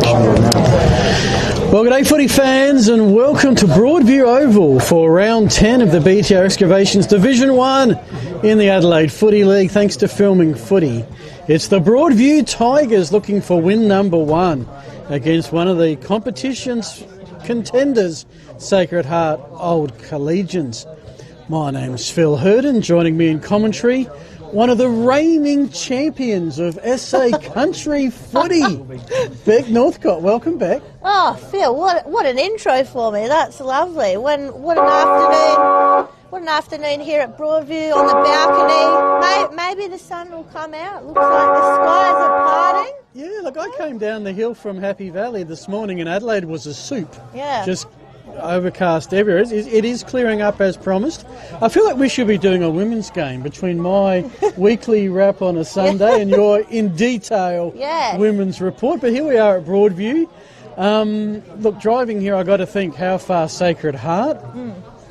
Well, good day, footy fans, and welcome to Broadview Oval for round 10 of the BTR Excavations Division 1 in the Adelaide Footy League, thanks to Filming Footy. It's the Broadview Tigers looking for win number 1 against one of the competition's contenders, Sacred Heart Old Collegians. My name's Phil Hurden, joining me in commentary, one of the reigning champions of SA Country Footy, Beck Northcott. Welcome back. Oh, Phil, what an intro for me. That's lovely. What an afternoon here at Broadview on the balcony. Maybe the sun will come out. Looks like the skies are parting. Yeah, look, I came down the hill from Happy Valley this morning and Adelaide was a soup. Yeah. Just overcast everywhere. It is clearing up as promised. I feel like we should be doing a women's game between my weekly wrap on a Sunday and your in detail women's report. But here we are at Broadview. Look, driving here, I got to think, how far Sacred Heart?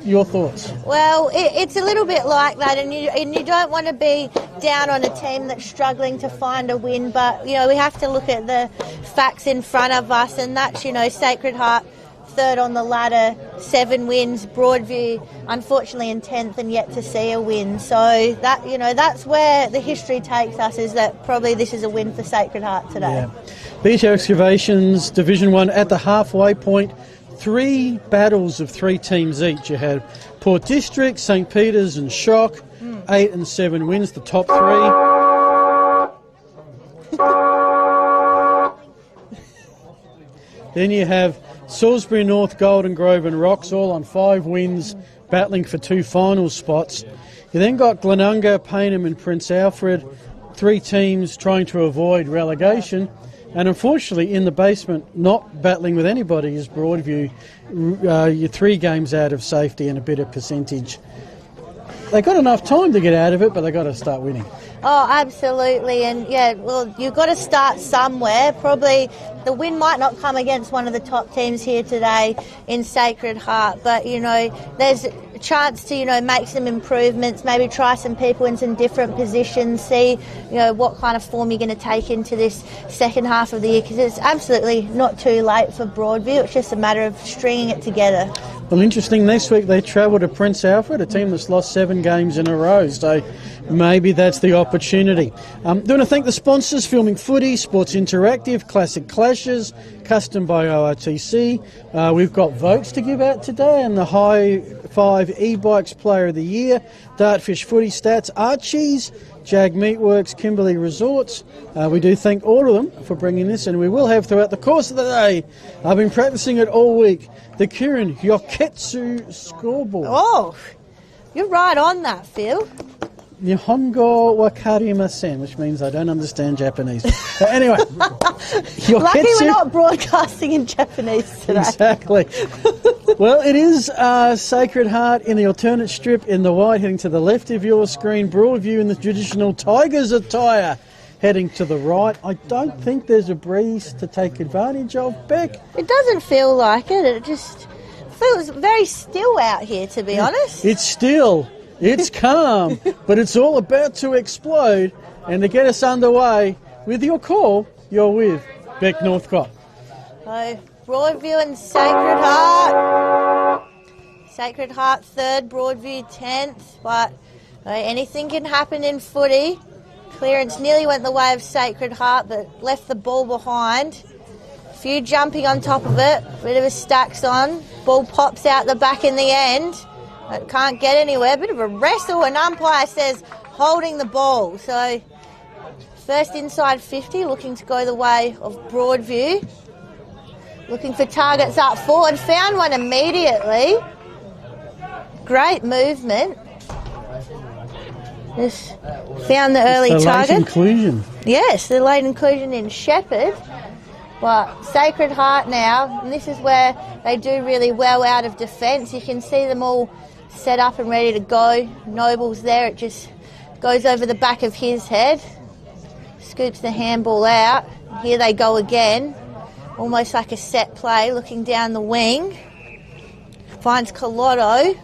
Your thoughts? Well, it's a little bit like that, and you don't want to be down on a team that's struggling to find a win, but we have to look at the facts in front of us, and that's Sacred Heart third on the ladder, 7 wins. Broadview, unfortunately, in 10th and yet to see a win. So that that's where the history takes us. Is that probably this is a win for Sacred Heart today? Yeah. BTR Excavations Division 1 at the halfway point. 3 battles of 3 teams each. You had Port District, St Peter's and Shock. 8 and 7 wins, the top 3. Then you have Salisbury North, Golden Grove and Rocks, all on 5 wins, battling for 2 final spots. You then got Glenunga, Payneham and Prince Alfred, 3 teams trying to avoid relegation. And unfortunately, in the basement, not battling with anybody is Broadview. You're 3 games out of safety and a bit of percentage. They got enough time to get out of it, but they got to start winning. Oh, absolutely. And you've got to start somewhere. Probably the win might not come against one of the top teams here today in Sacred Heart, but there's a chance to make some improvements, maybe try some people in some different positions, see what kind of form you're going to take into this second half of the year, because it's absolutely not too late for Broadview. It's just a matter of stringing it together. Well, interesting, next week they travel to Prince Alfred, a team that's lost 7 games in a row, so maybe that's the opportunity. I want to thank the sponsors, Filming Footy, Sports Interactive, Classic Clashes, Custom by ORTC. We've got votes to give out today, and the High 5 e-bikes Player of the Year, Dartfish Footy Stats, Archie's, Jag Meatworks, Kimberley Resorts. We do thank all of them for bringing this, and we will have throughout the course of the day. I've been practicing it all week. The Kirin Yoketsu scoreboard. Oh, you're right on that, Phil. Nihongo wakarimasen, which means I don't understand Japanese. Anyway. Lucky we're not broadcasting in Japanese today. Exactly. Well, it is Sacred Heart in the alternate strip in the white, heading to the left of your screen. Broadview in the traditional Tigers attire, heading to the right. I don't think there's a breeze to take advantage of, Beck. It doesn't feel like it. It just feels very still out here, to be honest. It's still. It's calm, but it's all about to explode. And to get us underway with your call, you're with Beck Northcott. So, Broadview and Sacred Heart. Sacred Heart third, Broadview 10th. But anything can happen in footy. Clearance nearly went the way of Sacred Heart, but left the ball behind. A few jumping on top of it. Bit of a stacks on. Ball pops out the back in the end. It can't get anywhere. Bit of a wrestle, and umpire says holding the ball. So first inside 50, looking to go the way of Broadview. Looking for targets up forward. Found one immediately. Great movement. Just found the early target. Late inclusion. Yes, the late inclusion in Shepherd. But Sacred Heart now, and this is where they do really well out of defence. You can see them all set up and ready to go. Noble's there, it just goes over the back of his head. Scoops the handball out. Here they go again. Almost like a set play, looking down the wing. Finds Colotto.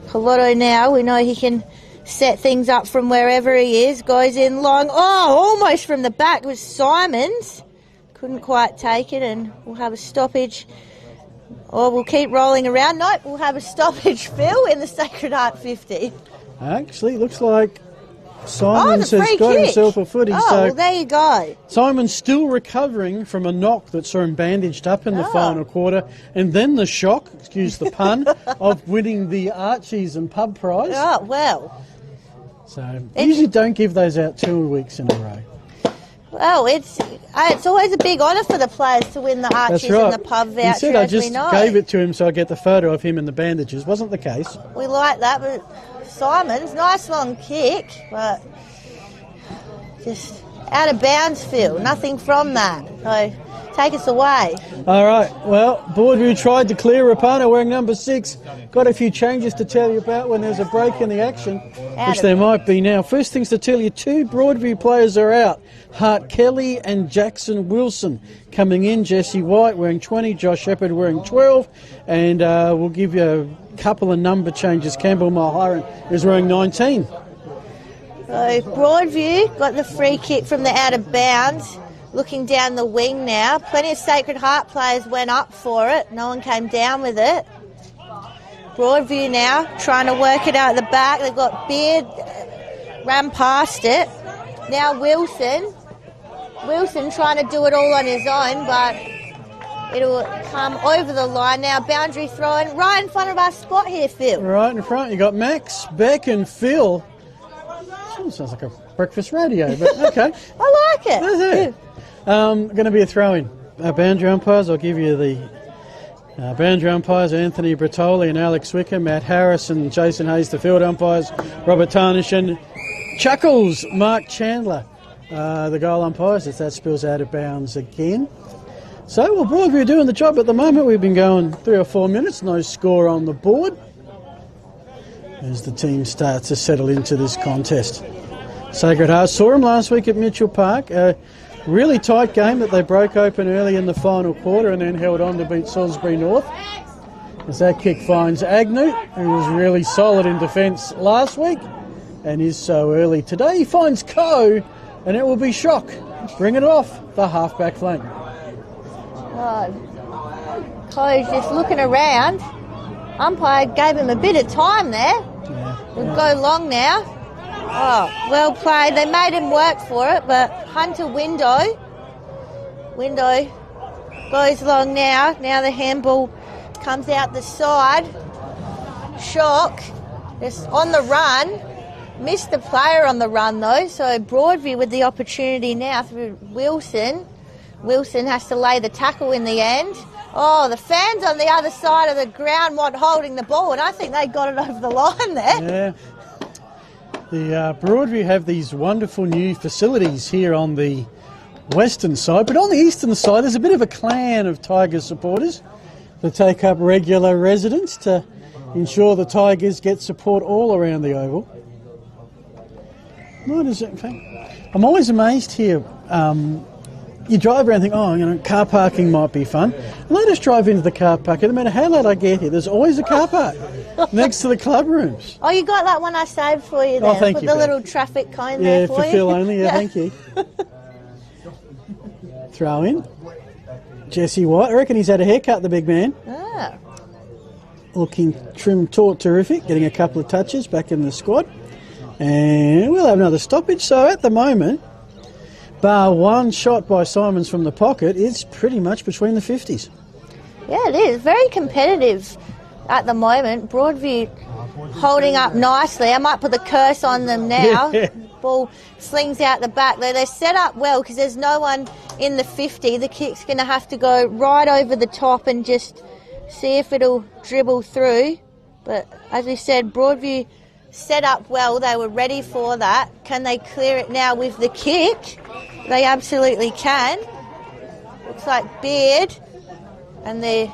Colotto now, we know he can set things up from wherever he is. Goes in long. Oh, almost from the back was Simons. couldn't quite take it, and we'll have a stoppage. Or we'll keep rolling around. Nope, we'll have a stoppage, Phil, in the Sacred Heart 50. Actually, looks like Simons the has free got kick. himself a footy. Oh, So well, there you go. Simon's still recovering from a knock that saw him bandaged up in the final quarter, and then the shock, excuse the pun, of winning the Archies and Pub Prize. Oh, well. So usually don't give those out 2 weeks in a row. Well, it's always a big honour for the players to win the Archies That's right. and the Pub voucher, He said I as we just know. gave it to him so I get the photo of him in the bandages. Wasn't the case. We like that, but Simon's nice long kick, but just out of bounds, Phil. Nothing from that. So take us away. All right, well, Broadview tried to clear Rapana wearing number 6. Got a few changes to tell you about when there's a break in the action, which there might be now. First things to tell you, 2 Broadview players are out. Hart Kelly and Jackson Wilson coming in. Jesse White wearing 20, Josh Shepherd wearing 12, and we'll give you a couple of number changes. Campbell Mulheron is wearing 19. So Broadview got the free kick from the out of bounds. Looking down the wing now. Plenty of Sacred Heart players went up for it. No one came down with it. Broadview now trying to work it out at the back. They've got Beard, ran past it. Now Wilson trying to do it all on his own, but it'll come over the line. Now boundary throwing right in front of our spot here, Phil. Right in front, you got Max, Beck and Phil. Sounds like a breakfast radio, but okay. I like it. Going to be a throw-in. Boundary umpires, I'll give you the boundary umpires: Anthony Bertoli and Alex Wicker, Matt Harris and Jason Hayes, the field umpires, Robert Tarnish and Chuckles, Mark Chandler, the goal umpires, if that spills out of bounds again. So, well, Broadview are doing the job at the moment. We've been going 3 or 4 minutes, no score on the board, as the team starts to settle into this contest. Sacred Heart saw him last week at Mitchell Park. A really tight game that they broke open early in the final quarter and then held on to beat Salisbury North. As that kick finds Agnew, who was really solid in defence last week and is so early today. He finds Coe, and it will be Shock, bringing it off the half-back flank. Coe's just looking around. Umpire gave him a bit of time there. We'll go long now. Oh, well played. They made him work for it, but Hunter Window goes long now. Now the handball comes out the side. Shock, just on the run. Missed the player on the run though, so Broadview with the opportunity now through Wilson. Wilson has to lay the tackle in the end. Oh, the fans on the other side of the ground weren't holding the ball, and I think they got it over the line there. Yeah. The Broadview have these wonderful new facilities here on the western side, but on the eastern side there's a bit of a clan of Tigers supporters that take up regular residence to ensure the Tigers get support all around the Oval. I'm always amazed here. You drive around and think, car parking might be fun. And I just drive into the car park. No matter how late I get here, there's always a car park next to the club rooms. Oh, you got that one I saved for you there. Oh, thank Put you. the little traffic cone there for you. Yeah, for Phil only. Yeah, thank you. Throw in. Jesse White. I reckon he's had a haircut, the big man. Ah. Looking trim, taut, terrific. Getting a couple of touches back in the squad. And we'll have another stoppage. So at the moment, bar one shot by Simons from the pocket, it's pretty much between the 50s. Yeah, it is. Very competitive at the moment. Broadview holding up nicely. I might put the curse on them now. Yeah. Ball slings out the back. They're set up well because there's no one in the 50. The kick's going to have to go right over the top and just see if it'll dribble through. But as we said, Broadview set up well. They were ready for that. Can they clear it now with the kick? They absolutely can. Looks like Beard, and the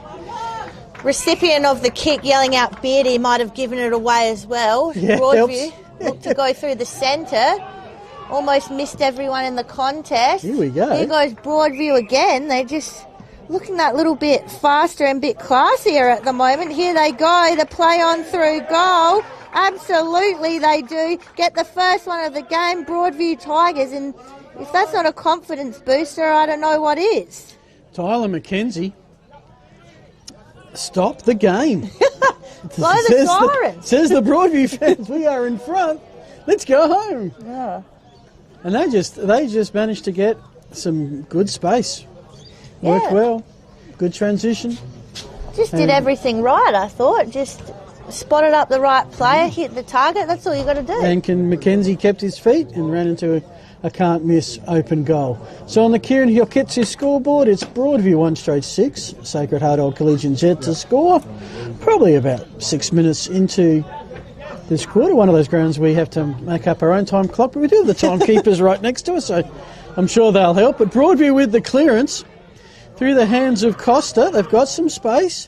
recipient of the kick yelling out Beard, he might have given it away as well. Yeah, Broadview looked to go through the centre. Almost missed everyone in the contest. Here we go. Here goes Broadview again. They're just looking that little bit faster and a bit classier at the moment. Here they go. The play on through goal. Absolutely they do. Get the first one of the game, Broadview Tigers, and if that's not a confidence booster, I don't know what is. Tyler McKenzie, stop the game. Blow the sirens. Says the Broadview fans, we are in front. Let's go home. Yeah. And they just managed to get some good space. Worked well. Good transition. Just did everything right, I thought. Just spotted up the right player, hit the target. That's all you got to do. And McKenzie kept his feet and ran into a can't miss open goal. So on the Kieran Hioketsu scoreboard, it's Broadview 1 straight 6. Sacred Heart Old Collegian Jet to score. Probably about 6 minutes into this quarter. One of those grounds we have to make up our own time clock, but we do have the timekeepers right next to us, so I'm sure they'll help. But Broadview with the clearance through the hands of Costa. They've got some space,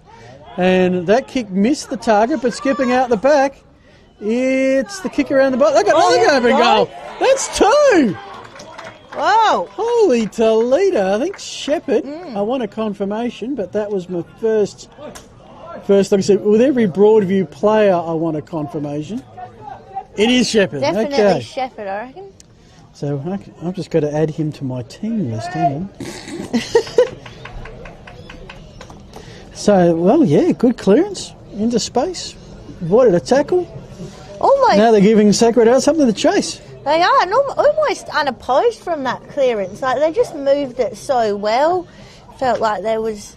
and that kick missed the target, but skipping out the back, it's the kick around the bottom. They've got another open goal. That's 2. Whoa. Holy Toledo. I think Shepherd. I want a confirmation, but that was my first, like I said, with every Broadview player, I want a confirmation. It is Shepherd. Definitely Shepherd, I reckon. So I've just got to add him to my team list. Hang on. So, well, yeah, good clearance into space. Avoided a tackle. Almost. Now they're giving Sacred Heart something to chase. They are, and almost unopposed from that clearance. Like, they just moved it so well. Felt like there was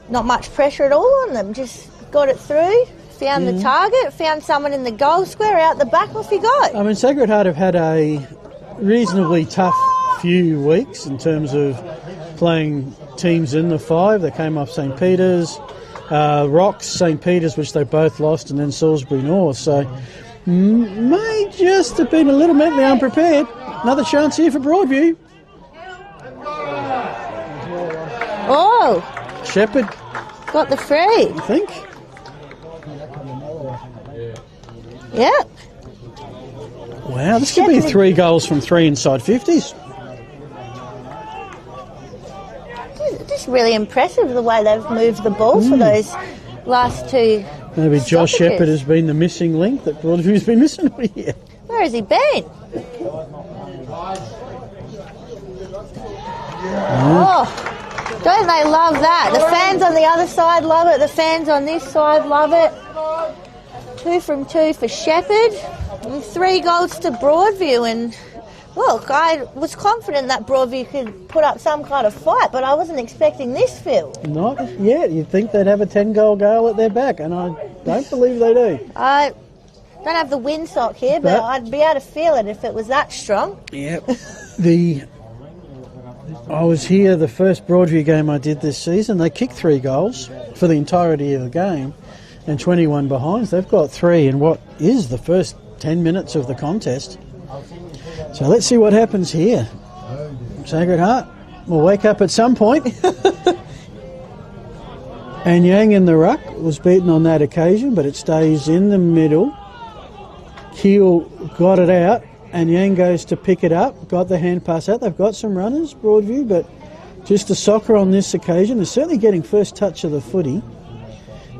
not much pressure at all on them. Just got it through, found the target, found someone in the goal square, out the back, off you go. I mean, Sacred Heart have had a reasonably tough few weeks in terms of playing teams in the 5. They came off St. Peter's, Rocks, St. Peter's, which they both lost, and then Salisbury North. So may just have been a little mentally unprepared. Another chance here for Broadview. Oh. Shepherd. Got the free. I think. Yeah. Wow, this could be 3 goals from 3 inside 50s. Just really impressive the way they've moved the ball for those last 2 Maybe Josh stoppages. Shepherd has been the missing link that Broadview's been missing all year. Where has he been? Oh, don't they love that? The fans on the other side love it. The fans on this side love it. 2 from 2 for Shepherd. And 3 goals to Broadview. And look, I was confident that Broadview could put up some kind of fight, but I wasn't expecting this, Phil. Not yet. You'd think they'd have a 10-goal goal at their back, and I don't believe they do. I don't have the windsock here, but I'd be able to feel it if it was that strong. Yep. I was here the first Broadview game I did this season. They kicked 3 goals for the entirety of the game, and 21 behinds. They've got 3 in what is the first 10 minutes of the contest. So let's see what happens here. Sacred Heart will wake up at some point. And Yang in the ruck was beaten on that occasion, but it stays in the middle. Keel got it out, and Yang goes to pick it up. Got the hand pass out. They've got some runners, Broadview, but just a soccer on this occasion. They're certainly getting first touch of the footy.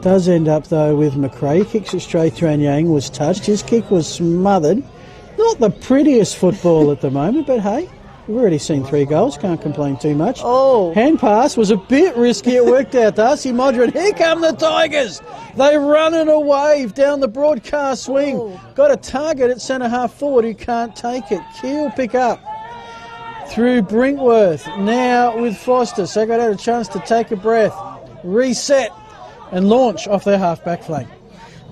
Does end up, though, with McRae. Kicks it straight through, and Yang was touched. His kick was smothered. Not the prettiest football at the moment, but hey, we've already seen 3 goals. Can't complain too much. Oh. Hand pass was a bit risky. It worked out. Darcy Modron. Here come the Tigers. They run in a wave down the broadcast swing. Oh. Got a target at centre half forward who can't take it. Keel pick up through Brinkworth. Now with Foster. Sacred had a chance to take a breath, reset, and launch off their half-back flank.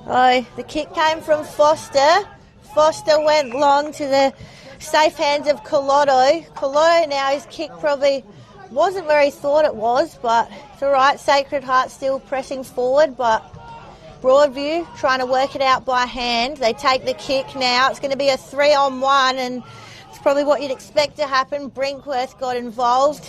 Oh, the kick came from Foster. Foster went long to the safe hands of Collotto. Collotto now, his kick probably wasn't where he thought it was, but it's all right. Sacred Heart still pressing forward, but Broadview trying to work it out by hand. They take the kick now. It's going to be a 3-on-1, and it's probably what you'd expect to happen. Brinkworth got involved,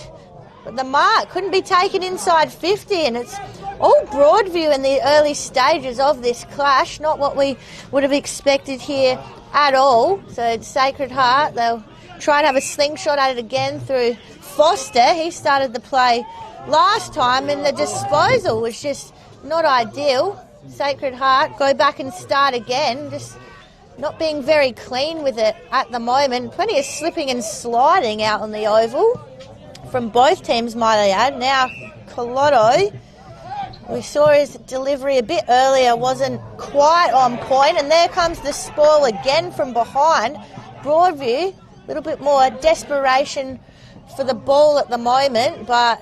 but the mark couldn't be taken inside 50, and it's all Broadview in the early stages of this clash, not what we would have expected here at all. So Sacred Heart, they'll try and have a slingshot at it again through Foster. He started the play last time, and the disposal was just not ideal. Sacred Heart go back and start again. Just not being very clean with it at the moment. Plenty of slipping and sliding out on the oval from both teams, might I add. Now, Colotto, we saw his delivery a bit earlier, wasn't quite on point, and there comes the spoil again from behind. Broadview, a little bit more desperation for the ball at the moment, but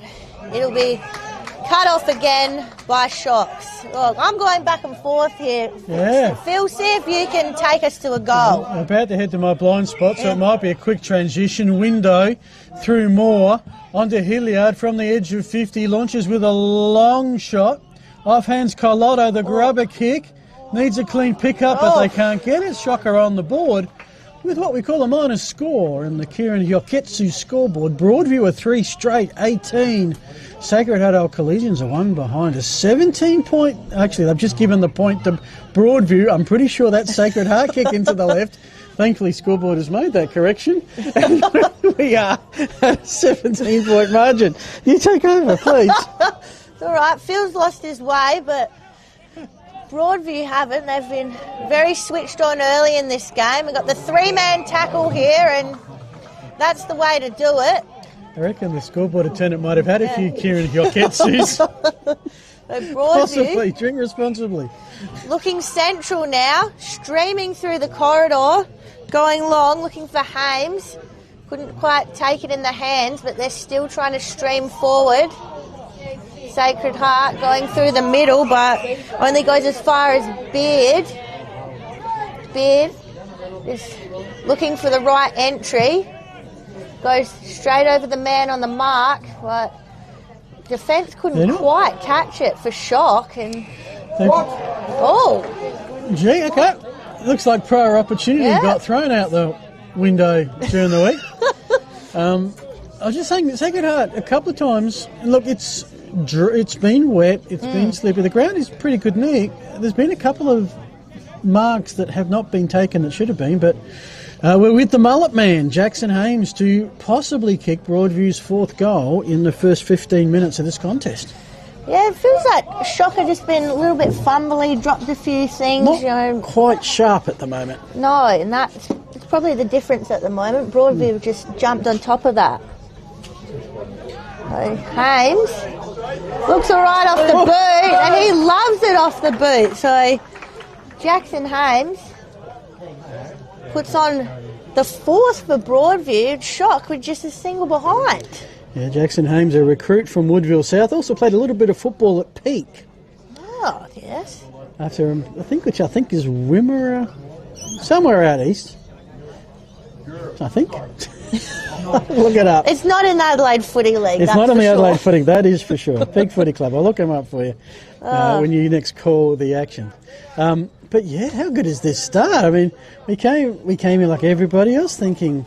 it'll be cut off again by Shocks. Look, I'm going back and forth here. Yeah. Phil, see if you can take us to a goal. I'm about to head to my blind spot, so it might be a quick transition window through Moore onto Hilliard from the edge of 50. Launches with a long shot. Off hands Colotto, the grubber kick. Needs a clean pick-up, but they can't get it. Shocker on the board with what we call a minus score in the Kieran Yoketsu scoreboard. Broadview are 3 straight, 18. Sacred Heart Collegians are 1 behind. A 17-point... Actually, they've just given the point to Broadview. I'm pretty sure that's Sacred Heart kick into the left. Thankfully, scoreboard has made that correction. And we are at a 17-point margin. You take over, please. It's all right. Phil's lost his way, but Broadview haven't. They've been very switched on early in this game. We've got the 3-man tackle here, and that's the way to do it. I reckon the scoreboard attendant might have had a few Kieran Yoketsus. Possibly. Drink responsibly. Looking central now, streaming through the corridor, going long, looking for Hames. Couldn't quite take it in the hands, but they're still trying to stream forward. Sacred Heart going through the middle, but only goes as far as Beard. Beard is looking for the right entry. Goes straight over the man on the mark, but defence couldn't quite catch it for Shock. And gee, okay. Looks like prior opportunity got thrown out the window during the week. I was just saying that Sacred Heart a couple of times. Look, it's been wet, it's been slippery. The ground is pretty good, Nick. There's been a couple of marks that have not been taken that should have been, but we're with the mullet man, Jackson Hames, to possibly kick Broadview's 4th goal in the first 15 minutes of this contest. Yeah, it feels like Shock has just been a little bit fumbly, dropped a few things. Not quite sharp at the moment. No, and it's probably the difference at the moment. Broadview just jumped on top of that. So Hames looks all right off the boot, and he loves it off the boot. So Jackson Hames puts on the 4th for Broadview. Shock with just a single behind. Yeah, Jackson Hames, a recruit from Woodville South, also played a little bit of football at Peak. Oh, yes. After, which I think is Wimmera, somewhere out east. I think. Look it up. It's not in the Adelaide Footy League. It's not in the Adelaide Footy, that is for sure. Peak Footy Club. I'll look them up for you when you next call the action. But yeah, how good is this start? I mean, we came in like everybody else thinking,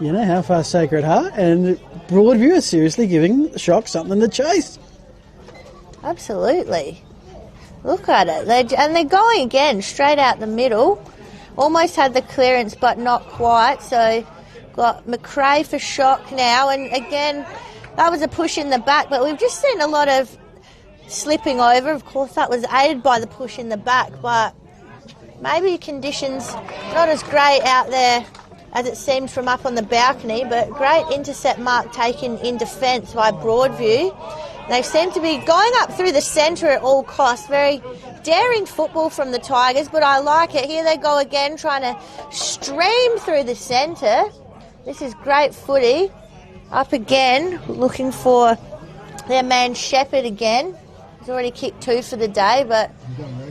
how far Sacred Heart, and Broadview are seriously giving Shock something to chase. Absolutely. Look at it. They're going again, straight out the middle. Almost had the clearance, but not quite. So got McRae for Shock now. And again, that was a push in the back, but we've just seen a lot of slipping over. Of course, that was aided by the push in the back, but maybe conditions not as great out there as it seemed from up on the balcony, but great intercept mark taken in defence by Broadview. They seem to be going up through the centre at all costs. Very daring football from the Tigers, but I like it. Here they go again, trying to stream through the centre. This is great footy. Up again, looking for their man Shepherd again. He's already kicked 2 for the day, but...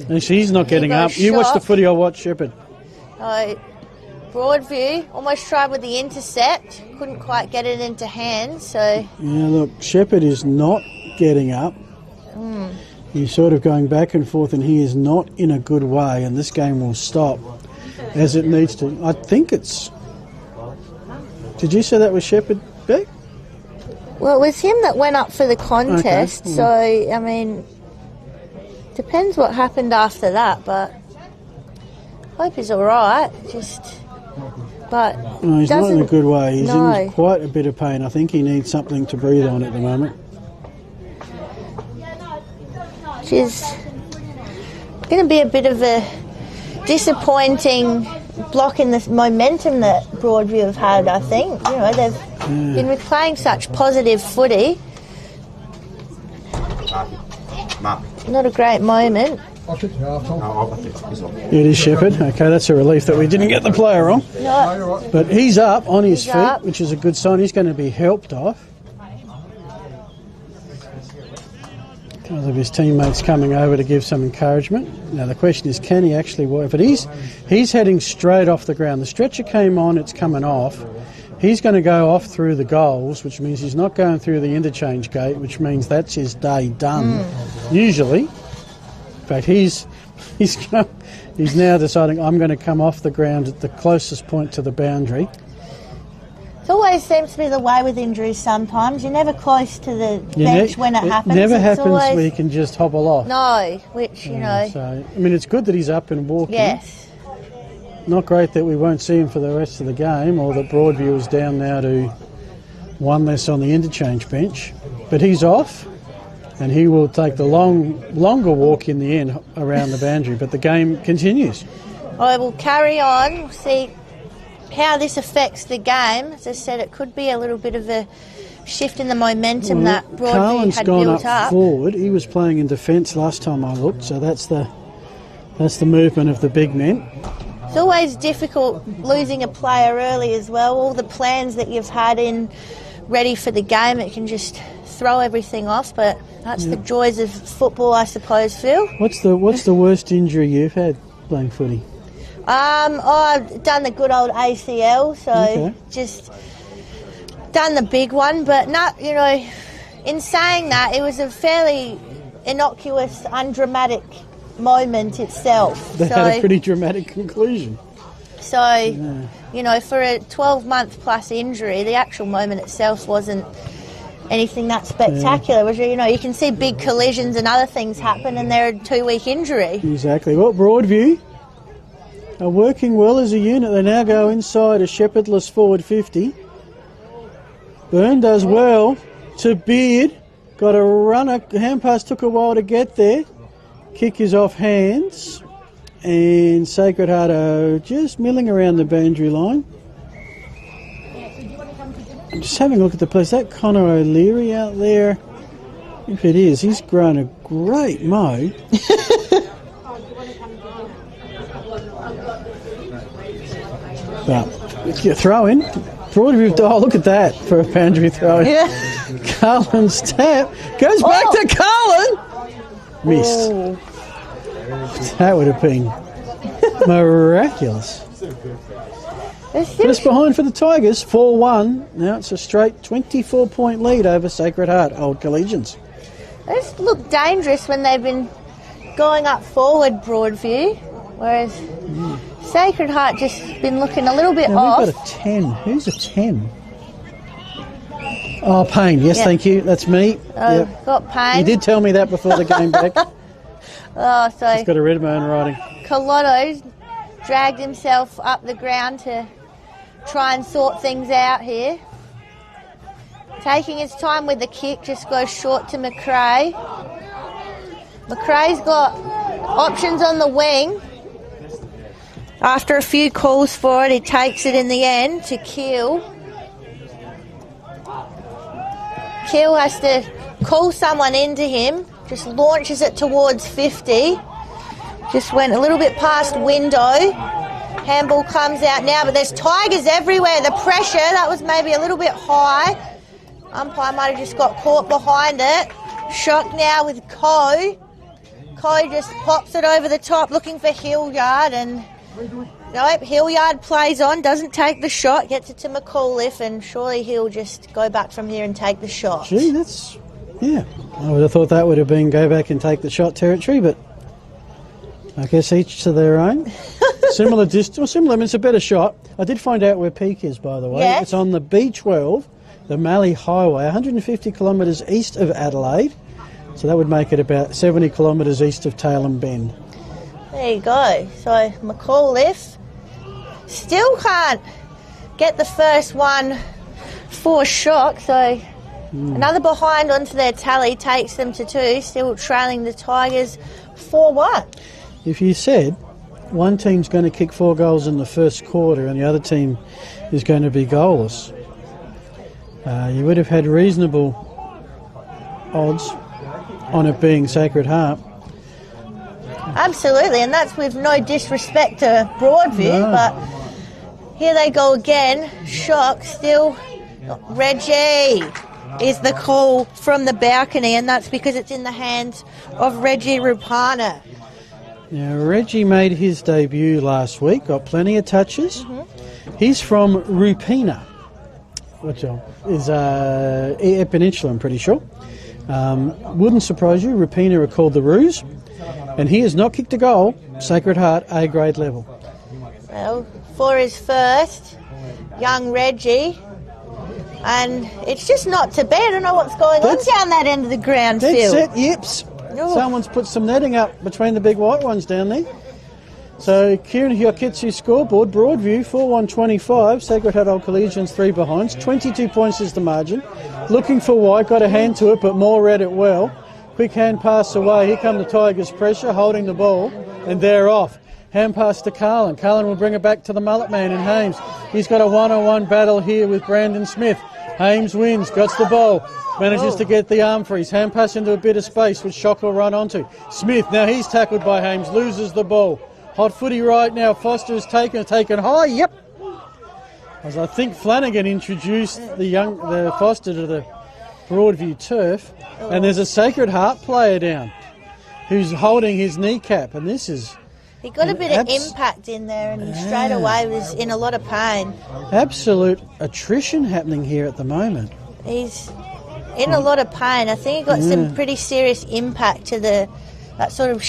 And she's not getting up. You watch the footy, I'll watch Shepherd. Broadview almost tried with the intercept. Couldn't quite get it into hands, so... Yeah, look, Shepherd is not getting up. He's sort of going back and forth, and he is not in a good way, and this game will stop as it needs to. I think it's... Did you say that was Shepherd, Beck? Well, it was him that went up for the contest, so, I mean, depends what happened after that, but hope he's all right, but... No, he's not in a good way. He's in quite a bit of pain. I think he needs something to breathe on at the moment. going to be a bit of a disappointing block in the momentum that Broadview have had, I think. You know, they've been playing such positive footy. Not a great moment. It is Shepherd. Okay, that's a relief that we didn't get the player wrong. No. But he's up on his feet, up. which is a good sign. He's going to be helped off. Because of his teammates coming over to give some encouragement. Now the question is, can he actually work? But he's heading straight off the ground. The stretcher came on, it's coming off. He's going to go off through the goals, which means he's not going through the interchange gate, which means that's his day done, usually. In fact, he's now deciding, I'm going to come off the ground at the closest point to the boundary. It always seems to be the way with injuries sometimes. You're never close to the bench when it happens. It never it's happens always... where you can just hobble off. No, which, you know... So, I mean, it's good that he's up and walking. Yes. Not great that we won't see him for the rest of the game, or that Broadview is down now to one less on the interchange bench. But he's off, and he will take the longer walk in the end around the boundary. But the game continues. I will carry on. We'll see how this affects the game. As I said, it could be a little bit of a shift in the momentum that Broadview Carlin's had gone built up. Forward. He was playing in defence last time I looked, so that's the movement of the big men. It's always difficult losing a player early as well. All the plans that you've had in ready for the game, it can just throw everything off. But that's the joys of football, I suppose, Phil. What's the worst injury you've had playing footy? I've done the good old ACL, so just done the big one. But not, you know, in saying that, it was a fairly innocuous, undramatic moment itself. They had a pretty dramatic conclusion. So, you know, for a 12-month plus injury, the actual moment itself wasn't anything that spectacular. Which, you know, you can see big collisions and other things happen, and they're a 2-week injury. Exactly. Well, Broadview are working well as a unit. They now go inside a shepherdless forward 50. Byrne does well to Beard. Got a runner. Hand pass took a while to get there. Kick is off hands, and Sacred Heart are just milling around the boundary line. I'm just having a look at the place. That Connor O'Leary out there, if it is, he's grown a great mo. But you throw in. Broadview, oh, look at that for a boundary throw in. Yeah. Carlin's tap goes back to Carlin. Missed. Oh. That would have been miraculous. But it's behind for the Tigers, 4-1. Now it's a straight 24-point lead over Sacred Heart, Old Collegians. They just look dangerous when they've been going up forward, Broadview, whereas Sacred Heart just been looking a little bit off. We've got a 10. Who's a 10? Oh, Payne. Yes, thank you. That's me. Got Payne. You did tell me that before the game back. So he's got a Redbone riding. Colotto's dragged himself up the ground to try and sort things out here. Taking his time with the kick, just goes short to McRae. McRae's got options on the wing. After a few calls for it, he takes it in the end to Keel. Keel has to call someone into him, just launches it towards 50. Just went a little bit past window. Handball comes out now, but there's Tigers everywhere. The pressure, that was maybe a little bit high. Umpire might have just got caught behind it. Shock now with Coe. Coe just pops it over the top looking for Hilliard, and nope, Hilliard plays on, doesn't take the shot, gets it to McAuliffe, and surely he'll just go back from here and take the shot. Gee, that's, I would have thought that would have been go back and take the shot territory, but I guess each to their own. Similar distance, I mean, it's a better shot. I did find out where Peak is, by the way. Yes. It's on the B12, the Mallee Highway, 150 kilometres east of Adelaide. So that would make it about 70 kilometres east of Tailem Bend. There you go. So McAuliffe still can't get the first one for Shock. So another behind onto their tally takes them to 2, still trailing the Tigers 4-1. if you said one team's going to kick 4 goals in the first quarter and the other team is going to be goalless, you would have had reasonable odds on it being Sacred Heart. Absolutely, and that's with no disrespect to Broadview, but here they go again. Shock still. Reggie is the call from the balcony, and that's because it's in the hands of Reggie Rupana. Now, Reggie made his debut last week, got plenty of touches. He's from Rupina, which is Eyre Peninsula, I'm pretty sure. Wouldn't surprise you, Rupina are called the Roos, and he has not kicked a goal, Sacred Heart, A-grade level. Well, for his first, young Reggie, and it's just not to be. I don't know what's going on down that end of the ground, Phil. That's it, yips. Someone's put some netting up between the big white ones down there. So Kieran Hyokitsu scoreboard, Broadview 4-1-25, Sacred Heart Old Collegians 3 behinds, 22 points is the margin. Looking for white, got a hand to it, but Moore read it well. Quick hand pass away, here come the Tigers' pressure, holding the ball, and they're off. Hand pass to Carlin. Carlin will bring it back to the mullet man in Hames. He's got a one-on-one battle here with Brandon Smith. Hames wins, got the ball, manages to get the arm freeze. Hand pass into a bit of space, which Shock will run onto. Smith, now he's tackled by Hames, loses the ball. Hot footy right now, Foster is taken high, yep. As I think Flanagan introduced the Foster to the Broadview turf, and there's a Sacred Heart player down who's holding his kneecap, and this is... He got a bit of impact in there and straight away was in a lot of pain. Absolute attrition happening here at the moment. He's in a lot of pain. I think he got some pretty serious impact to that sort of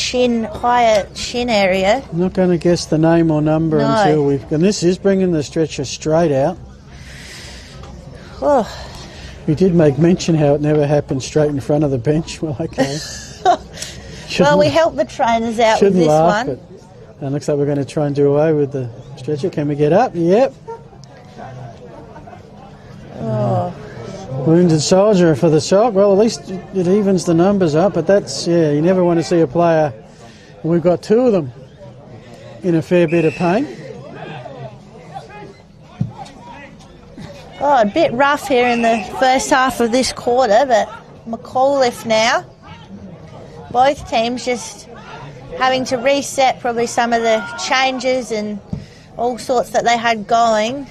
higher shin area. I'm not going to guess the name or number until we've... And this is bringing the stretcher straight out. Oh. We did make mention how it never happened straight in front of the bench. Well, okay. Well, we helped the trainers out with this one. But it looks like we're going to try and do away with the stretcher. Can we get up? Yep. Oh. Wounded soldier for the Shock. Well, at least it evens the numbers up, but that's, you never want to see a player. And we've got 2 of them in a fair bit of pain. Oh, a bit rough here in the first half of this quarter, but McAuliffe now. Both teams just having to reset probably some of the changes and all sorts that they had going.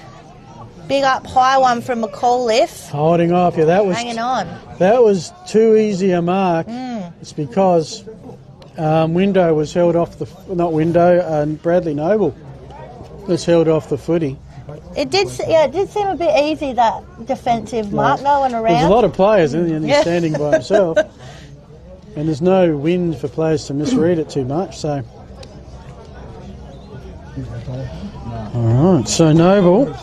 Big up high one from McAuliffe. Holding off, yeah, that was... Hanging on. That was too easy a mark. It's because Window was held off the... Not Window, Bradley Noble was held off the footy. It did seem a bit easy, that defensive mark. No one around. There's a lot of players, and he's standing by himself. And there's no wind for players to misread it too much, so... All right, so Noble...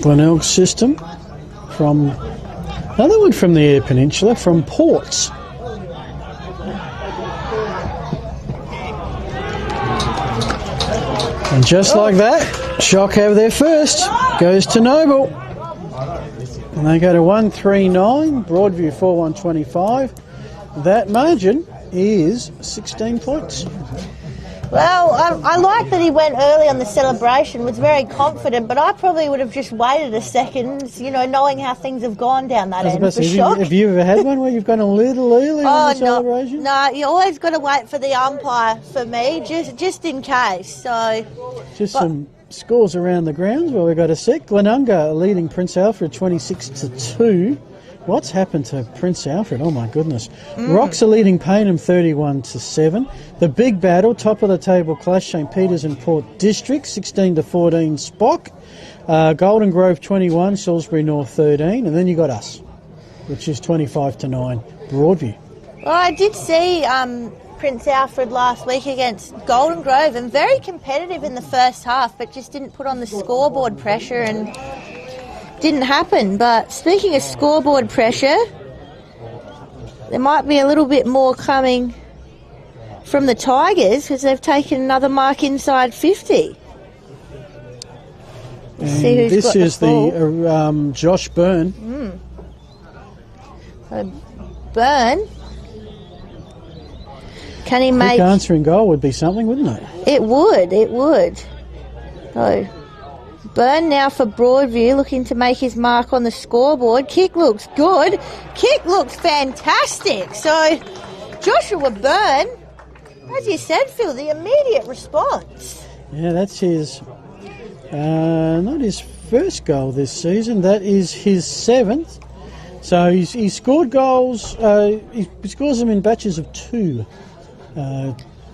Glenelg system from... Another one from the Eyre Peninsula, from Ports. And just like that, Shock have their first. Goes to Noble. And they go to 139, Broadview 4-1-25. That margin is 16 points. Well, I like that he went early on the celebration, was very confident, but I probably would have just waited a second, knowing how things have gone down that end for Shock. Have you ever had one where you've gone a little early on the celebration? No, you always got to wait for the umpire for me, just in case. So, some scores around the grounds. Well, we've got a sec. Glenunga leading Prince Alfred 26-2. What's happened to Prince Alfred? Oh, my goodness. Rocks are leading Payneham 31-7. The big battle, top of the table clash, St Peters and Port District, 16-14 Spock. Golden Grove 21, Salisbury North 13. And then you got us, which is 25-9 Broadview. Well, I did see Prince Alfred last week against Golden Grove, and very competitive in the first half, but just didn't put on the scoreboard pressure and... didn't happen. But speaking of scoreboard pressure, there might be a little bit more coming from the Tigers because they've taken another mark inside 50. Let's see who's this got is the Josh Byrne. So Byrne Can he make... Quick answering goal would be something, wouldn't it? It would. So, Byrne now for Broadview, looking to make his mark on the scoreboard. Kick looks good. Kick looks fantastic. So, Joshua Byrne, as you said, Phil, the immediate response. Yeah, that's his... not his first goal this season. That is his 7th. So he scored goals. He scores them in batches of 2.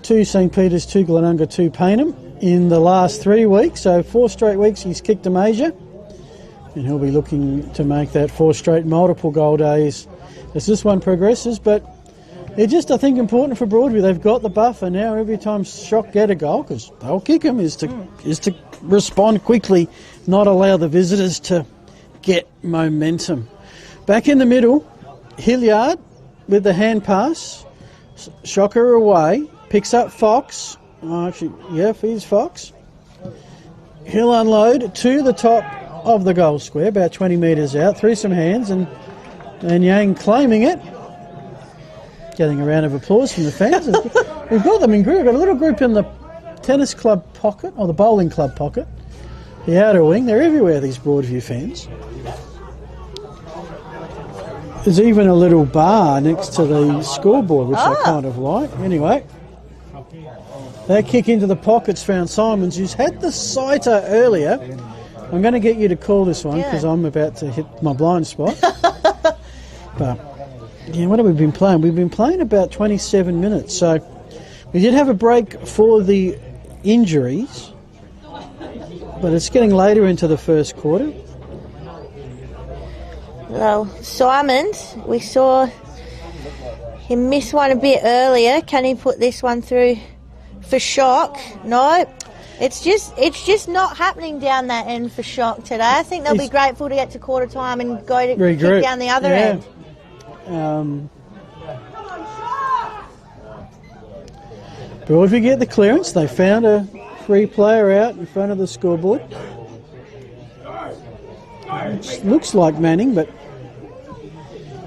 2 St. Peter's, 2 Glenunga, 2 Paynham in the last 3 weeks. So 4 straight weeks he's kicked a major. And he'll be looking to make that 4 straight multiple goal days as this one progresses. But it's just, I think, important for Broadview. They've got the buffer now. Every time Shock get a goal, because they'll kick them, is to respond quickly, not allow the visitors to get momentum. Back in the middle, Hilliard with the hand pass. Shocker away. Picks up Fox. Here's Fox. He'll unload to the top of the goal square, about 20 metres out, through some hands, and Yang claiming it. Getting a round of applause from the fans. We've got them in group. We've got a little group in the tennis club pocket, or the bowling club pocket. The outer wing. They're everywhere, these Broadview fans. There's even a little bar next to the scoreboard, which I kind of like. Anyway, that kick into the pockets found Simons, who's had the sighter earlier. I'm going to get you to call this one because I'm about to hit my blind spot. But, yeah, what have we been playing? We've been playing about 27 minutes. So we did have a break for the injuries, but it's getting later into the first quarter. Well, Simons, we saw him miss one a bit earlier. Can he put this one through for Shock? No. It's just not happening down that end for Shock today. I think they'll be grateful to get to quarter time and go to kick down the other end. Broadview get the clearance. They found a free player out in front of the scoreboard. It looks like Manning, but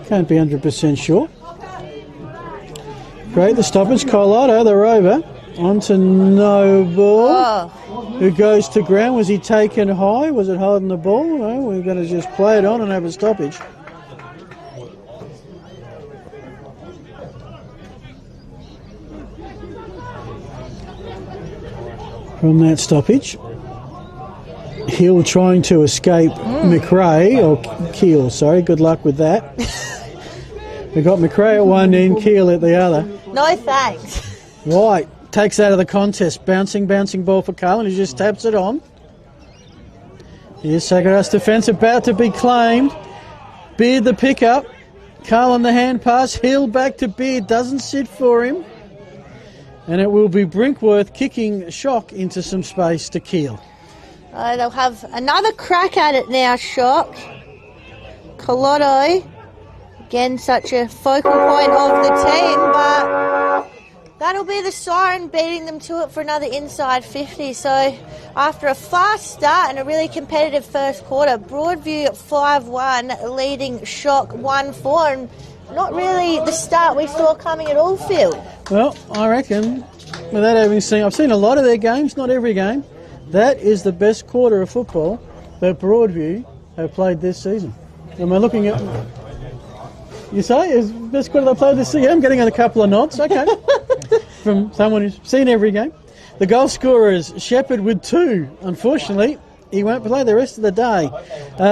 can't be 100% sure. Great, the stoppage. Colorado, the rover, onto Noble, who goes to ground. Was he taken high? Was it holding the ball? No, we're going to just play it on and have a stoppage. From that stoppage, Hill trying to escape McRae, or Keel, sorry, good luck with that. We've got McRae at one end, Keel at the other. No thanks. White takes out of the contest, bouncing ball for Carlin, who just taps it on. Here's Sagaras defence about to be claimed. Beard the pickup, Carlin the hand pass, Hill back to Beard, doesn't sit for him. And it will be Brinkworth kicking Shock into some space to Keel. They'll have another crack at it now, Shock. Colotto, again, such a focal point of the team, but that'll be the siren beating them to it for another inside 50. So after a fast start and a really competitive first quarter, Broadview 5-1 leading Shock 1-4, and not really the start we saw coming at all, Phil. Well, I reckon, without having seen, I've seen a lot of their games, not every game. That is the best quarter of football that Broadview have played this season. Am I looking at... You say it's the best quarter they played this season? Yeah, I'm getting a couple of nods, okay. From someone who's seen every game. The goal scorer is Shepherd with 2. Unfortunately, he won't play the rest of the day.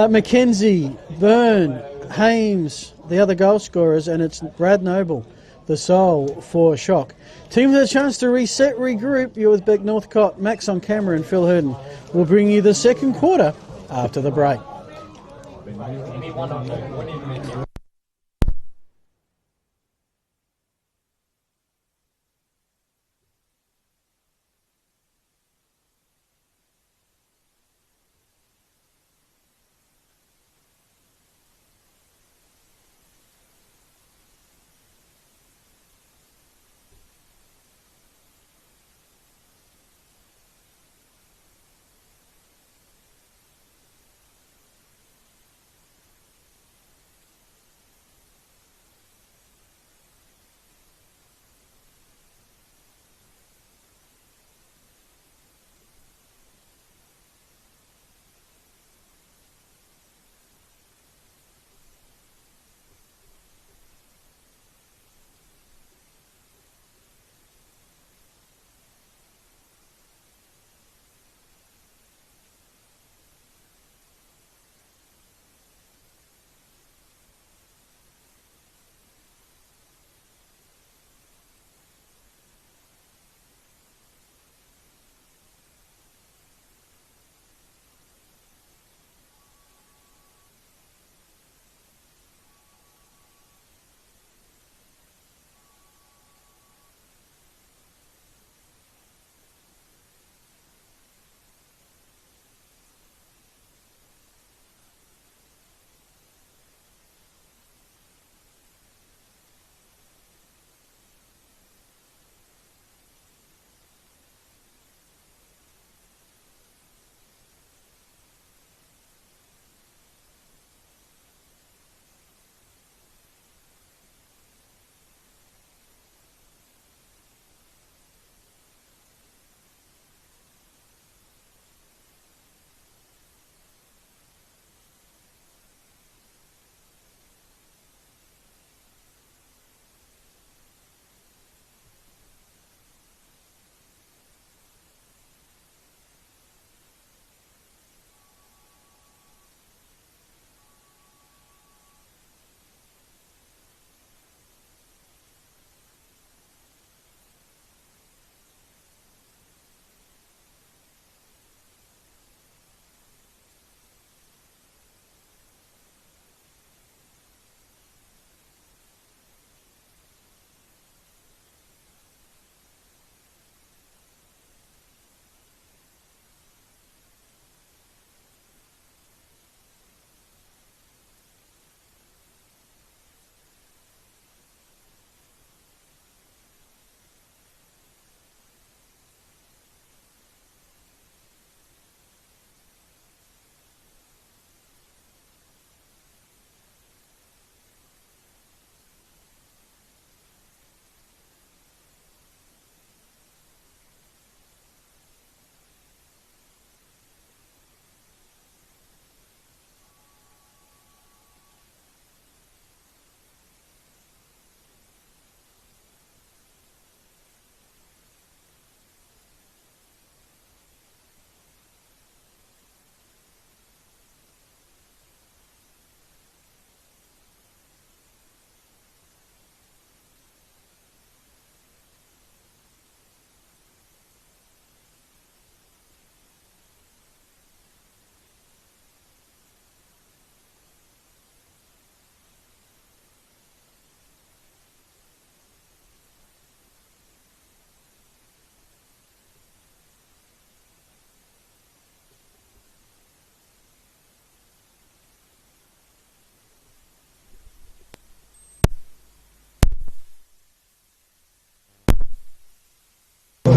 Mackenzie, Byrne, Hames, the other goal scorers, and it's Brad Noble, the sole for Shock. Teams have a chance to reset, regroup. You're with Beck Northcott, Max on camera, and Phil Herden will bring you the second quarter after the break.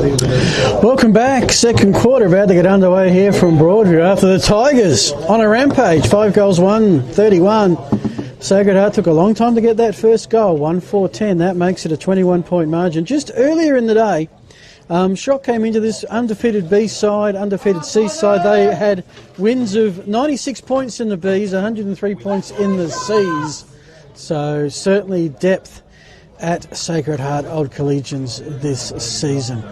Welcome back. Second quarter about to get underway here from Broadview after the Tigers on a rampage. 5 goals, 1-31. Sacred Heart took a long time to get that first goal, 1-4-10. That makes it a 21-point margin. Just earlier in the day, Shock came into this undefeated B side, undefeated C side. They had wins of 96 points in the Bs, 103 points in the Cs. So certainly depth at Sacred Heart Old Collegians this season.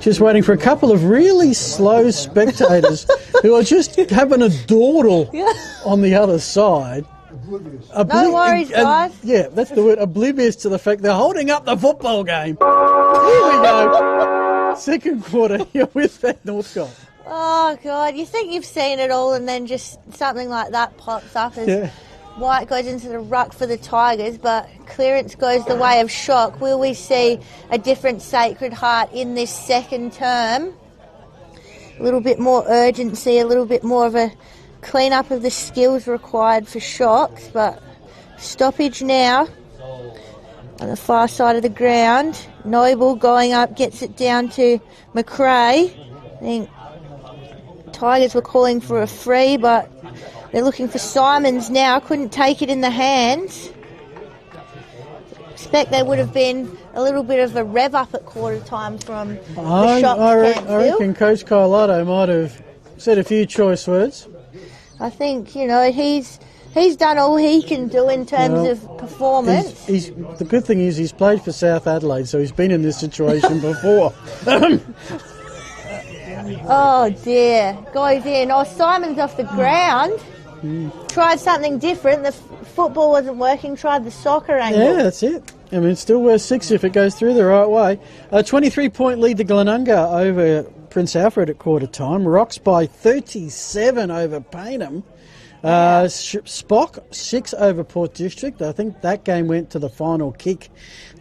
Just waiting for a couple of really slow spectators who are just having a dawdle on the other side. No worries, guys. Yeah, that's the word, oblivious to the fact they're holding up the football game. Here we go. Second quarter here with that Northcote. Oh, God. You think you've seen it all and then just something like that pops up as White goes into the ruck for the Tigers, but clearance goes the way of Shock. Will we see a different Sacred Heart in this second term? A little bit more urgency, a little bit more of a clean up of the skills required for Shocks, but stoppage now on the far side of the ground. Noble going up, gets it down to McRae. I think Tigers were calling for a free, but they're looking for Simons now. Couldn't take it in the hands. Expect there would have been a little bit of a rev up at quarter time from the Shocks. I reckon Coach Carlotto might have said a few choice words. I think, he's done all he can do in terms of performance. The good thing is he's played for South Adelaide, so he's been in this situation before. Oh, dear. Goes in. Oh, Simon's off the ground. Tried something different. The football wasn't working. Tried the soccer angle. Yeah, that's it. I mean, it's still worth 6 if it goes through the right way. A 23-point lead to Glenunga over Prince Alfred at quarter time. Rocks by 37 over Paynham. Spock 6 over Port District. I think that game went to the final kick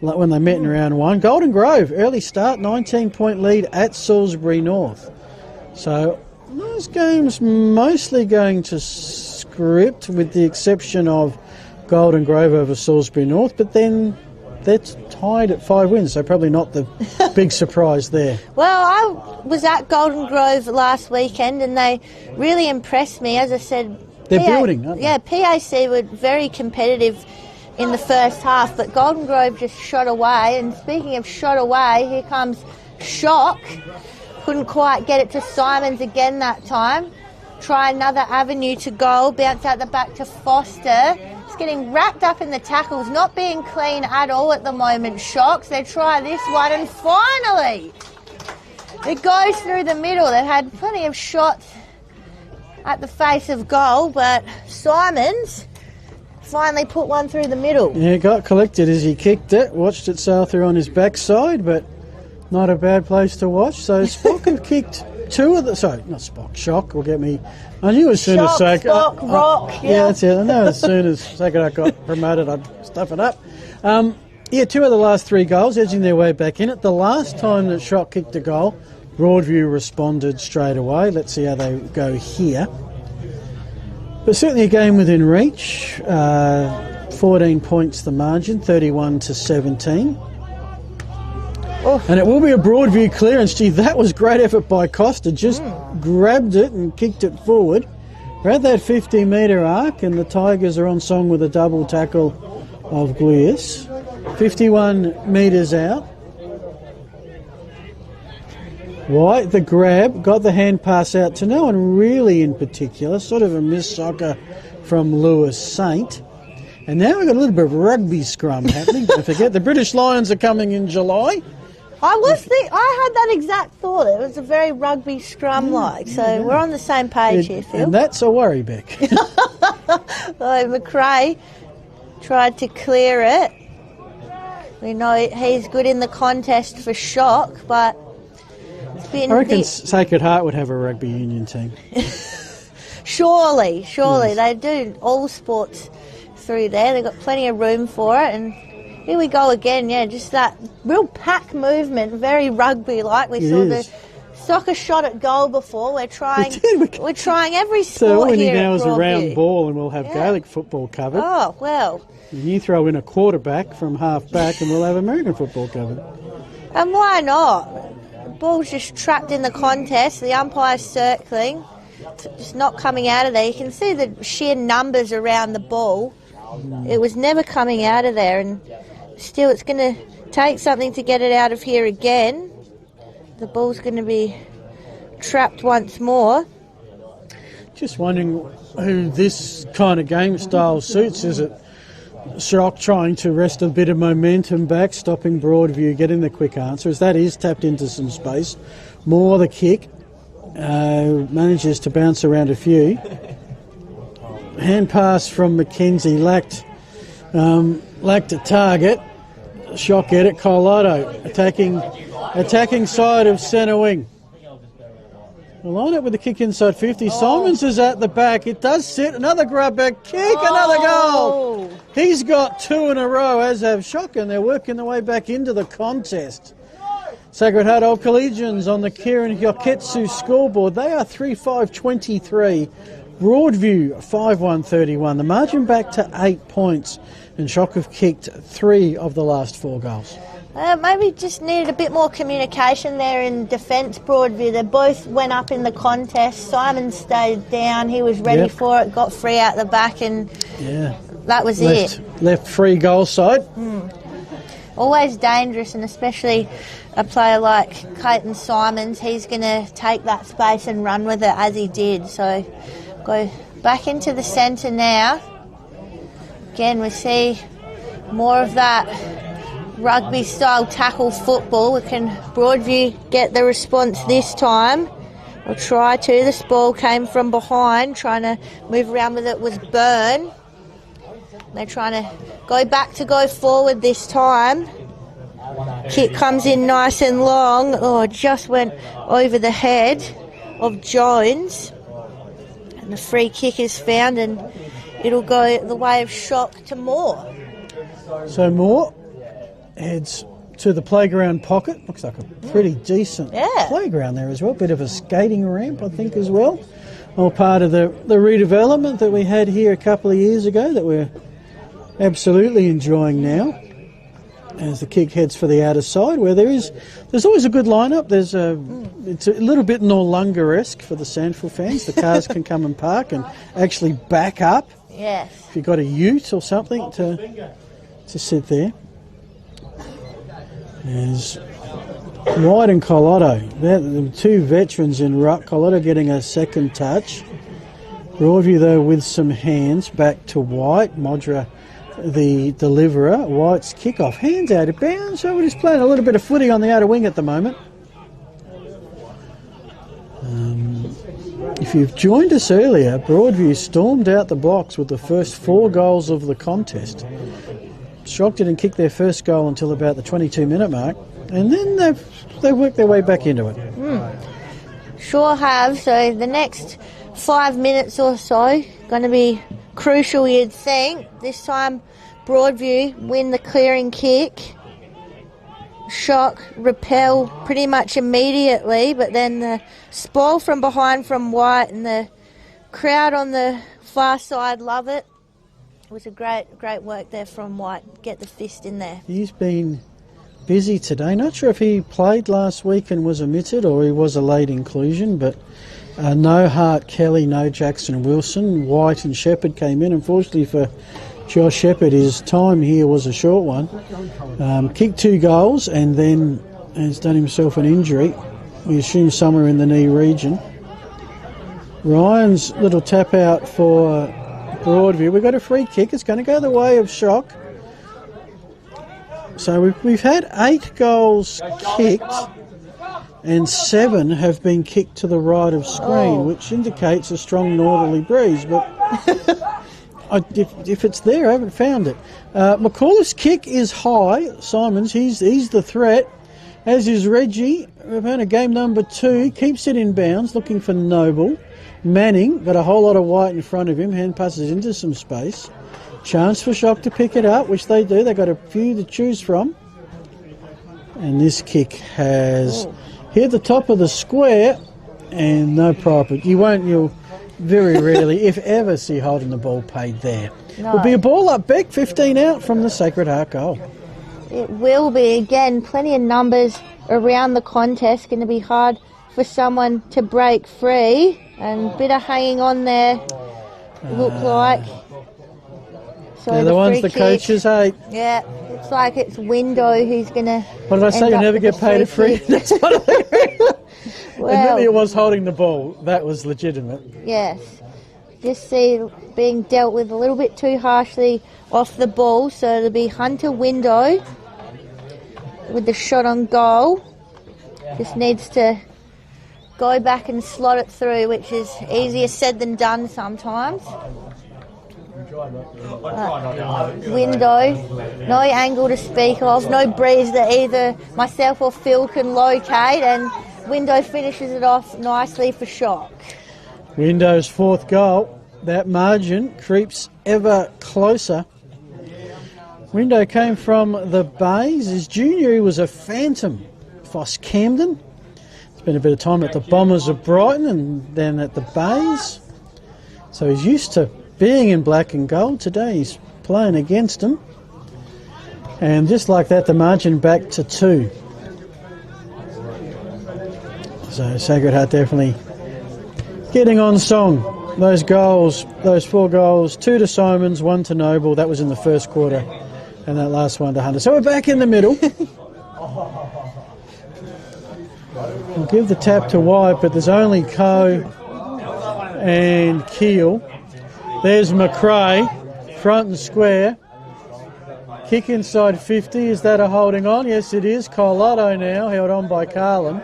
when they met in round 1. Golden Grove, early start, 19-point lead at Salisbury North. So those games mostly going to script with the exception of Golden Grove over Salisbury North, but then they're tied at 5 wins, so probably not the big surprise there. Well, I was at Golden Grove last weekend and they really impressed me. As I said, they're building, aren't they? Yeah, PAC were very competitive in the first half, but Golden Grove just shot away. And speaking of shot away, here comes Shock. Couldn't quite get it to Simons again that time. Try another avenue to goal, bounce out the back to Foster. It's getting wrapped up in the tackles, not being clean at all at the moment, Shocks. They try this one and finally it goes through the middle. They've had plenty of shots at the face of goal, but Simons finally put one through the middle. Yeah, it got collected as he kicked it, watched it sail through on his backside, but not a bad place to watch. So Spock had kicked 2 of the... Sorry, not Spock, Shock will get me... I knew as soon as Sacred... Spock, Rock, yeah, that's it. I know as soon as Sacred got promoted, I'd stuff it up. 2 of the last 3 goals, edging their way back in it. The last time that Shock kicked a goal, Broadview responded straight away. Let's see how they go here. But certainly a game within reach. 14 points the margin, 31-17. Oh. And it will be a Broadview clearance. Gee, that was great effort by Costa. Just grabbed it and kicked it forward. We're at that 50-metre arc, and the Tigers are on song with a double tackle of Glias. 51 metres out. White, the grab, got the hand pass out to no one really in particular. Sort of a missed soccer from Lewis Saint. And now we've got a little bit of rugby scrum happening. Don't forget, the British Lions are coming in July. I had that exact thought. It was a very rugby scrum-like. So we're on the same page here, Phil. And that's a worry, Beck. McRae tried to clear it. We know he's good in the contest for Shock, but it's been... I reckon Sacred Heart would have a rugby union team. Surely. Yes. They do all sports through there. They've got plenty of room for it, and here we go again. Yeah, just that real pack movement, very rugby-like. We saw the soccer shot at goal before. We're trying every sport so all we need here now at is a Broadview. round ball, and we'll have Gaelic football covered. Oh well. And you throw in a quarterback from half back, and we'll have American football covered. And why not? ball's just trapped in the contest. The umpire's circling, just not coming out of there. You can see the sheer numbers around the ball. It was never coming out of there, and still it's going to take something to get it out of here again. The ball's going to be trapped once more. Just wondering who this kind of game style suits. Is it Shock trying to wrest a bit of momentum back, stopping Broadview, getting the quick answer? As that is tapped into some space. Moore, the kick, manages to bounce around a few. Hand pass from McKenzie lacked a target. Shock at it. Colorado attacking side of centre wing. The line up with the kick inside 50. Simons is at the back. It does sit. Another grab back kick. Another goal. He's got 2 in a row, as have Shock, and they're working their way back into the contest. Sacred Heart Old Collegians on the Kieran Hyoketsu scoreboard. They are 3-5-23. Broadview 5-1-31. The margin back to 8 points, and Shock have kicked 3 of the last 4 goals. Maybe just needed a bit more communication there in defence, Broadview. They both went up in the contest. Simon stayed down. He was ready for it, got free out the back, and that was it. Left free goal side. Always dangerous, and especially a player like Clayton Simons. He's going to take that space and run with it, as he did. So go back into the centre now. Again, we see more of that rugby-style tackle football. Can Broadview get the response this time? We'll try to. This ball came from behind. Trying to move around with it was Byrne. They're trying to go forward this time. Kick comes in nice and long. Oh, just went over the head of Jones. And the free kick is found, and it'll go the way of Shock to Moore. So Moore heads to the playground pocket. Looks like a pretty decent playground there as well. Bit of a skating ramp, I think, as well. All part of the redevelopment that we had here a couple of years ago that we're absolutely enjoying now. As the kick heads for the outer side, where there's always a good lineup. It's a little bit Noarlunga-esque for the Sandful fans. The cars can come and park and actually back up. Yes. If you've got a ute or something to sit there. There's White and Collotto. The 2 veterans in ruck. Collotto getting a second touch. Broadview, though, with some hands back to White. Modra, the deliverer. White's kickoff. Hands out of bounds. So we're just playing a little bit of footy on the outer wing at the moment. If you've joined us earlier, Broadview stormed out the blocks with the first 4 goals of the contest. Shock didn't kick their first goal until about the 22-minute mark, and then they worked their way back into it. Sure have. So the next 5 minutes or so going to be crucial, you'd think. This time Broadview win the clearing kick. Shock repel pretty much immediately, but then the spoil from behind from White, and the crowd on the far side love it. It was a great work there from White. Get the fist in there. He's been busy today. Not sure if he played last week and was omitted, or he was a late inclusion, but no Hart Kelly, no Jackson Wilson. White and Shepherd came in. Unfortunately for Josh Shepherd, his time here was a short one. Kicked 2 goals and then has done himself an injury. We assume somewhere in the knee region. Ryan's little tap out for Broadview. We've got a free kick. It's going to go the way of Shock. So we've had 8 goals kicked, and 7 have been kicked to the right of screen, which indicates a strong northerly breeze. But if it's there, I haven't found it. McCullough's kick is high. Simons, he's the threat, as is Reggie. We've had a game number 2. Keeps it in bounds, looking for Noble. Manning got a whole lot of White in front of him. Hand passes into some space. Chance for Shock to pick it up, which they do. They've got a few to choose from. And this kick has hit the top of the square, and no proper. You'll very rarely, if ever, see holding the ball paid there. No. Will be a ball up, Beck, 15 out from the Sacred Heart goal. It will be. Again, plenty of numbers around the contest. Going to be hard for someone to break free, and bit of hanging on there, look like. So they're the ones the kick, coaches hate. Yeah, looks like it's Window who's going to. What did I say? You never get paid a free. That's what I think. Well, admittedly, it was holding the ball. That was legitimate. Yes. Just see being dealt with a little bit too harshly off the ball. So it'll be Hunter Window with the shot on goal. Just needs to go back and slot it through, which is easier said than done sometimes. Window, no angle to speak of, no breeze that either myself or Phil can locate, and Window finishes it off nicely for Shock. Window's 4th goal. That margin creeps ever closer. Window came from the Bays. His junior, he was a phantom. Foss Camden. Spent a bit of time at the Bombers of Brighton and then at the Bays. So he's used to being in black and gold. Today he's playing against them. And just like that, the margin back to 2. So Sacred Heart definitely getting on song. Those goals, those 4 goals, 2 to Simons, 1 to Noble. That was in the first quarter. And that last one to Hunter. So we're back in the middle. We'll give the tap to White, but there's only Coe and Keel. There's McRae, front and square. Kick inside 50. Is that a holding on? Yes, it is. Colotto now, held on by Carlin.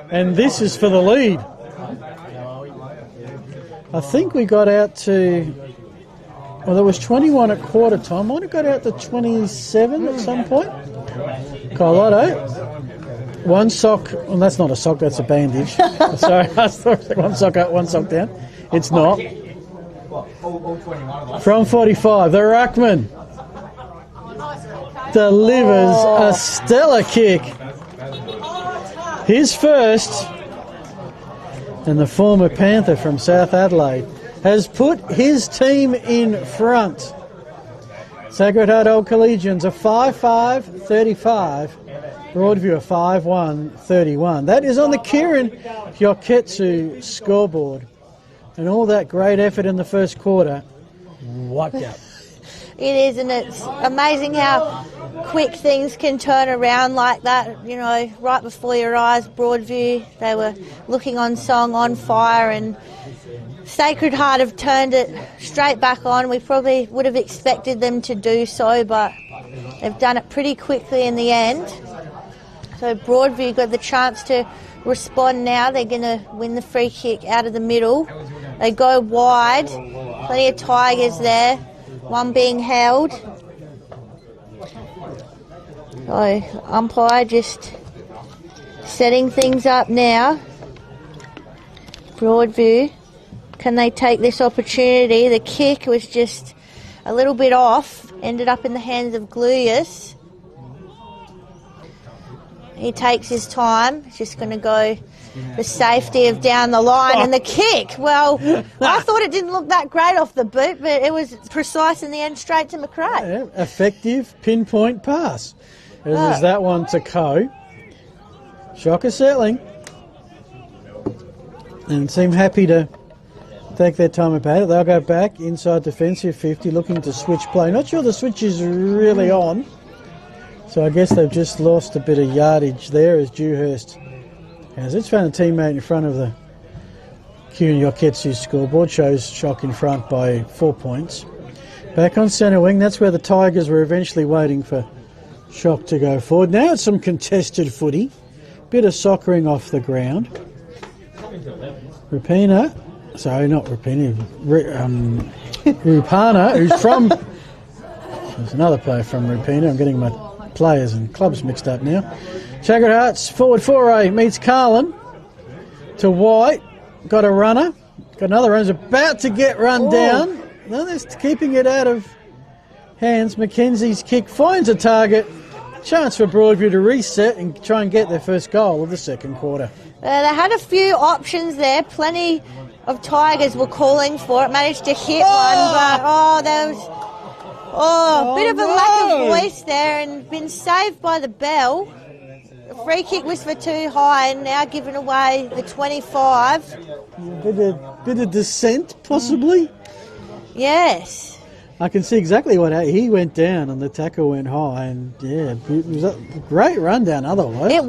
And this is for the lead. I think we got out to... Well, there was 21 at quarter time. Might have got out to 27 at some point. Colotto. One sock. Well, that's not a sock, that's a bandage. Sorry, I thought one sock up, one sock down. It's not. From 45, the Ruckman delivers a stellar kick. His first, and the former Panther from South Adelaide has put his team in front. Sacred Heart Old Collegians a 5-5-35. Broadview a 5-1-31. That is on the Kieran Hyoketsu scoreboard. And all that great effort in the first quarter wiped out. It is, and it's amazing how quick things can turn around like that. You know, right before your eyes, Broadview, they were looking on song, on fire, and Sacred Heart have turned it straight back on. We probably would have expected them to do so, but they've done it pretty quickly in the end. So Broadview got the chance to respond now. They're going to win the free kick out of the middle. They go wide. Plenty of Tigers there. One being held. So umpire just setting things up now. Broadview. Can they take this opportunity? The kick was just a little bit off. Ended up in the hands of Gluyas. He takes his time. He's just going to go the safety of down the line. And the kick, well, I thought it didn't look that great off the boot, but it was precise in the end, straight to McRae. Yeah, effective pinpoint pass. As is that one to Coe. Shocker settling. And seem happy to take their time about it. They'll go back inside defensive 50, looking to switch play. Not sure the switch is really on. So I guess they've just lost a bit of yardage there as Dewhurst has. It's found a teammate in front of the Kieran Hyoketsu scoreboard. Shows Shock in front by 4 points. Back on centre wing. That's where the Tigers were eventually waiting for Shock to go forward. Now it's some contested footy. Bit of soccering off the ground. Rapina. Sorry, not Rapina. Rupana, who's from... There's another player from Rapina. I'm getting my players and clubs mixed up now. Sacred Hearts forward foray meets Carlin to White. Got a runner. Got another runner. Is about to get run down. No, they're keeping it out of hands. Mackenzie's kick finds a target. Chance for Broadview to reset and try and get their first goal of the second quarter. They had a few options there. Plenty of Tigers were calling for it. Managed to hit one, but there was bit of a lack of voice there, and been saved by the bell. free kick was for too high and now giving away the 25. Bit of descent, possibly. Yes. I can see exactly what happened. He went down and the tackle went high, and yeah, it was a great run down otherwise. It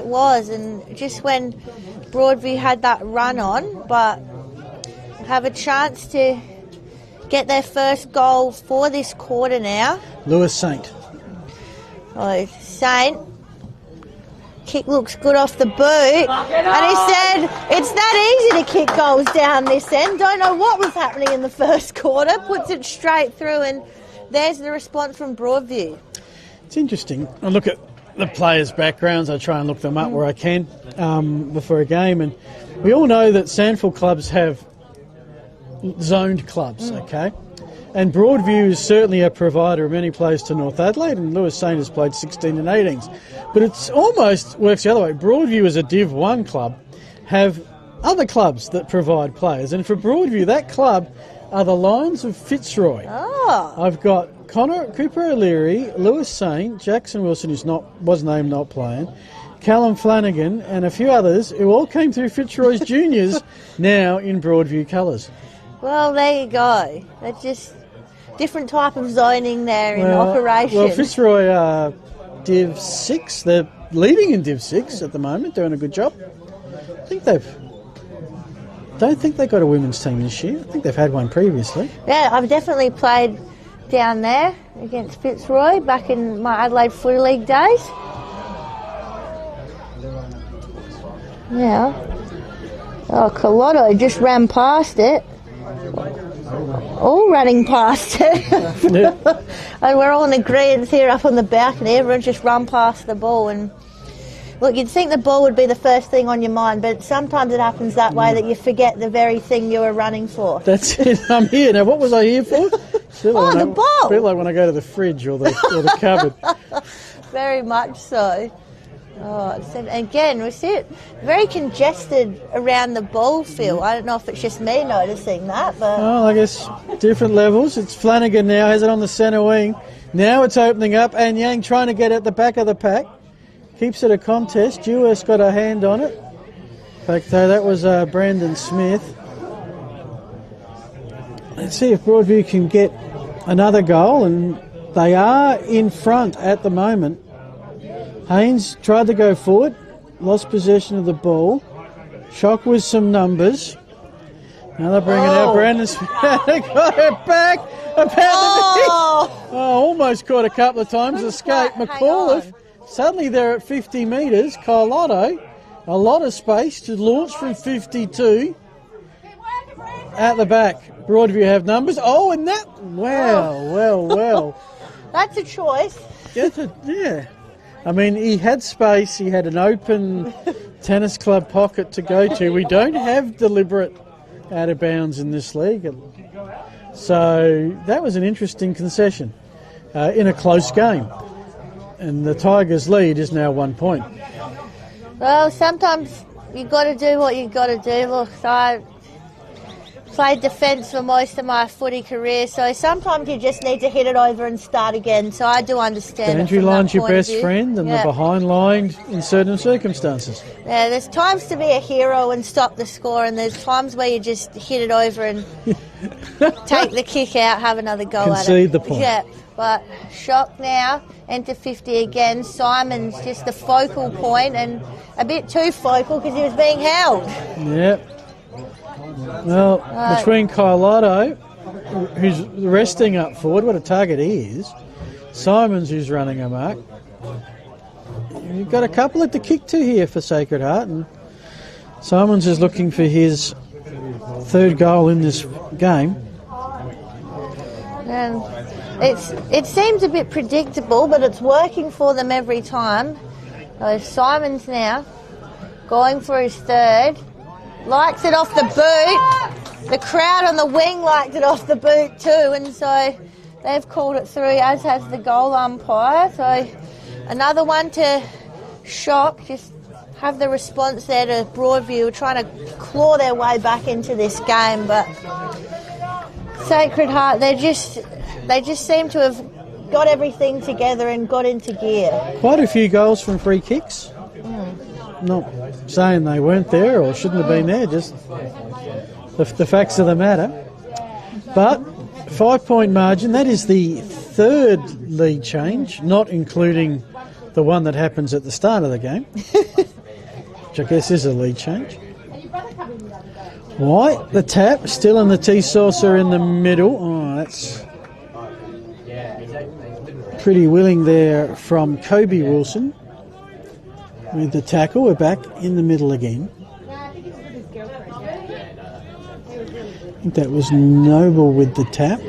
was, and just when Broadview had that run on, but have a chance to get their first goal for this quarter now. Lewis Saint. Oh, Saint. Kick looks good off the boot. And he said, it's that easy to kick goals down this end. Don't know what was happening in the first quarter. Puts it straight through, and there's the response from Broadview. It's interesting. I look at the players' backgrounds. I try and look them up where I can before a game. And we all know that Sandford clubs have zoned clubs, okay? And Broadview is certainly a provider of many players to North Adelaide, and Lewis Saint has played 16 and 18s. But it almost works the other way. Broadview, as a Div 1 club, have other clubs that provide players. And for Broadview, that club are the Lions of Fitzroy. Oh. I've got Cooper O'Leary, Lewis Saint, Jackson Wilson, who was named not playing, Callum Flanagan, and a few others who all came through Fitzroy's juniors, now in Broadview colours. Well, there you go. That's just different type of zoning there in operation. Well, Fitzroy are Div 6. They're leading in Div 6 at the moment, doing a good job. Don't think they got a women's team this year. I think they've had one previously. Yeah, I've definitely played down there against Fitzroy back in my Adelaide Footy League days. Yeah. Oh, Colotto just ran past it. All running past it. Yeah. And we're all in agreement here up on the balcony. Everyone just run past the ball. And look, you'd think the ball would be the first thing on your mind, but sometimes it happens that way that you forget the very thing you were running for. That's it. I'm here. Now, what was I here for? The ball. A bit like when I go to the fridge or the cupboard. Very much so. Oh, so again, we see it very congested around the ball field. I don't know if it's just me noticing that, but... Well, I guess different levels. It's Flanagan now, has it on the centre wing. Now it's opening up, and Yang trying to get at the back of the pack. Keeps it a contest. Dewhurst got a hand on it. In fact, that was Brandon Smith. Let's see if Broadview can get another goal, and they are in front at the moment. Haynes tried to go forward, lost possession of the ball. Shock with some numbers. Now they're bringing out Brandon Smith. They got it back. Almost caught a couple of times. Escape. McAuliffe. Suddenly they're at 50 metres. Carlotto, a lot of space to launch from 52. At the back. Broadview have numbers. Oh, and that. Wow, well. That's a choice. Yeah. I mean, he had space. He had an open tennis club pocket to go to. We don't have deliberate out of bounds in this league. So that was an interesting concession in a close game. And the Tigers' lead is now 1 point. Well, sometimes you've got to do what you've got to do. Look, I played defence for most of my footy career, so sometimes you just need to hit it over and start again. So I do understand. Boundary line's your best friend, and the behind line in certain circumstances. Yeah, there's times to be a hero and stop the score, and there's times where you just hit it over and take the kick out, have another go at it. Concede the point. Yeah, but Shock now, enter 50 again. Simon's just the focal point, and a bit too focal because he was being held. Yep. Well, between Carlotto, who's resting up forward, what a target he is, Simons, who's running amok. You've got a couple at the kick to here for Sacred Heart, and Simons is looking for his third goal in this game. And it seems a bit predictable, but it's working for them every time. Simons now going for his third. Likes it off the boot. The crowd on the wing liked it off the boot too, and so they've called it through, as has the goal umpire. So another one to Shock, just have the response there to Broadview, trying to claw their way back into this game. But Sacred Heart, they just seem to have got everything together and got into gear. Quite a few goals from free kicks not saying they weren't there or shouldn't have been there, just the facts of the matter. But 5-point margin, that is the third lead change, not including the one that happens at the start of the game, which I guess is a lead change. White, the tap, still in the tea saucer in the middle. Oh, that's pretty willing there from Kobe Wilson. With the tackle, we're back in the middle again. I think that was Noble with the tap.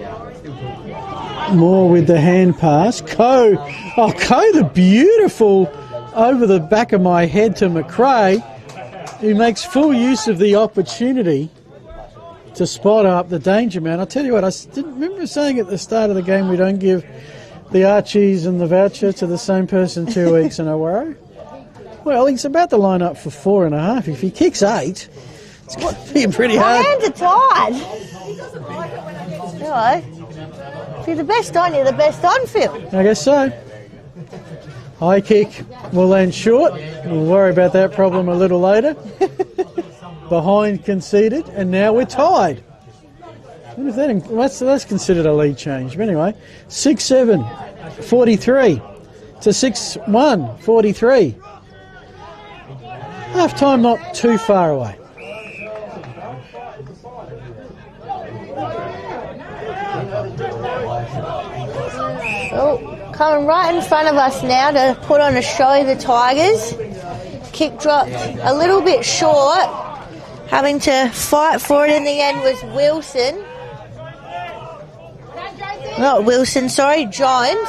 Moore with the hand pass. Coe the beautiful over the back of my head to McRae, who makes full use of the opportunity to spot up the danger man. I'll tell you what, I didn't remember saying at the start of the game we don't give the Archies and the voucher to the same person 2 weeks in a row. Well, he's about to line up for 4.5. If he kicks 8, it's going to be pretty hard. My hands are tied. Hello. If you're the best on, you're the best on, Phil. I guess so. High kick will land short. We'll worry about that problem a little later. Behind conceded, and now we're tied. What if that's considered a lead change. But anyway, 6-7, 43 to 6-1, 43. Half time not too far away. Oh, coming right in front of us now to put on a show, the Tigers. Kick dropped a little bit short. Having to fight for it in the end was Wilson. Not Wilson, sorry, Jones.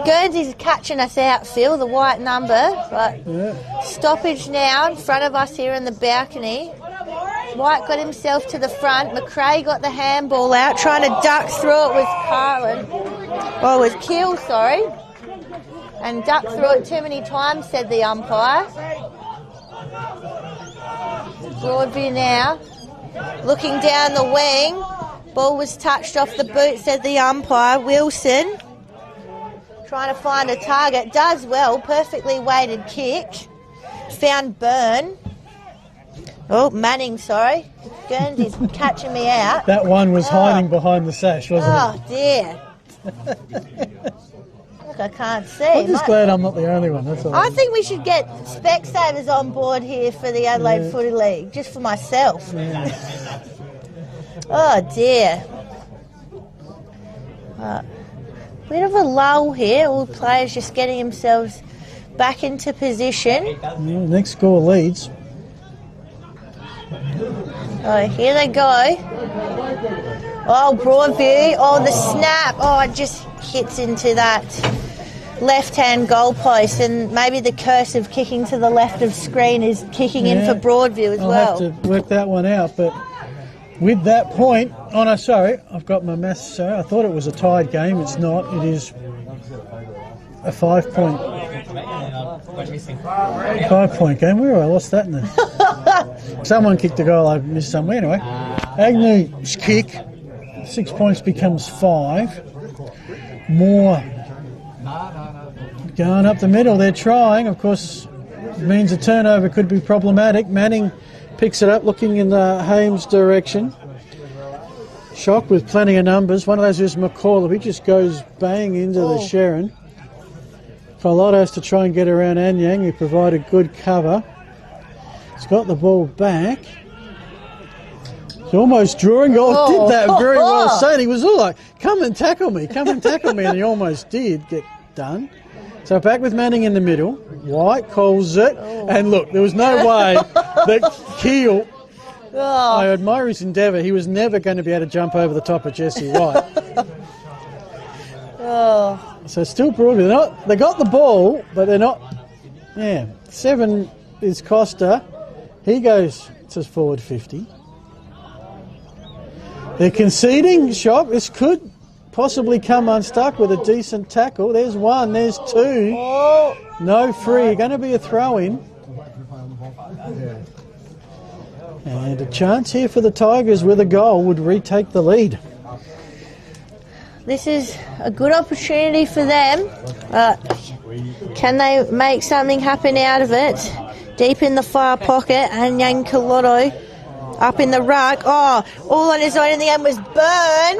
Guernsey's catching us out, Phil, the white number. But stoppage now in front of us here in the balcony. White got himself to the front. McRae got the handball out, trying to duck through it with Carlin. Oh, with Keel, sorry. And duck through it too many times, said the umpire. Broadview now, looking down the wing. Ball was touched off the boot, said the umpire. Wilson trying to find a target. Does well, perfectly weighted kick. Found Byrne. Oh, Manning, sorry. Guernsey's catching me out. That one was hiding behind the sash, wasn't it? Oh, dear. Look, I can't see. I'm just glad I'm not the only one, that's all. I think we should get Specsavers on board here for the Adelaide Footy League, just for myself. Yeah. Oh, dear. Bit of a lull here. All players just getting themselves back into position. Yeah, next score leads. Oh, here they go. Oh, Broadview. Oh, the snap. Oh, it just hits into that left-hand goalpost, and maybe the curse of kicking to the left of screen is kicking in for Broadview as well. I'll have to work that one out, but with that point... Oh, no, sorry. I've got my maths. Sorry. I thought it was a tied game. It's not. It is a 5-point... 5-point game. Where have I lost that in there? Someone kicked a goal. I missed somewhere. Anyway, Agnew's kick, 6 points becomes 5. Moore going up the middle. They're trying. Of course, it means a turnover could be problematic. Manning picks it up, looking in the Hames direction. Shock with plenty of numbers. One of those is McCall. He just goes bang into the Sharon. Carlotto's to try and get around Anyang, who provided good cover. He's got the ball back. He's almost drawing. Did that very well. Saying he was all like, come and tackle me, and he almost did get done. So back with Manning in the middle. White calls it. And look, there was no way that Keel... I admire his endeavour. He was never going to be able to jump over the top of Jesse White. So still Broadview. They got the ball, but they're not... 7 is Costa. He goes to forward 50. They're conceding. Shock. This could possibly come unstuck with a decent tackle. There's 1. There's 2. No free. Going to be a throw-in. And a chance here for the Tigers with a goal would retake the lead. this is a good opportunity for them. Can they make something happen out of it? Deep in the far pocket, and Yang Kalotto up in the ruck. Oh, all on his own in the end was Byrne.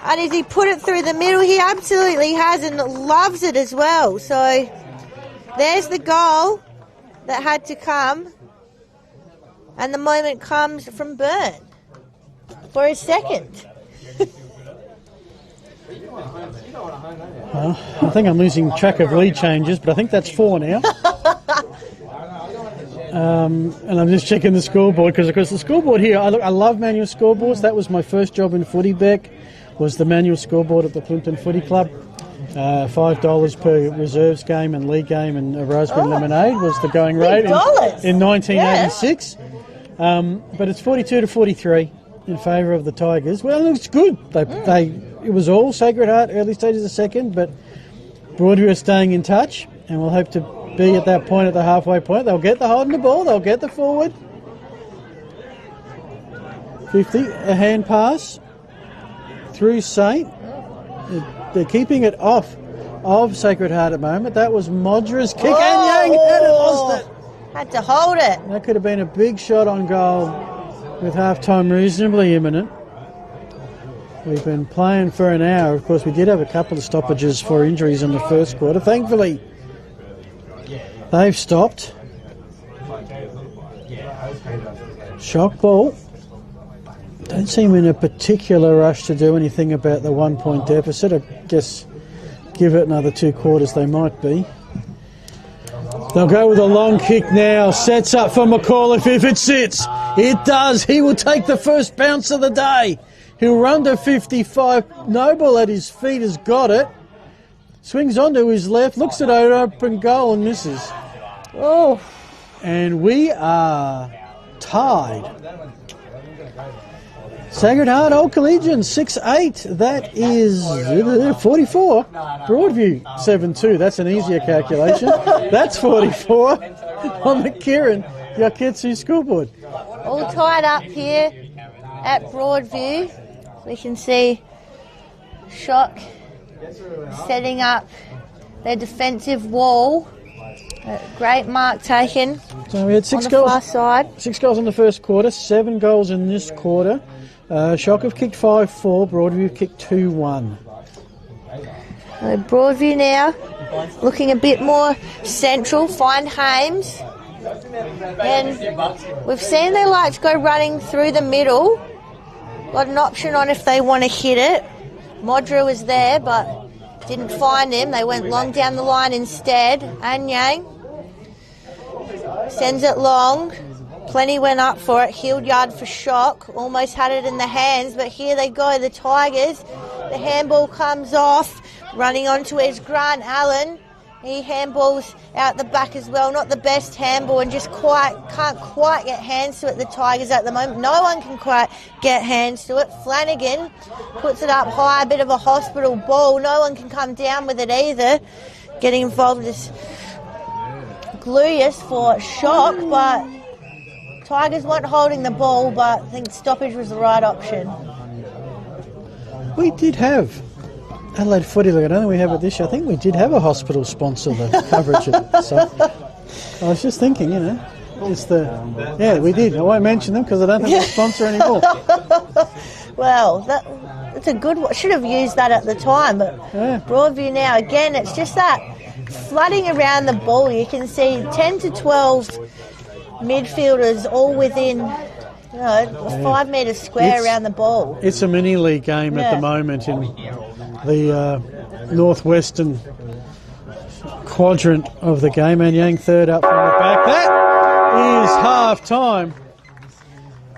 And as he put it through the middle, he absolutely has and loves it as well. So there's the goal that had to come. And the moment comes from Byrne for his second. Well, I think I'm losing track of lead changes, but I think that's 4 now. And I'm just checking the scoreboard because, of course, the scoreboard here, I love manual scoreboards. That was my first job in footy, Beck, was the manual scoreboard at the Plimpton Footy Club. $5 per reserves game and league game and a raspberry lemonade was the going rate in 1986. Yeah. But it's 42-43 in favour of the Tigers. Well, it's good. It was all Sacred Heart, early stages of second, but Broadview are staying in touch, and we'll hope to be at that point, at the halfway point. They'll get the holding the ball, they'll get the forward. 50, a hand pass through Saint. They're keeping it off of Sacred Heart at the moment. That was Modra's kick, and Yang had lost it. Had to hold it. That could have been a big shot on goal with half-time reasonably imminent. We've been playing for an hour. Of course, we did have a couple of stoppages for injuries in the first quarter. Thankfully, they've stopped. Shock ball. Don't seem in a particular rush to do anything about the 1 point deficit. I guess give it another 2 quarters they might be. They'll go with a long kick now. Sets up for McAuliffe if it sits. It does. He will take the first bounce of the day. He'll run to 55. Noble at his feet has got it. Swings onto his left. Looks at an open goal and misses. Oh. And we are tied. Sacred Heart Old Collegian 6-8. That is 44. Broadview 7-2. That's an easier calculation. That's 44 on the Kieran Yaketsu scoreboard. All tied up here at Broadview. We can see Shock setting up their defensive wall. Great mark taken. So we had 6 on the goals. far side. 6 goals in the first quarter, 7 goals in this quarter. Shock have kicked 5-4, Broadview have kicked 2-1. Broadview now looking a bit more central, find Hames. And we've seen they like to go running through the middle. Got an option on if they want to hit it. Modra was there but didn't find him. They went long down the line instead. Anyang sends it long. Plenty went up for it. Healed yard for Shock. Almost had it in the hands, but here they go, the Tigers. The handball comes off. Running onto his Grant Allen. He handballs out the back as well. Not the best handball and just can't quite get hands to it, the Tigers at the moment. No one can quite get hands to it. Flanagan puts it up high, a bit of a hospital ball. No one can come down with it either. Getting involved with this Glorious for Shock, but Tigers weren't holding the ball, but I think stoppage was the right option. We did have Adelaide Footy, look, I don't think we have it this year. I think we did have a hospital sponsor the coverage of it. So I was just thinking, yeah, we did. I won't mention them because I don't think they're a sponsor anymore. Well, that's a good one. Should have used that at the time, but yeah. Broadview now, again, it's just that flooding around the ball. You can see 10 to 12 midfielders all within a 5 metre square around the ball. It's a mini league game at the moment in the northwestern quadrant of the game. And Yang third up from the back. That is half time.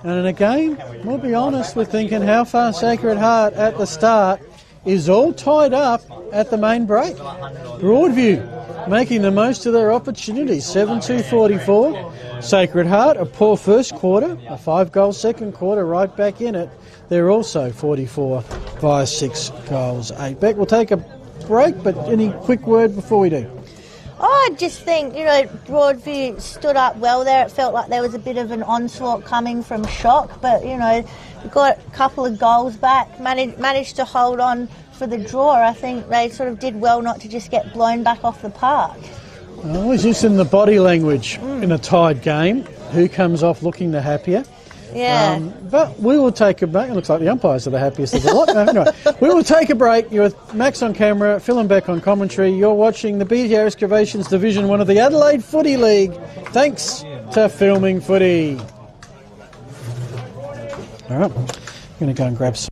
And in a game, we'll be honest, we're thinking how far Sacred Heart at the start is all tied up at the main break. Broadview making the most of their opportunities. 7-2-44. Sacred Heart, a poor first quarter, a 5-goal second quarter, right back in it. They're also 44 via 6 goals, 8. Beck, we'll take a break, but any quick word before we do? Oh, I just think, Broadview stood up well there. It felt like there was a bit of an onslaught coming from Shock, but, we got a couple of goals back, managed to hold on for the draw. I think they sort of did well not to just get blown back off the park. I always listen to the body language in a tied game. Who comes off looking the happier? Yeah. But we will take a break. It looks like the umpires are the happiest of the lot. Anyway, we will take a break. You're with Max on camera, Phil and Beck on commentary. You're watching the BTR Excavations Division 1 of the Adelaide Footy League. Thanks to Filming Footy. All right, I'm going to go and grab some.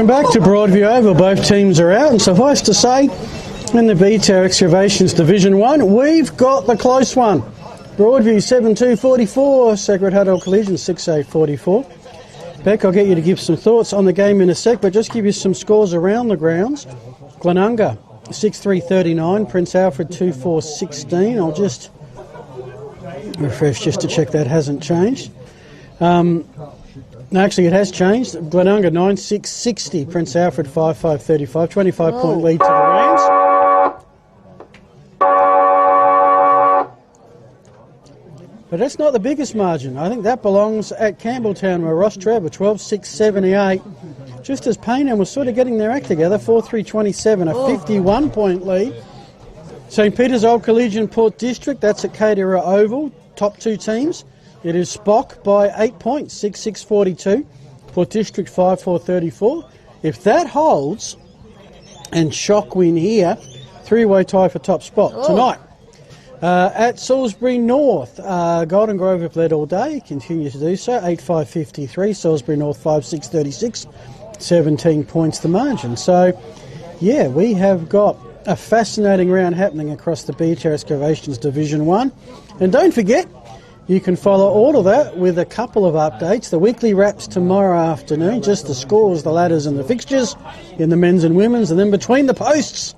back to Broadview Oval. Both teams are out, and suffice to say, in the VTER Excavations Division 1, we've got the close one. Broadview 7-2-44, Sacred Heart Old Collision 6-8-44. Beck, I'll get you to give some thoughts on the game in a sec, but just give you some scores around the grounds. Glenunga 6-3-39, Prince Alfred 2-4-16. I'll just refresh just to check that hasn't changed. No, actually it has changed. Glenunga 9-6-60, Prince Alfred 5-5-35, 25-point lead to the Rams. But that's not the biggest margin. I think that belongs at Campbelltown, where Ross Trevor 12-6-78. Just as Payneham was sort of getting their act together, 4-3-27, a 51-point lead. St Peter's Old Collegian Port District, that's at Katera Oval, top two teams. It is Spock by 8 points, 6-6-42. Port District 5-4-34. If that holds, and Shock win here, three-way tie for top spot tonight. At Salisbury North, Golden Grove have led all day, continue to do so, 8-5-53, Salisbury North 5-6-36, 17 points the margin. So, yeah, we have got a fascinating round happening across the VTER Excavations Division 1. And don't forget, you can follow all of that with a couple of updates. The weekly wraps tomorrow afternoon, just the scores, the ladders and the fixtures in the men's and women's, and then between the posts,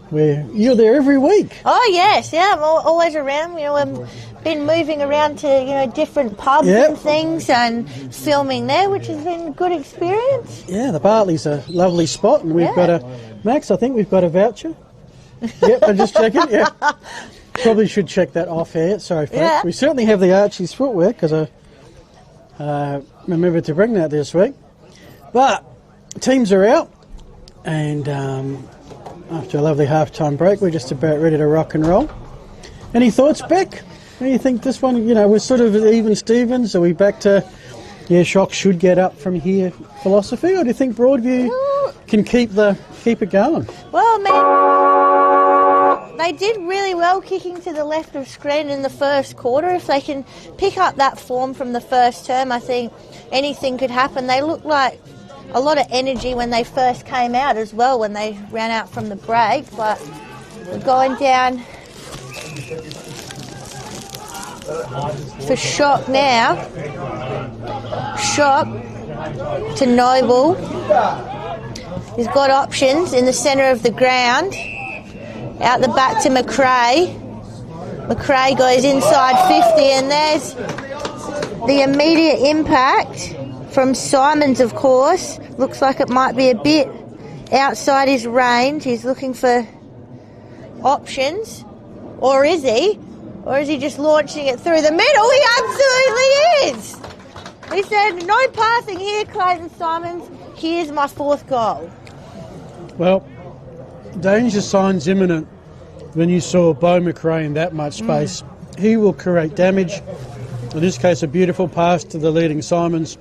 where you're there every week. Oh, yes, yeah, I'm always around. I've been moving around to, different pubs and things and filming there, which has been a good experience. Yeah, the Bartley's a lovely spot, and we've got Max, I think we've got a voucher. Yep, I'm just checking, Probably should check that off air, sorry folks. Yeah. We certainly have the Archie's footwear, because I remembered to bring that this week. But teams are out, and after a lovely half-time break, we're just about ready to rock and roll. Any thoughts, Beck? What do you think this one, we're sort of even Stevens? Are we back to, Shock should get up from here philosophy, or do you think Broadview can keep it going? Well, they did really well kicking to the left of screen in the first quarter. If they can pick up that form from the first term, I think anything could happen. They looked like a lot of energy when they first came out as well, when they ran out from the break, but we're going down for Shock now. Shock to Noble. He's got options in the centre of the ground. Out the back to McRae. McRae goes inside 50, and there's the immediate impact from Simons, of course. Looks like it might be a bit outside his range. He's looking for options. Or is he? Or is he just launching it through the middle? He absolutely is! He said, no passing here, Clayton Simons. Here's my fourth goal. Well, danger signs imminent when you saw Beau McRae in that much space. He will create damage. In this case, a beautiful pass to the leading Simons,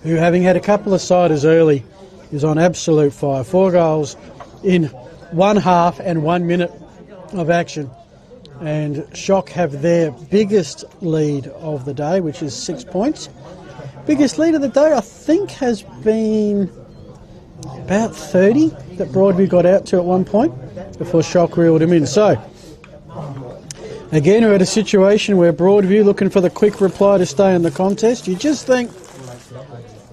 who, having had a couple of siders early, is on absolute fire. 4 goals in 1 half and 1 minute of action. And Shock have their biggest lead of the day, which is 6 points. Biggest lead of the day, I think, has been about 30 that Broadview got out to at one point before Shock reeled him in. So, again, we're at a situation where Broadview looking for the quick reply to stay in the contest. You just think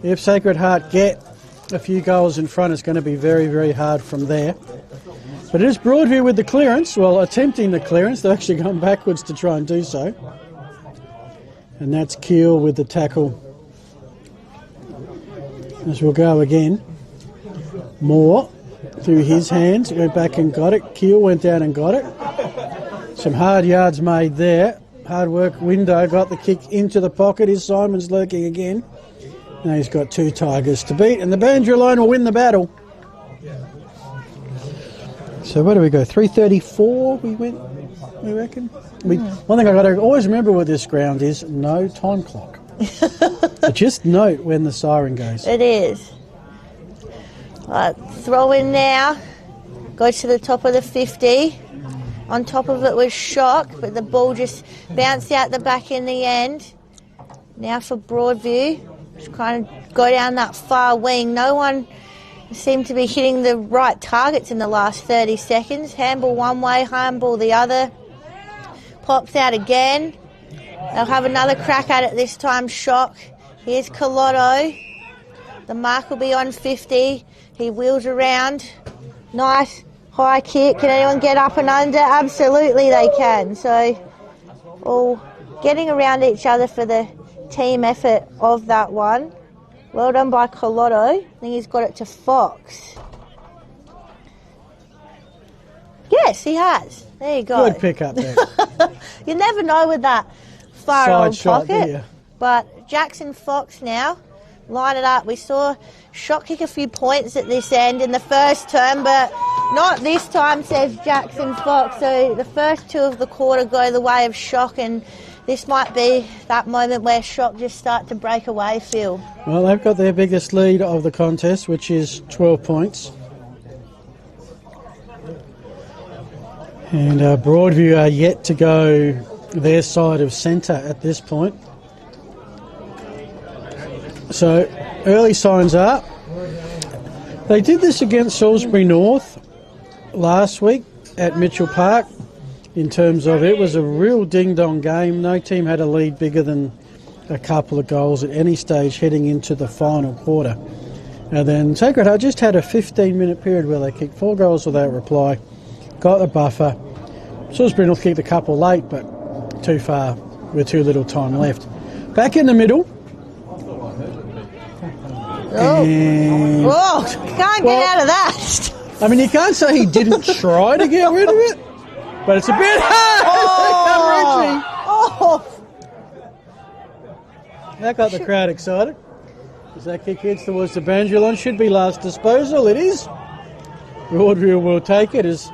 if Sacred Heart get a few goals in front, it's going to be very, very hard from there. But it is Broadview with the clearance, well, attempting the clearance. They've actually gone backwards to try and do so. And that's Keel with the tackle. As we'll go again. Moore through his hands, went back and got it. Keel went down and got it. Some hard yards made there. Hard work. Window got the kick into the pocket. Is Simons lurking again? Now he's got 2 Tigers to beat, and the Bandra alone will win the battle. So where do we go? 3:34 we went, we reckon? One thing I've got to always remember with this ground is no time clock. So just note when the siren goes. It is. Throw in now. Goes to the top of the 50. On top of it was Shock, but the ball just bounced out the back in the end. Now for Broadview. Just kind of go down that far wing. No one seemed to be hitting the right targets in the last 30 seconds. Handball one way, handball the other. Pops out again. They'll have another crack at it this time. Shock. Here's Colotto. The mark will be on 50. He wheels around. Nice high kick. Can anyone get up and under? Absolutely they can. So all getting around each other for the team effort of that one. Well done by Colotto. I think he's got it to Fox. Yes, he has. There you go. Good pick up there. You never know with that far Side old shot pocket. there. But Jackson Fox now, line it up. We saw Shock kick a few points at this end in the first term, but not this time, says Jackson Fox. So the first two of the quarter go the way of Shock, and this might be that moment where Shock just start to break away, Phil. Well, they've got their biggest lead of the contest, which is 12 points. And Broadview are yet to go their side of centre at this point. So early signs are they did this against Salisbury North last week at Mitchell Park. In terms of it was a real ding-dong game. No team had a lead bigger than a couple of goals at any stage heading into the final quarter. And then Sacred Heart just had a 15-minute period where they kicked 4 goals without reply, got a buffer. Salisbury North kicked a couple late, but too far with too little time left. Back in the middle. Can't get out of that. I mean, you can't say he didn't try to get rid of it, but it's a bit hard. That got the crowd excited. As that kick hits towards the Bandulon, should be last disposal. It is. Broadview will take it as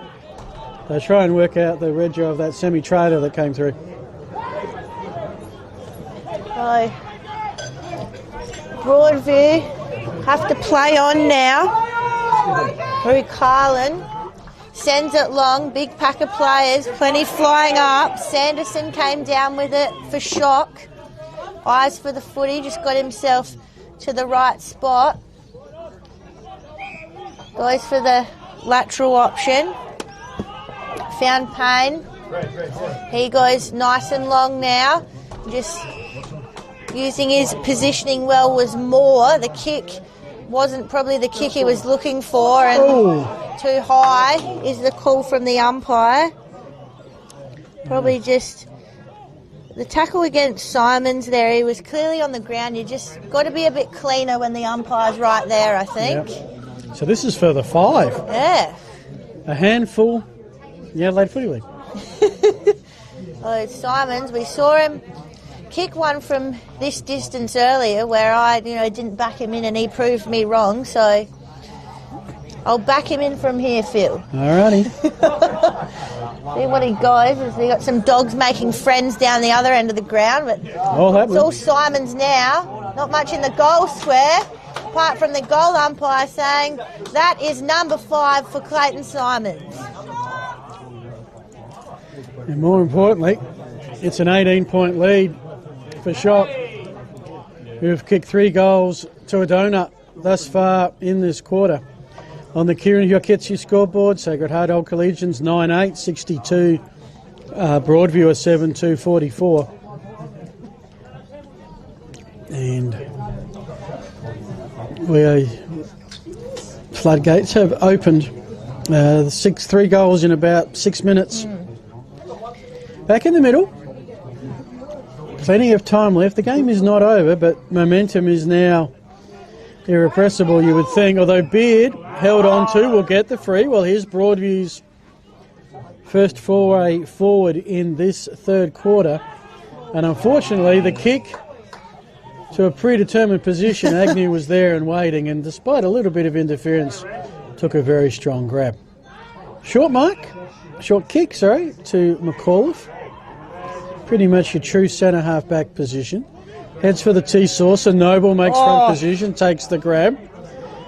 they try and work out the rego of that semi-trailer that came through. So, Broadview have to play on now. Through Carlin. Sends it long. Big pack of players. Plenty flying up. Sanderson came down with it for Shock. Eyes for the footy. Just got himself to the right spot. Goes for the lateral option. Found Payne. He goes nice and long now. Just using his positioning well was more. The kick wasn't probably the kick he was looking for, and too high is the call from the umpire. Probably just the tackle against Simons there. He was clearly on the ground. You just got to be a bit cleaner when the umpire's right there, I think. Yep. So this is for the 5. Yeah. A handful. The Adelaide Footy League. Simons, we saw him kick one from this distance earlier where I, didn't back him in and he proved me wrong. So I'll back him in from here, Phil. Alrighty. See what he goes. Is he got some dogs making friends down the other end of the ground, but it's all Simons now. Not much in the goal square, apart from the goal umpire saying that is number 5 for Clayton Simons. And more importantly, it's an 18-point lead for Shock, who've kicked 3 goals to a donut thus far in this quarter. On the Kieran Hyoketsu scoreboard, Sacred Heart Old Collegians 9-8, 62, Broadview 7-2, 44. And floodgates have opened. 3 goals in about 6 minutes. Back in the middle. Plenty of time left. The game is not over, but momentum is now irrepressible, you would think. Although Beard held on to will get the free. Well, here's Broadview's first foray forward in this third quarter. And unfortunately, the kick to a predetermined position, Agnew was there and waiting, and despite a little bit of interference, took a very strong grab. Short kick to McAuliffe. Pretty much your true centre half back position. Heads for the T-sauce, and Noble makes front position, takes the grab.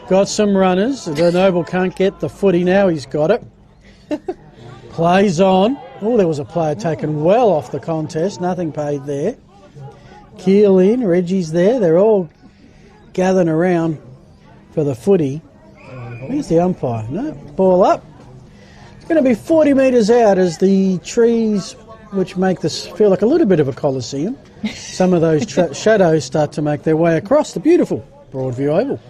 Got some runners. The Noble can't get the footy now, he's got it. Plays on. Oh, there was a player taken well off the contest, nothing paid there. Keel in, Reggie's there. They're all gathering around for the footy. Where's the umpire? No, ball up. It's going to be 40 metres out as the trees, which make this feel like a little bit of a coliseum, some of those shadows start to make their way across the beautiful Broadview Oval.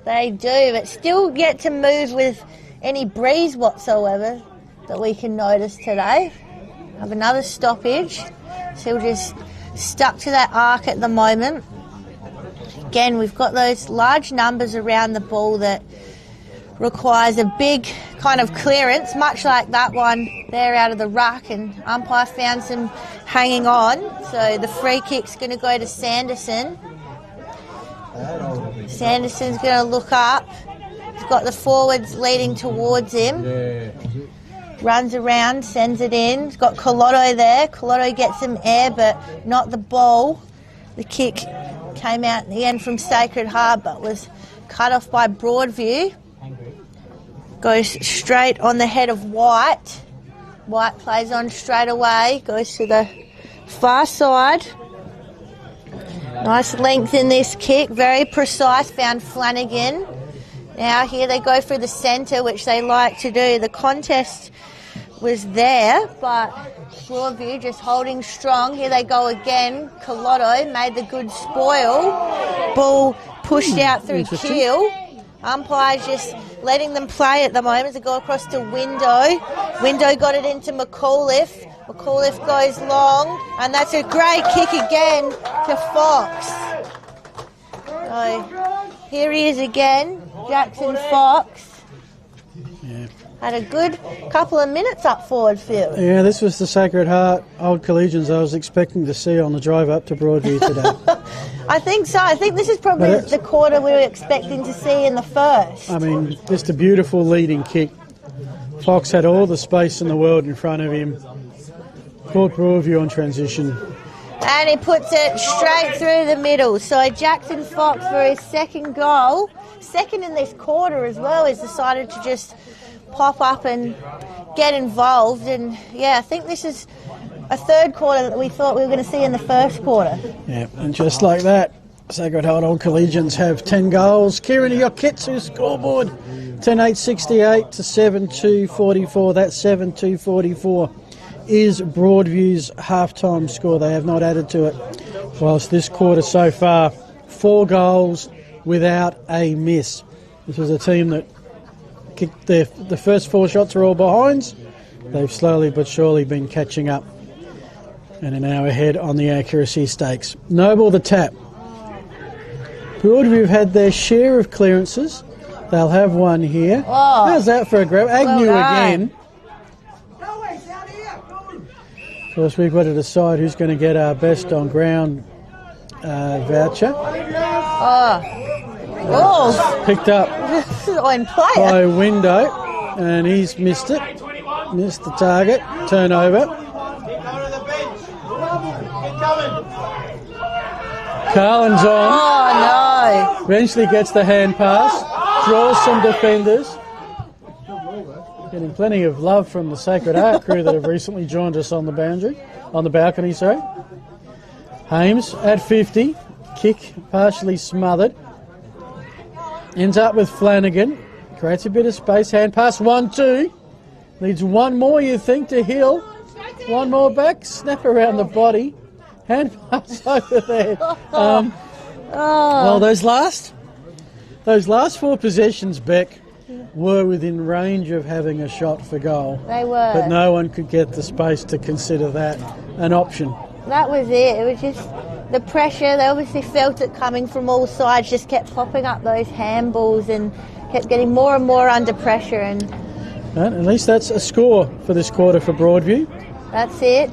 They do, but still yet to move with any breeze whatsoever that we can notice today. Have another stoppage. Still just stuck to that arc at the moment. Again, we've got those large numbers around the ball that requires a big kind of clearance, much like that one there out of the ruck, and umpire found some hanging on. So the free kick's going to go to Sanderson. Sanderson's going to look up. He's got the forwards leading towards him. Runs around, sends it in. He's got Collotto there. Collotto gets some air, but not the ball. The kick came out in the end from Sacred Heart, but was cut off by Broadview. Goes straight on the head of White. White plays on straight away. Goes to the far side. Nice length in this kick. Very precise. Found Flanagan. Now here they go for the centre, which they like to do. The contest was there, but Broadview just holding strong. Here they go again. Collotto made the good spoil. Ball pushed out through Keel. Umpire's just letting them play at the moment as they go across to Window. Window got it into McAuliffe. McAuliffe goes long, and that's a great kick again to Fox. So here he is again, Jackson Fox. Yeah. Had a good couple of minutes up forward, Phil. Yeah, this was the Sacred Heart Old Collegians I was expecting to see on the drive up to Broadview today. I think so. I think this is probably the quarter we were expecting to see in the first. I mean, just a beautiful leading kick. Fox had all the space in the world in front of him. Caught Broadview on transition. And he puts it straight through the middle. So Jackson Fox for his second goal, second in this quarter as well, has decided to just pop up and get involved. And yeah, I think this is a third quarter that we thought we were going to see in the first quarter. Yeah, and just like that, Sacred Heart Old Collegians have 10 goals. Kieran Yokitsu scoreboard, 10-8-68 to 7-2-44. That 7-2-44 is Broadview's half-time score. They have not added to it. Whilst this quarter so far, 4 goals without a miss. This was a team that kicked the first 4 shots were all behinds. They've slowly but surely been catching up and are now ahead on the accuracy stakes. Noble the tap. Broadview have had their share of clearances. They'll have one here. Oh, how's that for a grab? Agnew again. Of course, we've got to decide who's going to get our best on ground voucher. Oh. Picked up on player by Window, and he's missed it. Missed the target. Turnover. Carlin's on. Oh, no. Eventually gets the hand pass. Draws some defenders. Getting plenty of love from the Sacred Heart crew that have recently joined us on the balcony. Hames at 50. Kick partially smothered. Ends up with Flanagan. Creates a bit of space. Hand pass 1-2. Needs one more, you think, to Hill. One more back. Snap around the body. Hand pass over there. Well, those last 4 possessions, Beck, were within range of having a shot for goal. They were. But no one could get the space to consider that an option. That was it. It was just the pressure. They obviously felt it coming from all sides, just kept popping up those handballs and kept getting more and more under pressure. And at least that's a score for this quarter for Broadview. That's it.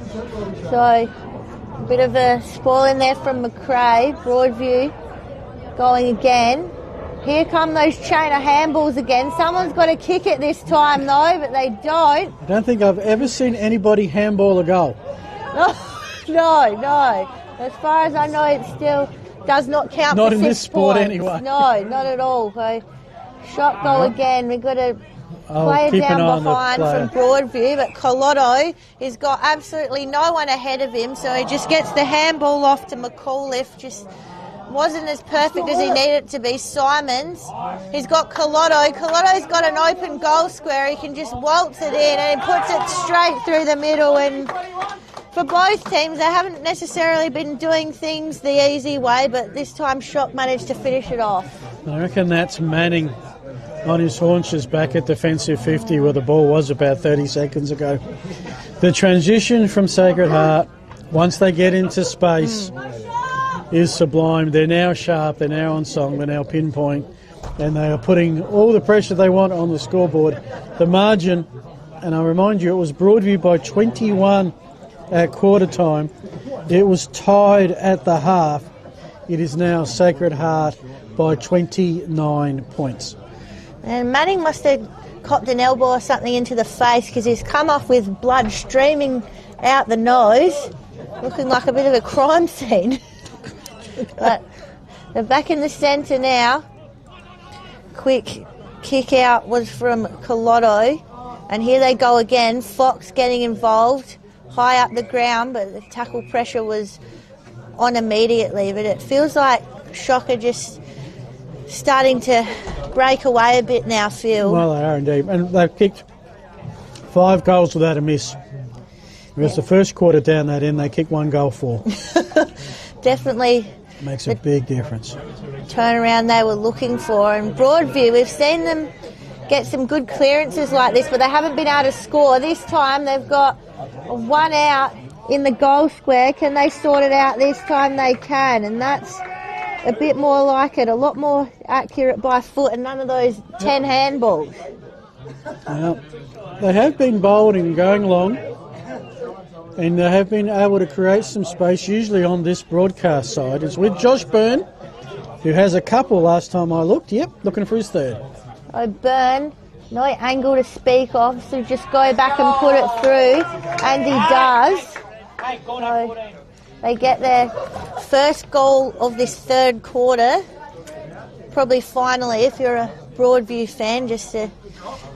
So a bit of a spoil in there from McRae. Broadview going again. Here come those chain of handballs again. Someone's got to kick it this time though, but they don't. I don't think I've ever seen anybody handball a goal. No. As far as I know, it still does not count not for 6 in this sport points. anyway. No, not at all. So shot goal again. We've got to play it down behind from Broadview, but Collotto has got absolutely no one ahead of him, so he just gets the handball off to McAuliffe, just wasn't as perfect as he needed it to be. Simons, he's got Collotto. Collotto's got an open goal square. He can just waltz it in and he puts it straight through the middle. And for both teams, they haven't necessarily been doing things the easy way, but this time Shock managed to finish it off. I reckon that's Manning on his haunches back at defensive 50 where the ball was about 30 seconds ago. The transition from Sacred Heart, once they get into space, is sublime. They're now sharp, they're now on song, they're now pinpoint, and they are putting all the pressure they want on the scoreboard. The margin, and I remind you, it was Broadview by 21 at quarter time. It was tied at the half. It is now Sacred Heart by 29 points. And Manning must have copped an elbow or something into the face because he's come off with blood streaming out the nose, looking like a bit of a crime scene. But they're back in the centre now. Quick kick out was from Collotto. And here they go again. Fox getting involved high up the ground, but the tackle pressure was on immediately. But it feels like Shock are just starting to break away a bit now, Phil. Well, they are indeed. And they've kicked 5 goals without a miss. Whereas the first quarter down that end, they kicked 1 goal for. Definitely makes a big difference. Turnaround they were looking for. And Broadview, we've seen them get some good clearances like this, but they haven't been able to score. This time they've got 1 out in the goal square. Can they sort it out this time? They can, and that's a bit more like it, a lot more accurate by foot and none of those 10 handballs. Well, they have been bold in going long, and they have been able to create some space, usually on this broadcast side. It's with Josh Byrne, who has a couple last time I looked. Yep, looking for his third. Oh, Byrne, no angle to speak of, so just go back and put it through, and he does. So they get their first goal of this third quarter. Probably finally, if you're a Broadview fan, just to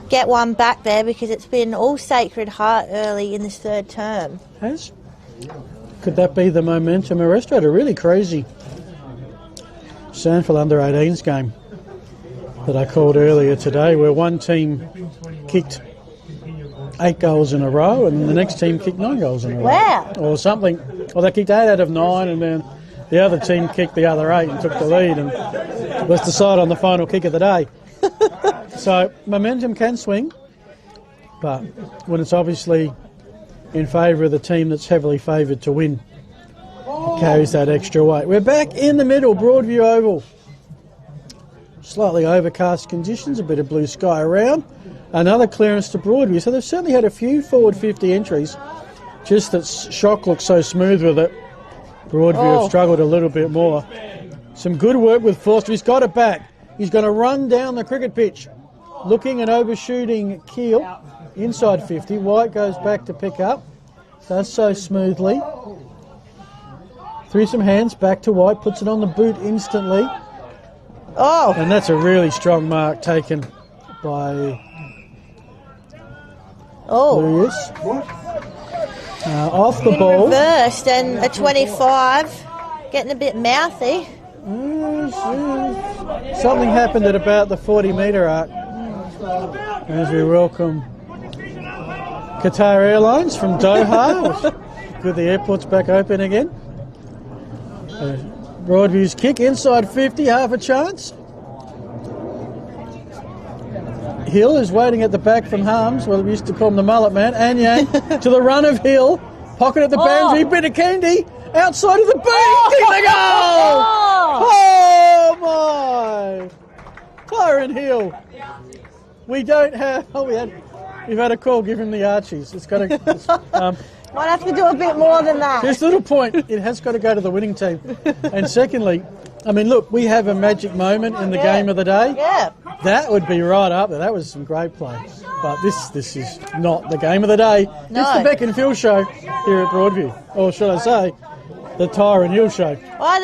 get one back there, because it's been all Sacred Heart early in this third term. Could that be the momentum arrest? Had a really crazy Sandford under-18s game that I called earlier today, where one team kicked 8 goals in a row and the next team kicked 9 goals in a row. Wow. Or something. Well, they kicked 8 out of 9 and then the other team kicked the other 8 and took the lead and was decided on the final kick of the day. So momentum can swing, but when it's obviously in favour of the team that's heavily favoured to win, it carries that extra weight. We're back in the middle, Broadview Oval. Slightly overcast conditions, a bit of blue sky around. Another clearance to Broadview. So they've certainly had a few forward 50 entries. Just that Shock looks so smooth with it. Broadview have struggled a little bit more. Some good work with Forster. He's got it back. He's going to run down the cricket pitch. Looking and overshooting Keel. Inside 50. White goes back to pick up. Does so smoothly. Through some hands, back to White. Puts it on the boot instantly. Oh! And that's a really strong mark taken by Lewis. Off the ball. Reversed, and a 25. Getting a bit mouthy. Something happened at about the 40-metre arc. As we welcome Qatar Airlines from Doha. Good, the airport's back open again. Broadview's kick inside 50, half a chance. Hill is waiting at the back from Harms. Well, we used to call him the mullet man. Anyang to the run of Hill. Pocket at the boundary. Bit of candy. Outside of the boot. Kick the goal. Oh, my. Tyron Hill. We don't have... we've had a call. Give him the Archies. It's got to... Might have to do a bit more than that. Just a little point. It has got to go to the winning team. And secondly, I mean, look, we have a magic moment in the game of the day. Yeah. That would be right up there. That was some great play. But this is not the game of the day. No. It's the Beck and Phil show here at Broadview. Or should I say, the Tyron Hill show.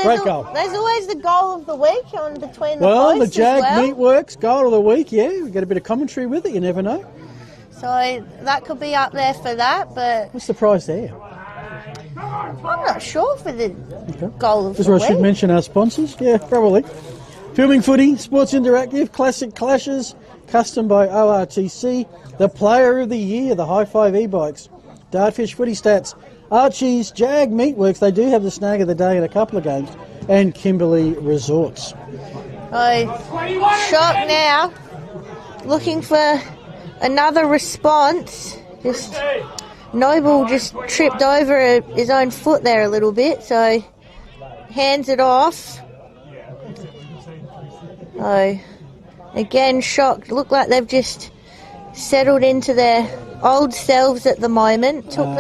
Great goal. There's always the goal of the week on between the Well, the posts Jag as well. Meatworks goal of the week, yeah. We get a bit of commentary with it, you never know. So that could be up there for that, but... What's the prize there? I'm not sure for the goal of That's the where I should week. mention our sponsors. Yeah, probably. Filming Footy, Sports Interactive, Classic Clashes, custom by ORTC, the Player of the Year, the High Five e-bikes, Dartfish Footy Stats, Archie's Jag Meatworks, they do have the snag of the day in a couple of games, and Kimberley Resorts. Shock now, looking for another response. Just Noble just tripped over his own foot there a little bit, so hands it off. Again, Shock look like they've just settled into their old selves at the moment. Took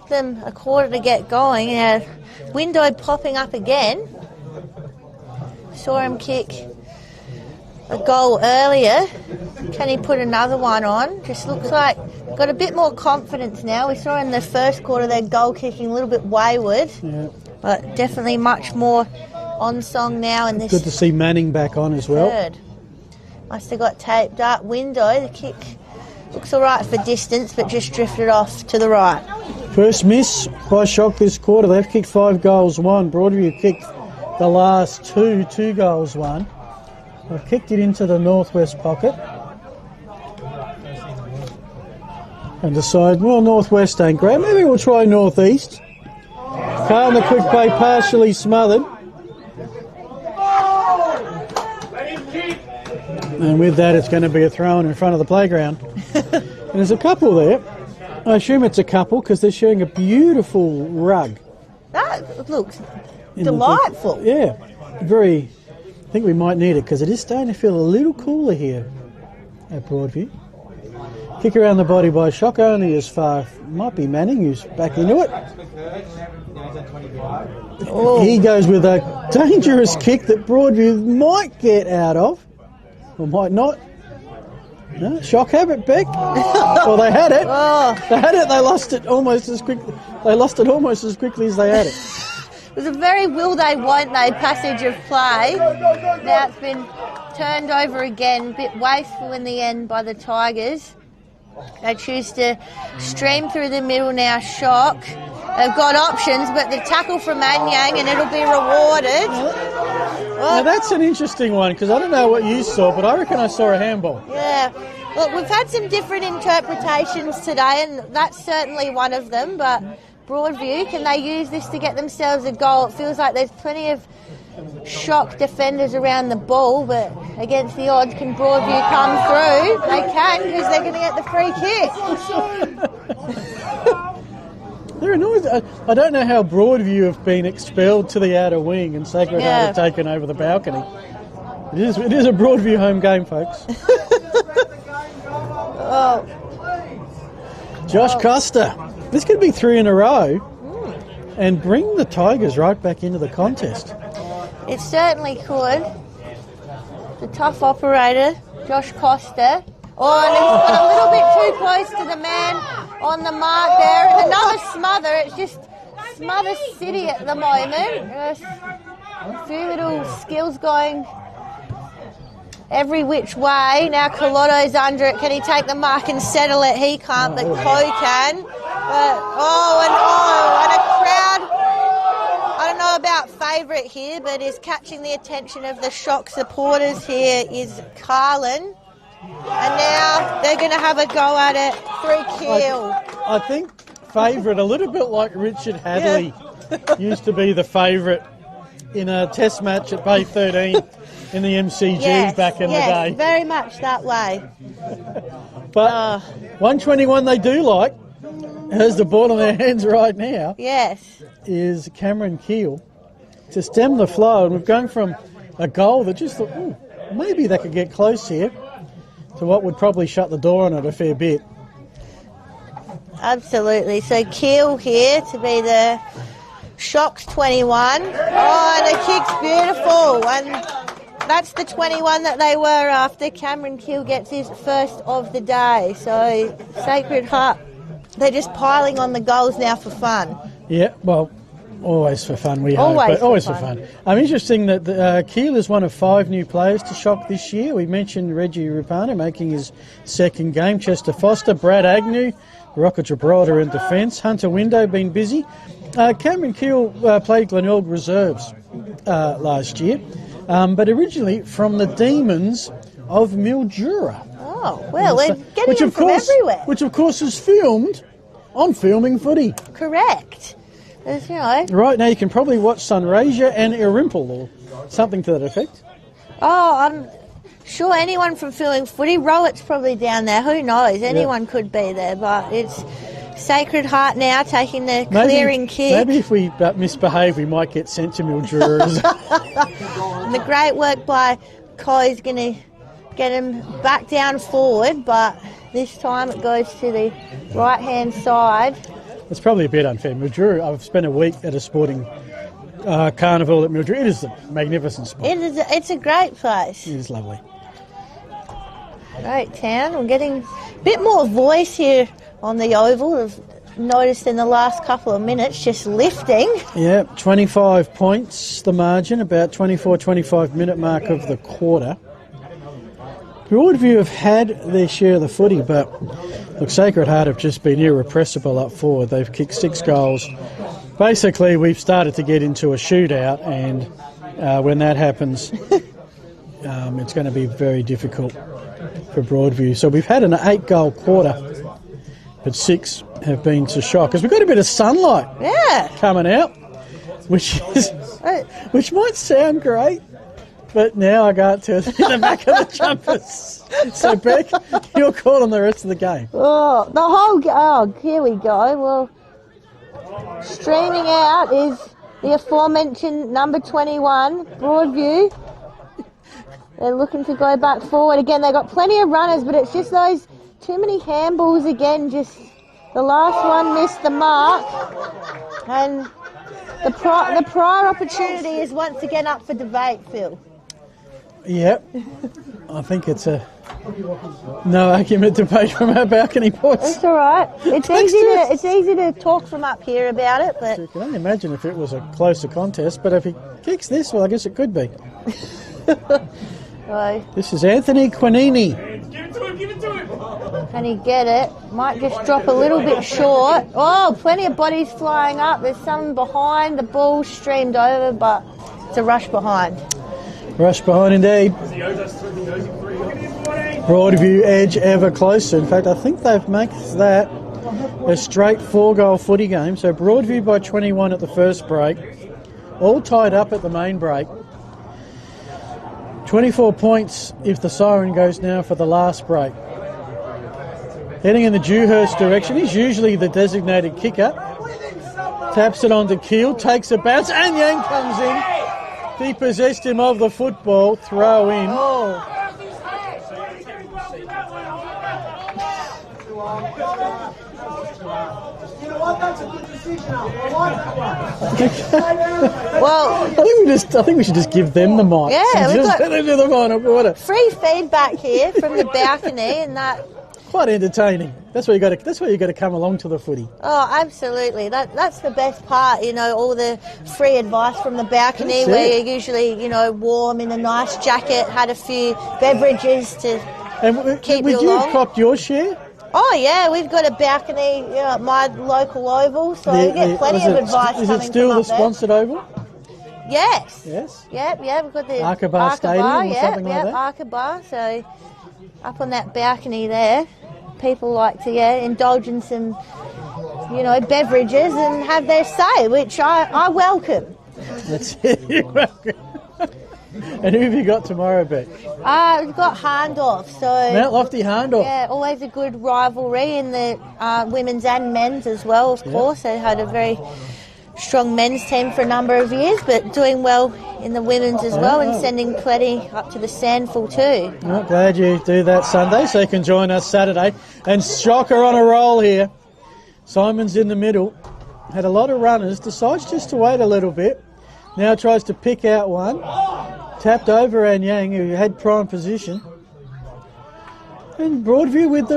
them a quarter to get going. Window popping up again. Saw him kick a goal earlier. Can he put another one on? Just looks like got a bit more confidence now. We saw in the first quarter their goal kicking a little bit wayward, but definitely much more on song now in this. Good to see Manning back on as well. Third. Must have got taped up. Window, the kick looks all right for distance, but just drifted off to the right. First miss by Shock this quarter. They've kicked 5 goals, 1. Broadview kicked the last 2 goals, 1. They've kicked it into the northwest pocket. And decide, well, northwest ain't great. Maybe we'll try northeast. Carr in the quick play, partially smothered. And with that, it's going to be a throw in front of the playground. And there's a couple there. I assume it's a couple because they're showing a beautiful rug. That looks delightful. Yeah, very. I think we might need it because it is starting to feel a little cooler here at Broadview. Kick around the body by Shock, only as far. Might be Manning who's back into it. He goes with a dangerous kick that Broadview might get out of. Or might not. No, Shock have it, Beck. Well, they had it. They had it. They lost it almost as quickly. They lost it almost as quickly as they had it. It was a very will they, won't they passage of play. Now it's been turned over again. A bit wasteful in the end by the Tigers. They choose to stream through the middle now. Shock. They've got options, but the tackle from Anyang and it'll be rewarded. Now that's an interesting one because I don't know what you saw, but I reckon I saw a handball. Yeah. Look, we've had some different interpretations today, and that's certainly one of them. But Broadview, can they use this to get themselves a goal? It feels like there's plenty of Shock defenders around the ball, but against the odds, can Broadview come through? They can because they're going to get the free kick. They're annoyed. I don't know how Broadview have been expelled to the outer wing and Sacred Heart have taken over the balcony. It is a Broadview home game, folks. Josh Costa. This could be 3 in a row and bring the Tigers right back into the contest. It certainly could. The tough operator, Josh Costa. Oh, and he's got a little bit too close to the man on the mark there. And another smother. It's just smother city at the moment. A few little skills going every which way. Now Colotto's under it. Can he take the mark and settle it? He can't, but Coe can. And a crowd. I don't know about favourite here, but is catching the attention of the Shock supporters here is Carlin. And now they're going to have a go at it. 3-kill. I think favourite, a little bit like Richard Hadley used to be the favourite in a test match at Bay 13 in the MCG back in the day. Yes, very much that way. But 121 they do like, has the ball in their hands right now. Yes. Is Cameron Keel to stem the flow. And we've gone from a goal that just thought, maybe they could get close here, to what would probably shut the door on it a fair bit. Absolutely. So Keel here to be the Shock's 21. And the kick's beautiful. And that's the 21 that they were after. Cameron Keel gets his first of the day. So Sacred Heart, they're just piling on the goals now for fun. Yeah, well, Always for fun, we hope. Always for fun. Interesting that Keele is one of 5 new players to shock this year. We mentioned Reggie Rapana making his second game, Chester Foster, Brad Agnew, Rocket Gibraltar in defence, Hunter Window been busy. Cameron Keele played Glenelg reserves last year, but originally from the Demons of Mildura. Oh, well, we're getting them from everywhere. Which, of course, is filmed on Filming Footy. Correct. As you know. Right now you can probably watch Sunraysia and Erimple or something to that effect. Oh, I'm sure anyone from Filming Footy. Rowett's probably down there. Who knows? Anyone could be there, but it's Sacred Heart now taking the clearing kick. Maybe if we misbehave, we might get sent to Mildura. And the great work by Coy's going to get him back down forward, but this time it goes to the right-hand side. It's probably a bit unfair. Mildura, I've spent a week at a sporting carnival at Mildura. It is a magnificent spot. It's a great place. It is lovely. Great town. We're getting a bit more voice here on the oval. I've noticed in the last couple of minutes just lifting. Yeah, 25 points the margin, about 24-25 minute mark of the quarter. Broadview have had their share of the footy, but look, Sacred Heart have just been irrepressible up forward. They've kicked 6 goals. Basically, we've started to get into a shootout, and when that happens, it's going to be very difficult for Broadview. So we've had an 8-goal quarter, but 6 have been to shock. Because we've got a bit of sunlight coming out, which might sound great. But now I got to the back of the jumpers. So, Beck, your call on the rest of the game. Here we go. Well, streaming out is the aforementioned number 21, Broadview. They're looking to go back forward again. They've got plenty of runners, but it's just those too many handballs again. Just the last one missed the mark. And the prior opportunity is once again up for debate, Phil. Yep. I think it's a no argument debate from our balcony boys. It's all right. It's easy to talk from up here about it, but you can only imagine if it was a closer contest. But if he kicks this, well, I guess it could be. This is Anthony Quinini. Give it to him. Can he get it? Might just drop a little bit short. Oh, plenty of bodies flying up. There's some behind. The ball streamed over, but it's a rush behind. Rush behind indeed. Broadview edge ever closer. In fact, I think they've made that a straight 4-goal footy game. So Broadview by 21 at the first break. All tied up at the main break. 24 points if the siren goes now for the last break. Heading in the Dewhurst direction. He's usually the designated kicker. Taps it onto Keele, takes a bounce, and Yang comes in. Depossessed him of the football, throw in. Well, I think we should just give them the mic. Yeah, we've got let them do the final quarter. Free feedback here from the balcony, and that quite entertaining. That's why you got to come along to the footy. Oh, absolutely. That's the best part. You know, all the free advice from the balcony, where you're usually, warm in a nice jacket, had a few beverages to keep you along. Would you cop your share? Oh yeah, we've got a balcony at my local oval, so you get plenty of advice coming from up there. Is it still the sponsored oval? Yes. Yes? Yep, we've got the Arkabar Stadium or something like that? Arkabar, so up on that balcony there, people like to indulge in some, beverages and have their say, which I welcome. That's it, you're welcome. And who have you got tomorrow, Beck? We've got Harndorf. So Mount Lofty Harndorf. Yeah, always a good rivalry in the women's and men's as well, of course. They had a very strong men's team for a number of years, but doing well in the women's as well, and sending plenty up to the Sandful too. Oh, glad you do that Sunday, so you can join us Saturday. And Shocker on a roll here. Simon's in the middle. Had a lot of runners, decides just to wait a little bit. Now tries to pick out one. Tapped over Anyang, who had prime position. And Broadview with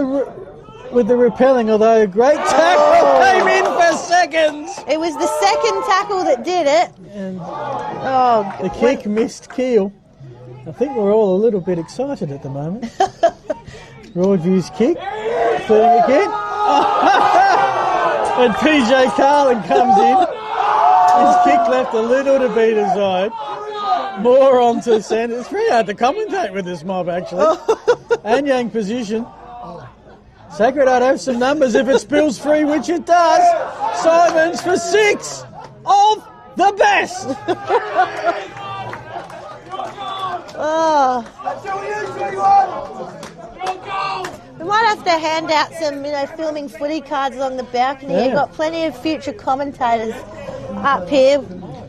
the repelling, although a great tackle came in for seconds. It was the second tackle that did it. And Oh, the kick missed Keel. I think we're all a little bit excited at the moment. Broadview's kick, fleeing again. And PJ Carlin comes in. His kick left a little to be desired. More onto centre. It's very hard to commentate with this mob, actually. And Yang position. Sacred Heart have some numbers if it spills free, which it does. Simons for 6 of the best. oh. We might have to hand out some, filming footy cards along the balcony. Yeah. You've got plenty of future commentators up here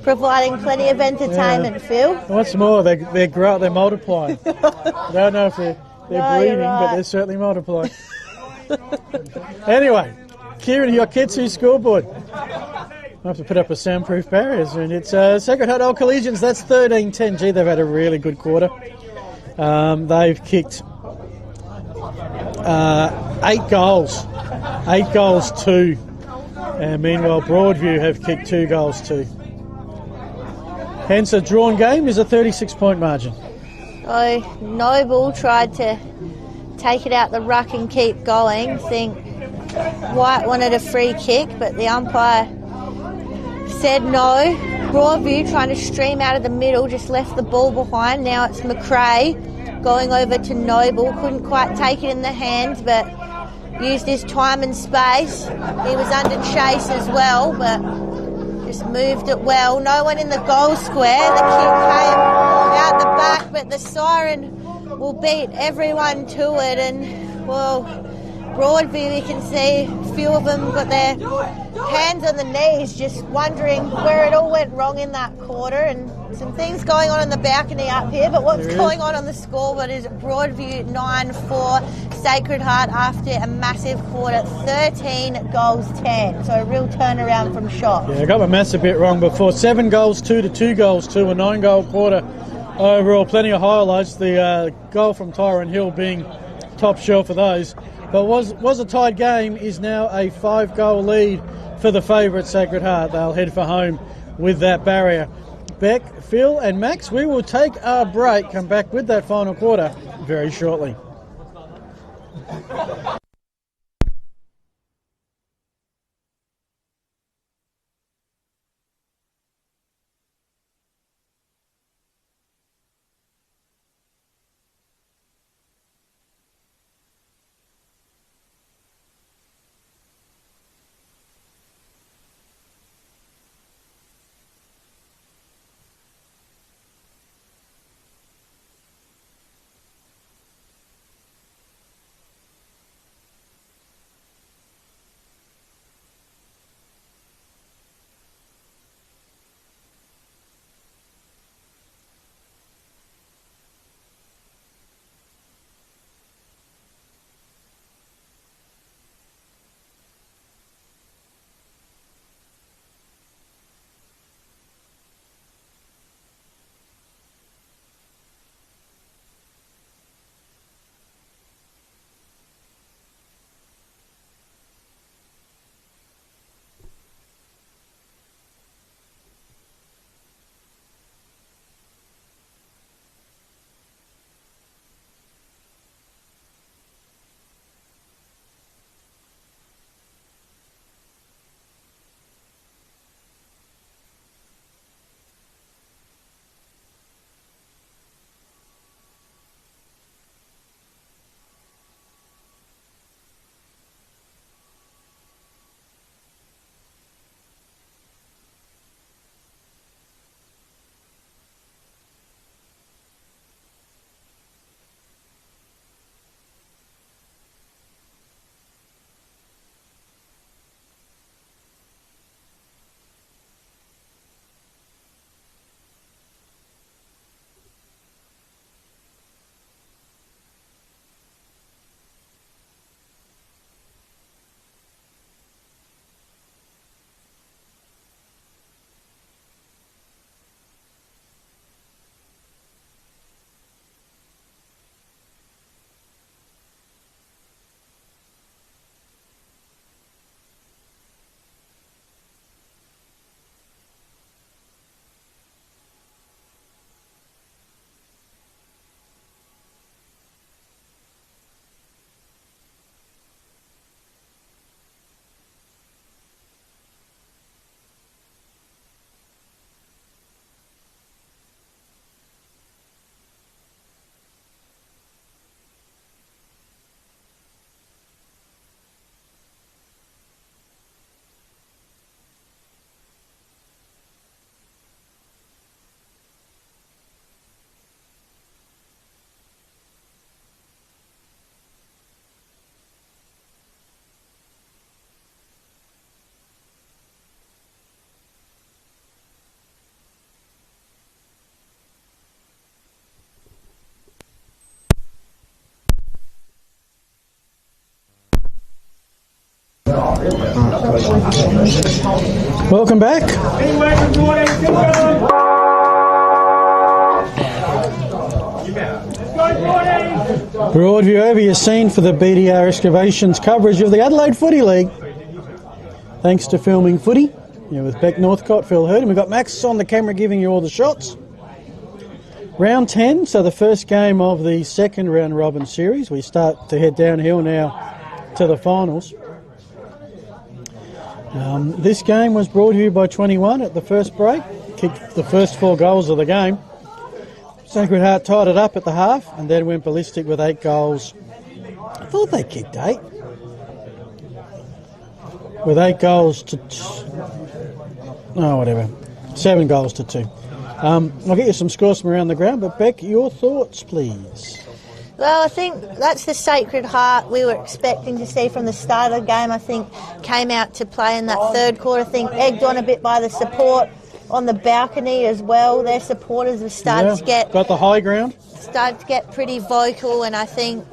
providing plenty of entertainment, Phil. What's more, they're multiplying. I don't know if they're bleeding, right. but they're certainly multiplying. Anyway, Kieran, your Ketsu scoreboard. I have to put up a soundproof barrier soon. It's Sacred Heart Old Collegians. That's 13-10. Gee, they've had a really good quarter. They've kicked 8 goals. 8 goals, 2. And meanwhile, Broadview have kicked 2 goals, 2. Hence, a drawn game is a 36-point margin. Oh, Noble tried to take it out the ruck and keep going. Think White wanted a free kick, but the umpire said no. Broadview trying to stream out of the middle, just left the ball behind. Now it's McRae going over to Noble. Couldn't quite take it in the hands, but used his time and space. He was under chase as well, but just moved it well. No one in the goal square. The kick came out the back, but the siren will beat everyone to it. And, well, Broadview, you can see a few of them got their hands on the knees, just wondering where it all went wrong in that quarter. And some things going on in the balcony up here, but what's going on the scoreboard is Broadview 9-4, Sacred Heart after a massive quarter, 13 goals 10. So a real turnaround from shock. Yeah, I got my maths a bit wrong before. 7 goals 2 to 2 goals 2, a 9-goal quarter overall. Plenty of highlights. The goal from Tyrone Hill being top shelf for those. But was a tied game, is now a 5-goal lead for the favourite Sacred Heart. They'll head for home with that barrier. Beck, Phil and Max, we will take our break, come back with that final quarter very shortly. Welcome back. Broadview over your scene for the BDR Excavations coverage of the Adelaide Footy League. Thanks to Filming Footy. You're with Beck Northcott, Phil Hurd, and we've got Max on the camera giving you all the shots. Round 10, so the first game of the second round robin series. We start to head downhill now to the finals. This game was Broadview by 21 at the first break. Kicked the first 4 goals of the game. Sacred Heart tied it up at the half and then went ballistic with 8 goals. I thought they kicked 8. With 8 goals to... whatever. 7 goals to 2. I'll get you some scores from around the ground, but Beck, your thoughts, please. Well, I think that's the Sacred Heart we were expecting to see from the start of the game. I think came out to play in that third quarter. I think egged on a bit by the support on the balcony as well. Their supporters have started to get... Got the high ground. Started to get pretty vocal, and I think,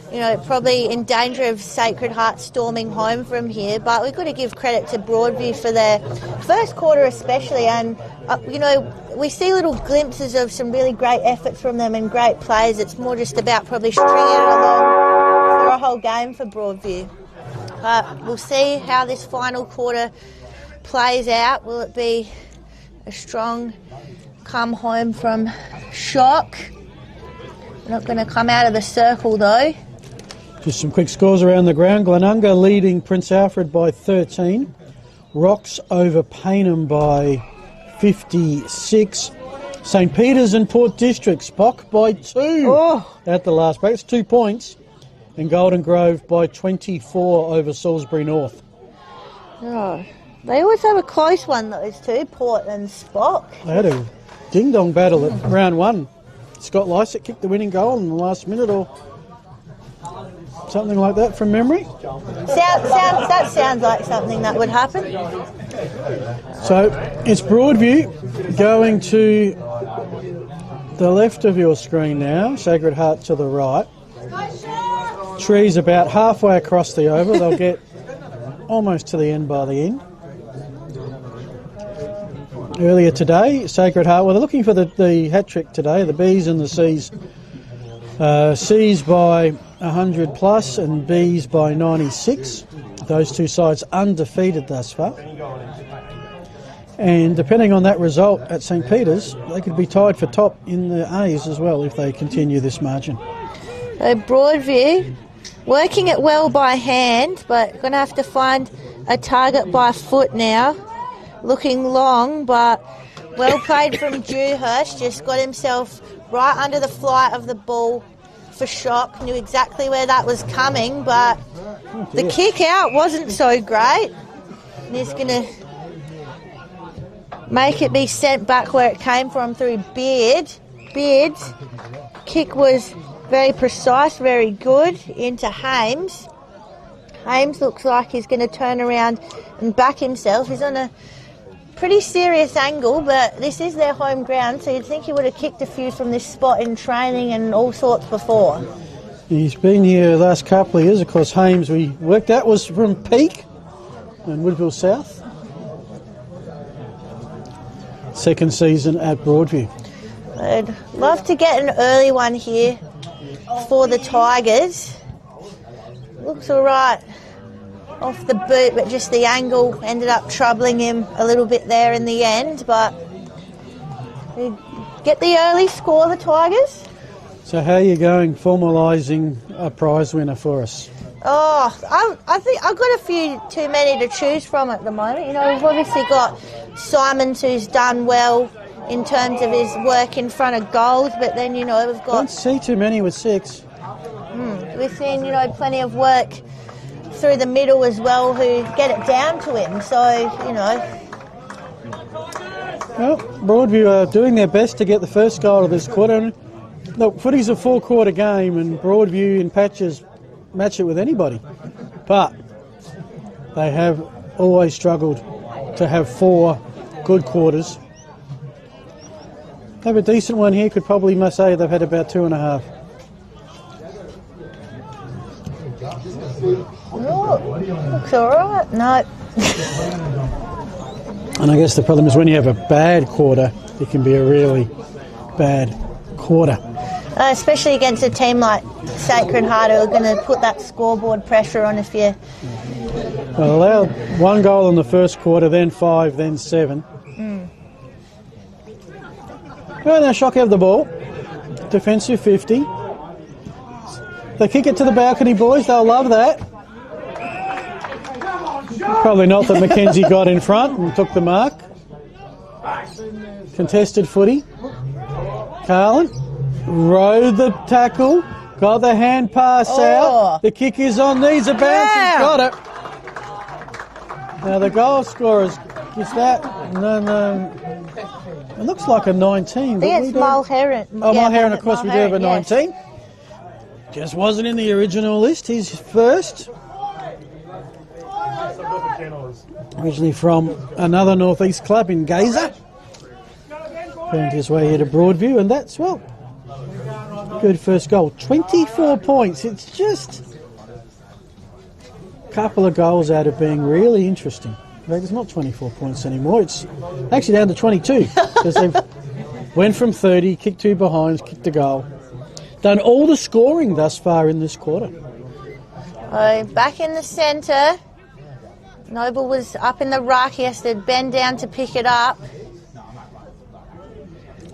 you know, probably in danger of Sacred Heart storming home from here. But we've got to give credit to Broadview for their first quarter especially. And, you know, we see little glimpses of some really great efforts from them and great plays. It's more just about probably stringing it along for a whole game for Broadview. But we'll see how this final quarter plays out. Will it be a strong come home from shock? We're not going to come out of the circle though. Just some quick scores around the ground. Glenunga leading Prince Alfred by 13. Rocks over Paynham by 56. St Peter's and Port District, Spock by 2 at the last break. It's 2 points. And Golden Grove by 24 over Salisbury North. Oh, they always have a close one, those two, Port and Spock. They had a ding-dong battle at round 1. Scott Lycett kicked the winning goal in the last minute or something like that from memory. That sounds like something that would happen. So it's Broadview going to the left of your screen now, Sacred Heart to the right. Trees about halfway across the oval. They'll get almost to the end by the end. Earlier today, Sacred Heart, well, they're looking for the hat-trick today, the Bs and the Cs. C's by 100 plus and B's by 96. Those two sides undefeated thus far. And depending on that result at St Peter's, they could be tied for top in the A's as well if they continue this margin. So Broadview, working it well by hand, but going to have to find a target by foot now. Looking long, but well played from Dewhurst. Just got himself right under the flight of the ball for shock. Knew exactly where that was coming, but the kick out wasn't so great. And he's going to make it be sent back where it came from through Beard. Beard's kick was very precise, very good into Hames. Hames looks like he's going to turn around and back himself. He's on a pretty serious angle, but this is their home ground, so you'd think he would have kicked a few from this spot in training and all sorts before. He's been here the last couple of years. Of course, Hames, we worked out, was from Peak in Woodville South. Second season at Broadview. I'd love to get an early one here for the Tigers. Looks all right off the boot, but just the angle ended up troubling him a little bit there in the end. But we get the early score, the Tigers. So how are you going formalising a prize winner for us? Oh, I think I've got a few too many to choose from at the moment. You know, we've obviously got Simons, who's done well in terms of his work in front of goals, but then, you know, we've got... Don't see too many with 6. We've seen, you know, plenty of work through the middle as well who get it down to him, so, you know. Well, Broadview are doing their best to get the first goal of this quarter. Look, footy's a 4-quarter game and Broadview in patches match it with anybody. But they have always struggled to have 4 good quarters. They have a decent one here, could probably must say they've had about 2.5. Oh, looks all right. No, And I guess the problem is when you have a bad quarter, it can be a really bad quarter. Especially against a team like Sacred Heart, who are going to put that scoreboard pressure on if you... Well, allowed 1 goal in the first quarter, then 5, then 7. Well, now Shock have the ball. Defensive 50. They kick it to the balcony, boys. They'll love that. Probably not that Mackenzie got in front and took the mark. Contested footy. Carlin rode the tackle. Got the hand pass out. The kick is on. Needs a bounce. He's got it. Now the goal scorers is that. No. It looks like a 19. I think it's Mulherron. Oh, Mulherron, of course, we do have a 19. Yes. Just wasn't in the original list. He's first. Originally from another northeast club in Gaza. Found his way here to Broadview, and that's, well, good first goal. 24 points. It's just a couple of goals out of being really interesting. In fact, it's not 24 points anymore. It's actually down to 22 because they've went from 30, kicked 2 behinds, kicked a goal. Done all the scoring thus far in this quarter. Back in the centre. Noble was up in the ruck. He has to bend down to pick it up.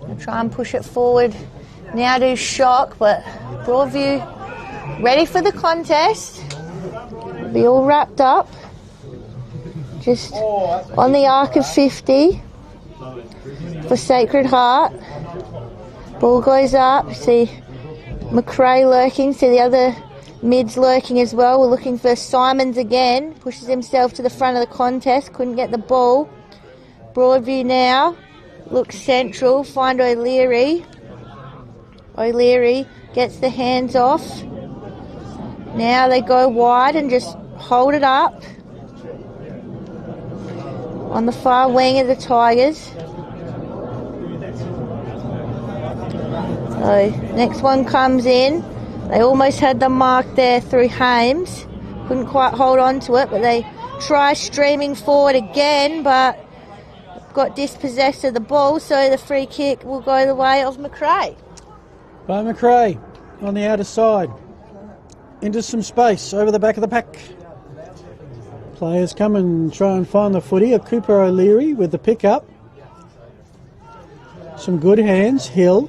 I'll try and push it forward. Now do Shock, but Broadview ready for the contest. It'll be all wrapped up. Just on the arc of 50 for Sacred Heart. Ball goes up. See McRae lurking. See the other mids lurking as well. We're looking for Simons again. Pushes himself to the front of the contest. Couldn't get the ball. Broadview now. Looks central. Find O'Leary. O'Leary gets the hands off. Now they go wide and just hold it up. On the far wing of the Tigers. So next one comes in. They almost had the mark there through Hames. Couldn't quite hold on to it, but they try streaming forward again, but got dispossessed of the ball, so the free kick will go the way of McRae. By McRae on the outer side. Into some space over the back of the pack. Players come and try and find the footy. A Cooper O'Leary with the pick-up. Some good hands. Hill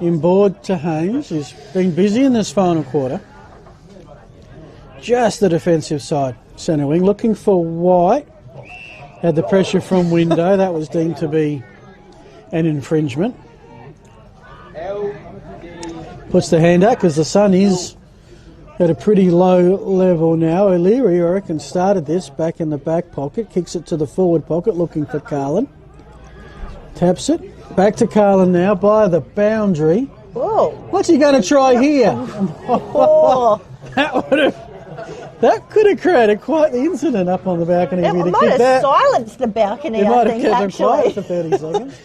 inboard to Hames, who's been busy in this final quarter. Just the defensive side. Centre wing looking for White. Had the pressure from window. That was deemed to be an infringement. Puts the hand out because the sun is at a pretty low level now. O'Leary, I reckon, started this back in the back pocket. Kicks it to the forward pocket looking for Carlin. Taps it. Back to Carlin now by the boundary. Whoa. What's he going to try here? Oh. That could have created quite the incident up on the balcony. It might have silenced the balcony, I think, actually. It might have kept them quiet for 30 seconds.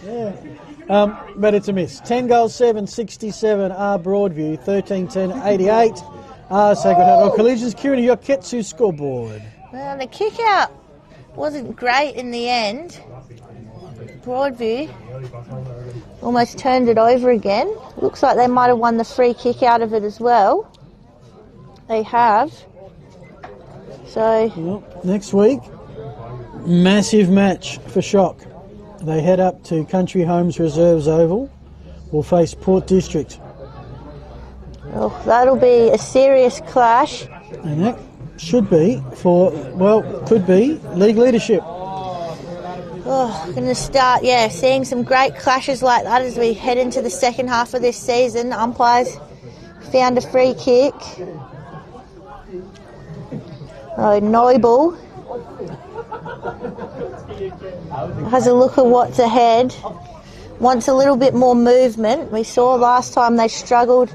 Yeah. But it's a miss. 10 goals, 7, 67 are Broadview. 13-10, 88 are Sacred Heart. Well, collisions, Kieran, your Ketsu scoreboard. Well, the kick out wasn't great in the end. Broadview almost turned it over again. Looks like they might have won the free kick out of it as well. They have. So well, next week, massive match for Shock. They head up to Country Homes Reserves Oval. Will face Port District. Well, that'll be a serious clash. And that should be for, well, could be league leadership. Oh, going to start, seeing some great clashes like that as we head into the second half of this season. Umpires found a free kick. Oh, Noble has a look at what's ahead. Wants a little bit more movement. We saw last time they struggled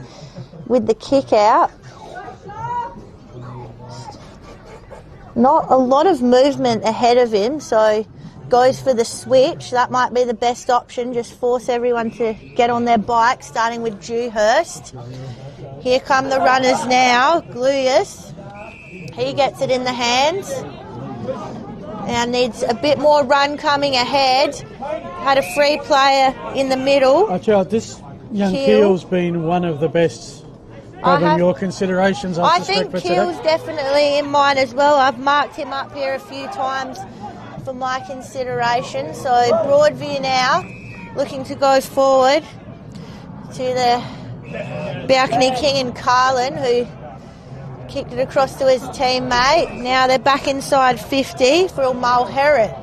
with the kick out. Not a lot of movement ahead of him, so goes for the switch. That might be the best option. Just force everyone to get on their bike, starting with Dewhurst. Here come the runners now. Gluyas. He gets it in the hands. Now needs a bit more run coming ahead. Had a free player in the middle. I tell you, this young Keel. Keel's been one of the best, probably in your considerations, I suspect, think for Keel's today. definitely in mine as well. I've marked him up here a few times for my consideration. So Broadview now looking to go forward to the balcony king and Carlin, who kicked it across to his teammate. Now they're back inside 50 for Mulherron.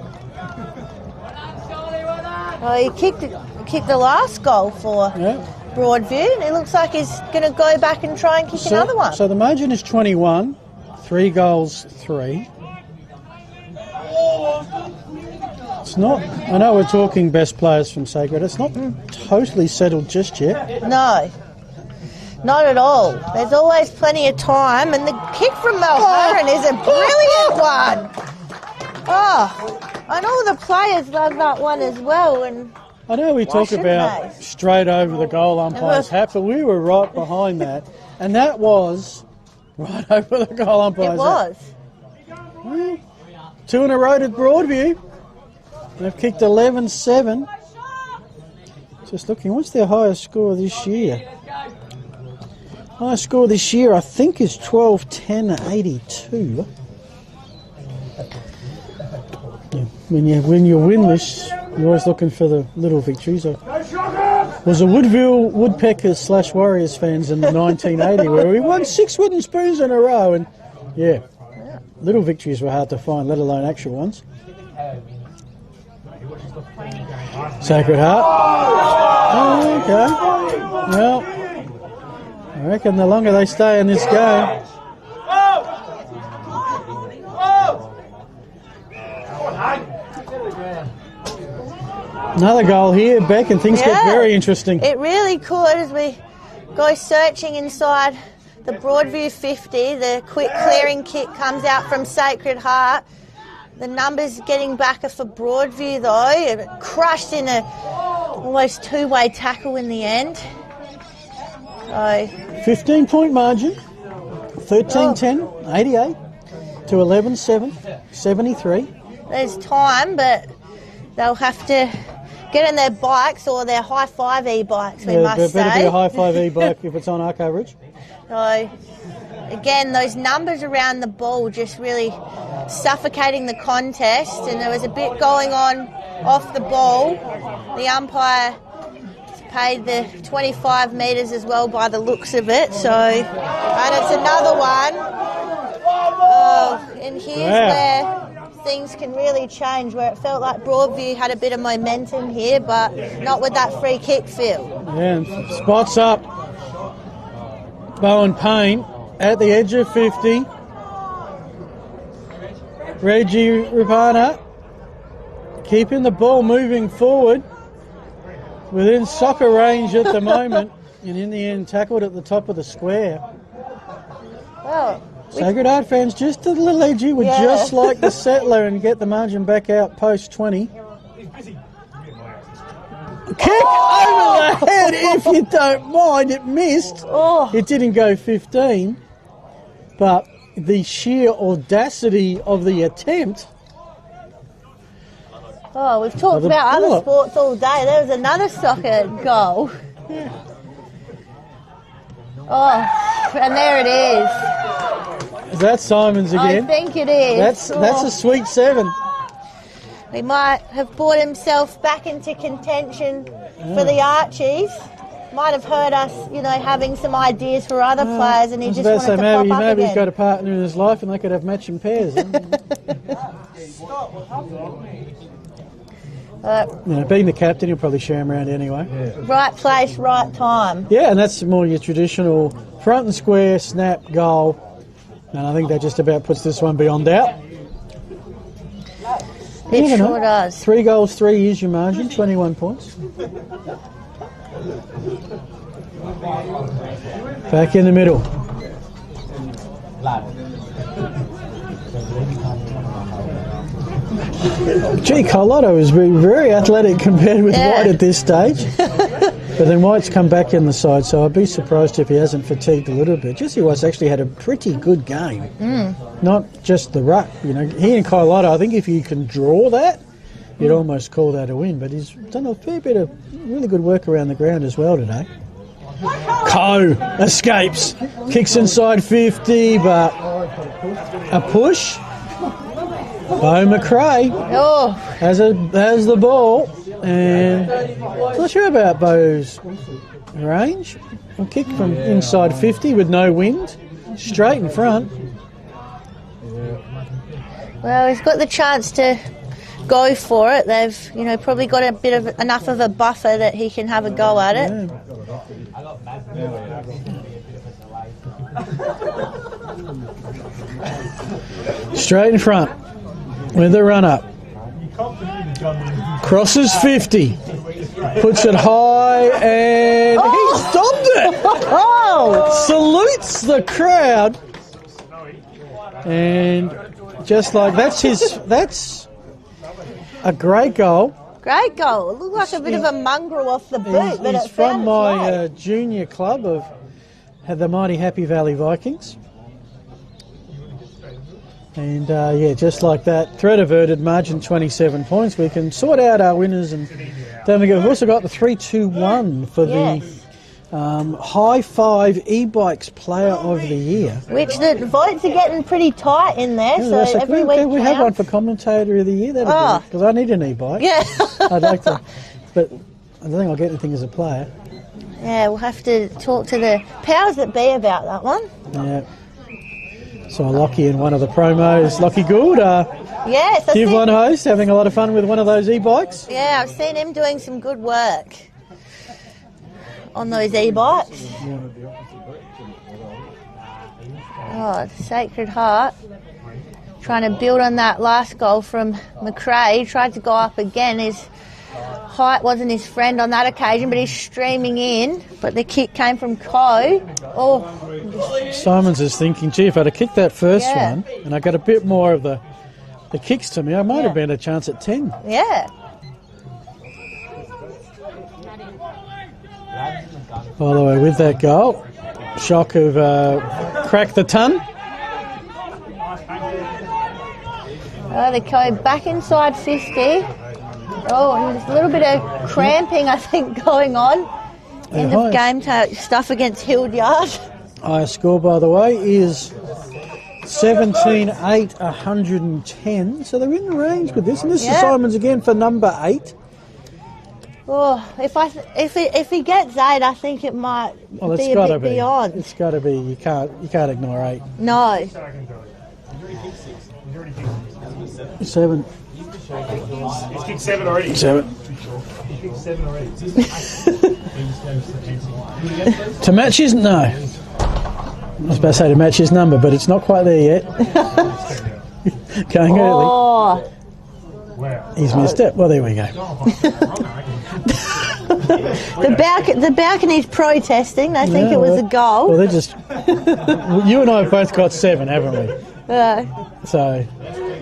Oh, he kicked the last goal for Broadview, and it looks like he's going to go back and try and kick another one. So the margin is 21, 3 goals, 3. It's not, I know we're talking best players from Sacred, it's not totally settled just yet. No, not at all. There's always plenty of time, and the kick from Mulherron is a brilliant one. Oh, and all the players love that one as well. And I know we talk shouldn't about they? straight over the goal umpire's hat, but we were right behind that, and that was right over the goal umpire's it was. hat. Well, 2 in a row to Broadview. They've kicked 11-7. Just looking, what's their highest score this year? Highest score this year, I think, is 12-10-82. Yeah, when you win this, you're always looking for the little victories. I was a Woodville Woodpeckers / Warriors fans in the 1980 where we won 6 wooden spoons in a row, and yeah, little victories were hard to find, let alone actual ones. Sacred Heart. Oh, okay. Well, I reckon the longer they stay in this game. Another goal here, Beck, and things get very interesting. It really could as we go searching inside the Broadview 50. The quick clearing kick comes out from Sacred Heart. The numbers getting back are for Broadview though. It crushed in a almost 2-way tackle in the end. So 15-point margin, 13-10, 88 to 11-7, 73. there's time, but they'll have to get in their bikes or their high 5 e-bikes, we must there better say. be a high 5 e-bike if it's on our coverage. So, again, those numbers around the ball just really suffocating the contest, and there was a bit going on off the ball. The umpire paid the 25 metres as well by the looks of it, so, and it's another one. Oh, and here's where things can really change, where it felt like Broadview had a bit of momentum here, but not with that free kick, Phil. Yeah, and spots up Bowen Payne at the edge of 50. Reggie Rapana keeping the ball moving forward within soccer range at the moment, and in the end tackled at the top of the square. Well, Sacred Heart fans just a little edgy, would just like the settler and get the margin back out post 20. Kick over the head, if you don't mind. It missed. It didn't go 15, but the sheer audacity of the attempt. Oh, we've talked about other sports all day. There was another soccer goal. Oh, and there it is. Is that Simons again? I think it is. That's a sweet 7. He might have brought himself back into contention for the Archies. Might have heard us, having some ideas for other players, and he just wanted to pop up maybe again. he's got a partner in his life and they could have matching pairs. Being the captain, he'll probably share him around anyway. Right place, right time. Yeah, and that's more your traditional front and square snap goal. And I think that just about puts this one beyond doubt. It sure does. 3 goals, 3 is your margin, 21 points. Back in the middle. Gee, Carlotto is very athletic compared with White at this stage. But then White's come back in the side, so I'd be surprised if he hasn't fatigued a little bit. Jesse White's actually had a pretty good game. Not just the ruck. You know, he and Kylotta, I think if you can draw that, you'd almost call that a win. But he's done a fair bit of really good work around the ground as well today. Coe escapes, kicks inside 50, but a push. Bo McRae has the ball, and not sure about Bo's range. A kick from inside 50 with no wind, straight in front. Well, he's got the chance to go for it. They've, probably got a bit of enough of a buffer that he can have a go at it. Yeah. Straight in front with the run up. Crosses 50. Puts it high and he stopped it. Salutes the crowd. And just like that's a great goal. Great goal. It looked like a bit of a mongrel off the boot, but it's from my junior club of the mighty Happy Valley Vikings. And just like that, threat averted, margin 27 points. We can sort out our winners, and don't forget we've also got the 3-2-1 for the High Five e-bikes Player of the Year. Which the votes are getting pretty tight in there, so every week we have one for Commentator of the Year. That'd be because I need an e-bike. Yeah. I'd like to, but I don't think I'll get anything as a player. Yeah, we'll have to talk to the powers that be about that one. Yeah. Saw Lockie in one of the promos. Lockie Gould, yes, Div 1 host, having a lot of fun with one of those e-bikes. Yeah, I've seen him doing some good work on those e-bikes. Oh, Sacred Heart. Trying to build on that last goal from McRae. He tried to go up again. His height wasn't his friend on that occasion, but he's streaming in. But the kick came from Coe. Oh. Simons is thinking, gee, if I'd have kicked that first one and I got a bit more of the kicks to me, I might have been a chance at 10. Yeah. By the way, with that goal, Shock have cracked the ton. Oh, the Coe back inside 50. Oh, and there's a little bit of cramping, I think, going on. End of game stuff against Hildyard. Highest score, by the way, is 17-8-110. So they're in range with this. And this is Simons again for number 8. Oh, if he gets 8, I think it might be a bit beyond. It's got to be. You can't ignore 8. No. 7. He's kicked 7 already. 7. He's kicked 7 already. To match his I was about to say to match his number, but it's not quite there yet. Going early. He's missed it. Well, there we go. The balcony's protesting. They think it was a goal. Well, they're just. You and I have both got 7, haven't we? So,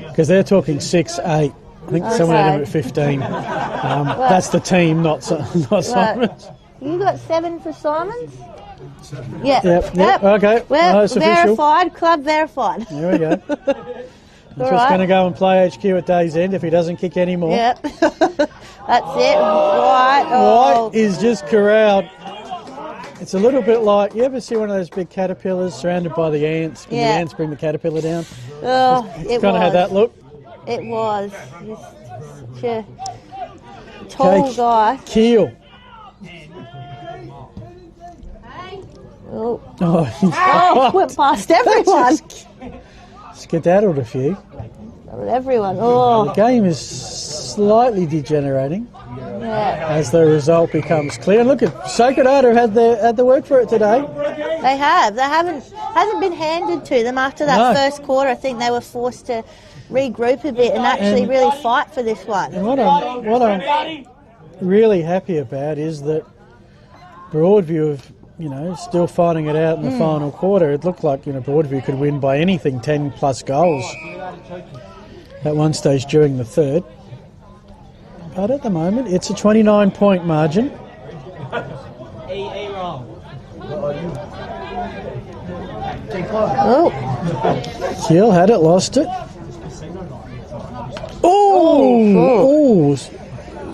because they're talking 6, 8. I think someone had him at 15. That's the team, not Simons. You got 7 for Simons? Yeah. Yep. Okay. Well, verified. Official. Club verified. There we go. That's what's going to go and play HQ at day's end if he doesn't kick anymore. Yep. That's it. White. White is just corralled. It's a little bit like, you ever see one of those big caterpillars surrounded by the ants? When the ants bring the caterpillar down? Oh, it's kind of had that look. It was. He's such a tall guy. Keel. Oh, went past everyone. Skedaddled a few. Everyone. Oh. The game is slightly degenerating as the result becomes clear. And look at Sacred Heart have had the work for it today. They have. They hasn't been handed to them after that first quarter. I think they were forced to regroup a bit and actually really fight for this one. And what I'm really happy about is that Broadview have, still fighting it out in the final quarter. It looked like, Broadview could win by anything 10 plus goals at one stage during the third. But at the moment, it's a 29-point margin. Oh, Keel had it, lost it. Oh!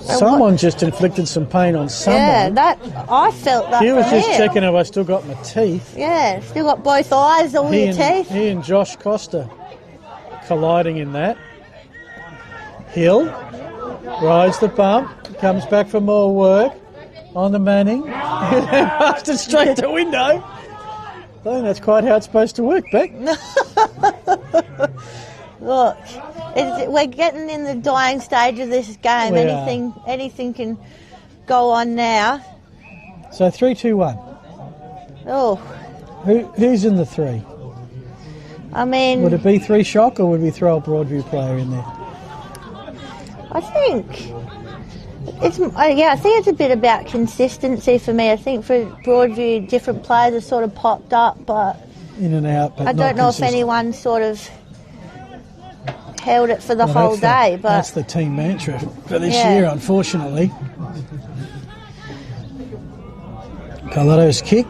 Someone just inflicted some pain on someone. yeah, that I felt that. He was from just him. checking if I still got my teeth. Yeah, still got both eyes, all your teeth. He and Josh Costa colliding in that. Hill rides the bump, comes back for more work on the Manning. Passed it straight to window. I think that's quite how it's supposed to work, Beck. Look, we're getting in the dying stage of this game. We Anything can go on now. So 3-2-1. Oh, Who's in the 3? I mean, Would it be 3 shock or would we throw a Broadview player in there? I think I think it's a bit about consistency for me. I think for Broadview, different players have sort of popped up, but In and out, but I not don't know if consistent. anyone sort of held it for the Well, whole day. But that's the team mantra for this Yeah. year, unfortunately. Carlotto's kick,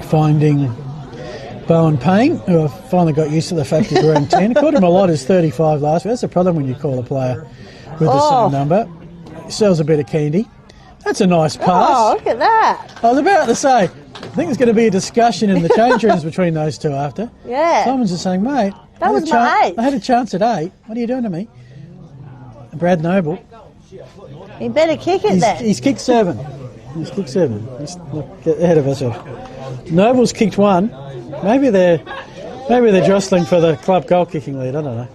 finding Bowen Payne, who I've finally got used to the fact he's wearing 10. I called him a lot as 35 last week. That's the problem when you call a player with the same number. He sells a bit of candy. That's a nice pass. oh, look at that! I was about to say, I think there's going to be a discussion in the change rooms between those two after. Yeah, Simon's just saying, mate, That I had was a my age. I had a chance at 8. What are you doing to me? Brad Noble, you better kick it then. he's kicked 7. He's kicked 7. Let's not get ahead of ourselves. Noble's kicked 1. Maybe they're jostling for the club goal kicking lead. I don't know.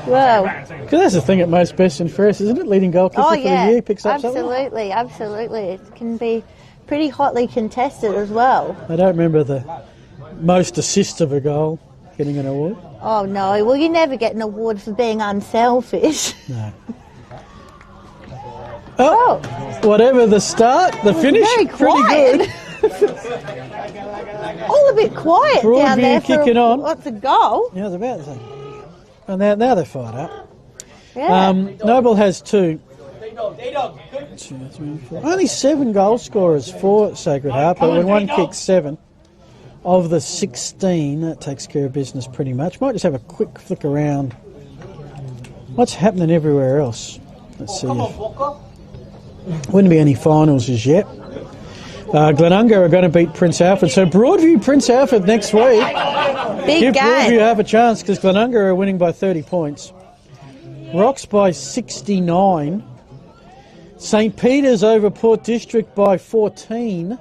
Well, Because that's the thing at most best and fairest, isn't it? Leading goal kicker oh for yeah, the year picks up something. absolutely. It can be pretty hotly contested as well. I don't remember the most assists of a goal getting an award. Oh no, well you never get an award for being unselfish. No. Oh, whatever the start, the finish, very pretty quiet. good. All a bit quiet down Broadview there for kicking on. what's a goal? Yeah, I was about to say. And now they're fired up. Yeah. Noble has 2. 2, 3, 4. Only 7 goal scorers for Sacred Heart, but when one kicks 7 of the 16, that takes care of business pretty much. Might just have a quick flick around. What's happening everywhere else? Let's see. Wouldn't be any finals as yet. Glenunga are going to beat Prince Alfred. So Broadview, Prince Alfred next week. Big Give game. Broadview half a chance because Glenunga are winning by 30 points. Rocks by 69. St. Peter's over Port District by 14.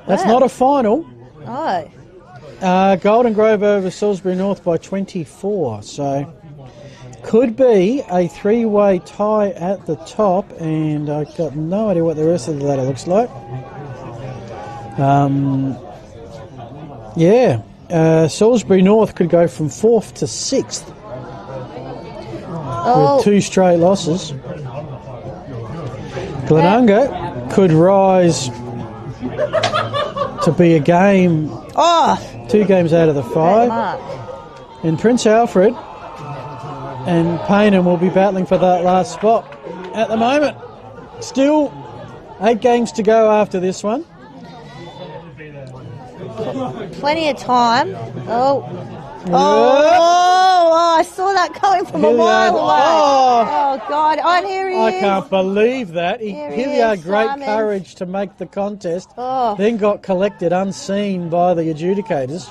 That's Wow. not a final. Oh, Golden Grove over Salisbury North by 24. So could be a 3-way tie at the top, and I've got no idea what the rest of the ladder looks like. Salisbury North could go from 4th to 6th with 2 straight losses. Glenunga could rise to be a game, 2 games out of the 5. Mark. And Prince Alfred and Paynham will be battling for that last spot at the moment. Still 8 games to go after this one. Plenty of time. Oh, I saw that coming from a mile away. Oh, God. Oh, and here he is. I can't believe that. Here he Hilliard, is, great Simon. courage to make the contest, Oh. then got collected unseen by the adjudicators.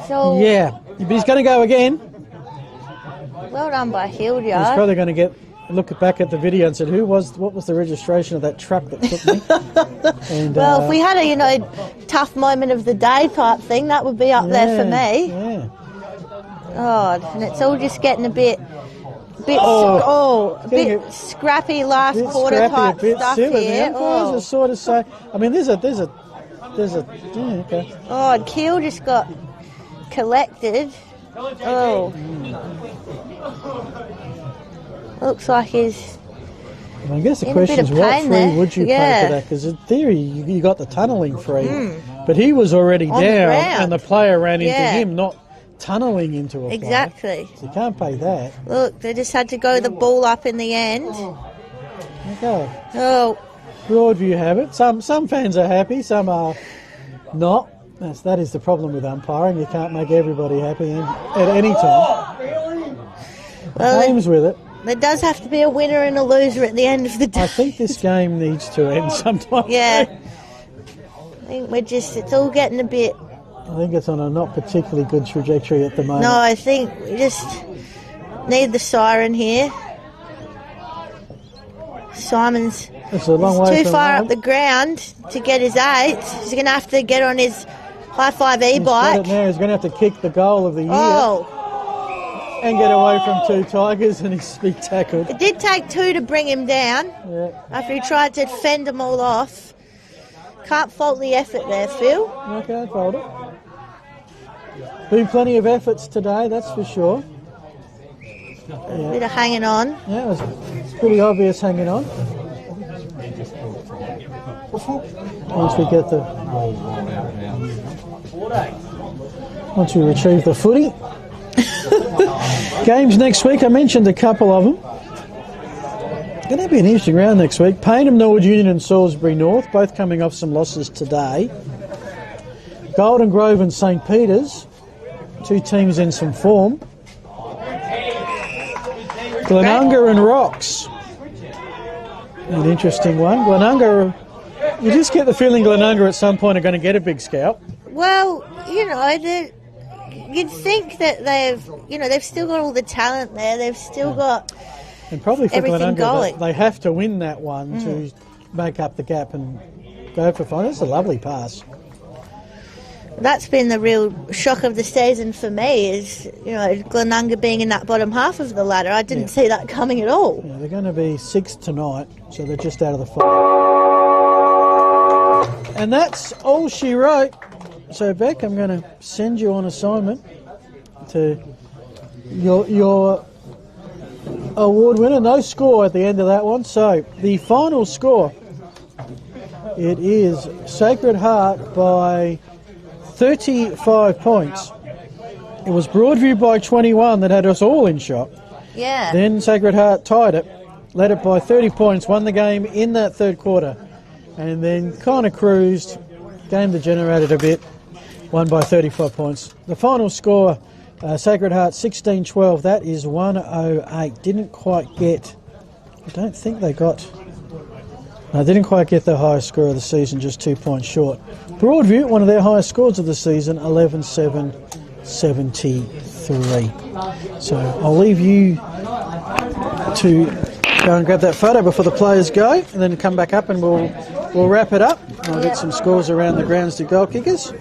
So, Yeah, but he's going to go again. well done by He's Hildyard. probably going to look back at the video and said, what was the registration of that truck that took me? And, Well, if we had a, tough moment of the day type thing, that would be up there for me. Yeah. God, and it's all just getting a bit scrappy last quarter Scrappy, type a bit stuff silly. The here. umpires are sort of say. I mean, there's a. Yeah, okay. Oh, Keel just got collected. Oh. Looks like he's... I guess the In a bit question is, of what pain free there. would you pay Yeah. for that? Because in theory, you got the tunnelling free, but he was already On the down, ground. and the player ran into Yeah. him, not tunnelling into a play. Exactly. So you can't pay that. Look, they just had to go the ball up in the end. Okay. Oh, Broadview have it. Some fans are happy, some are not. That is the problem with umpiring. You can't make everybody happy at any time. well, Games with it. there does have to be a winner and a loser at the end of the day. I think this game needs to end sometime. Yeah. I think it's all getting a bit... I think it's on a not particularly good trajectory at the moment. No, I think we just need the siren here. Simon's it's a long way too from far home. up the ground to get his 8. He's going to have to get on his high-five e-bike. He's got it now. He's going to have to kick the goal of the year and get away from 2 Tigers, and he's been tackled. It did take 2 to bring him down after he tried to fend them all off. Can't fault the effort there, Phil. I can't fault it. Been plenty of efforts today, that's for sure. A bit of hanging on. Yeah, it's pretty obvious hanging on. Once we retrieve the footy. Games next week, I mentioned a couple of them. Going to be an interesting round next week. Payneham, Norwood Union and Salisbury North, both coming off some losses today. Golden Grove and St Peter's, 2 teams in some form. Glenunga and Rocks, an interesting one. Glenunga, you just get the feeling Glenunga at some point are going to get a big scalp. Well, you'd think that they've still got all the talent there. They've still got and probably for everything Glenunga, going. they have to win that one to make up the gap and go for final. It's a lovely pass. That's been the real shock of the season for me is, Glenunga being in that bottom half of the ladder. I didn't see that coming at all. Yeah, they're going to be 6th tonight, so they're just out of the fight. And that's all she wrote. So, Beck, I'm going to send you on assignment to your award winner. No score at the end of that one. So, the final score, it is Sacred Heart by 35 points. It was Broadview by 21 that had us all in shock. Yeah. Then Sacred Heart tied it, led it by 30 points, won the game in that third quarter, and then kind of cruised, game degenerated a bit, won by 35 points. The final score, Sacred Heart 16-12, that is 108. Didn't quite get, I don't think they got, no, didn't quite get the highest score of the season, just 2 points short. Broadview, one of their highest scores of the season, 11-7-73. So I'll leave you to go and grab that photo before the players go, and then come back up and we'll wrap it up. I'll get some scores around the grounds to goal kickers.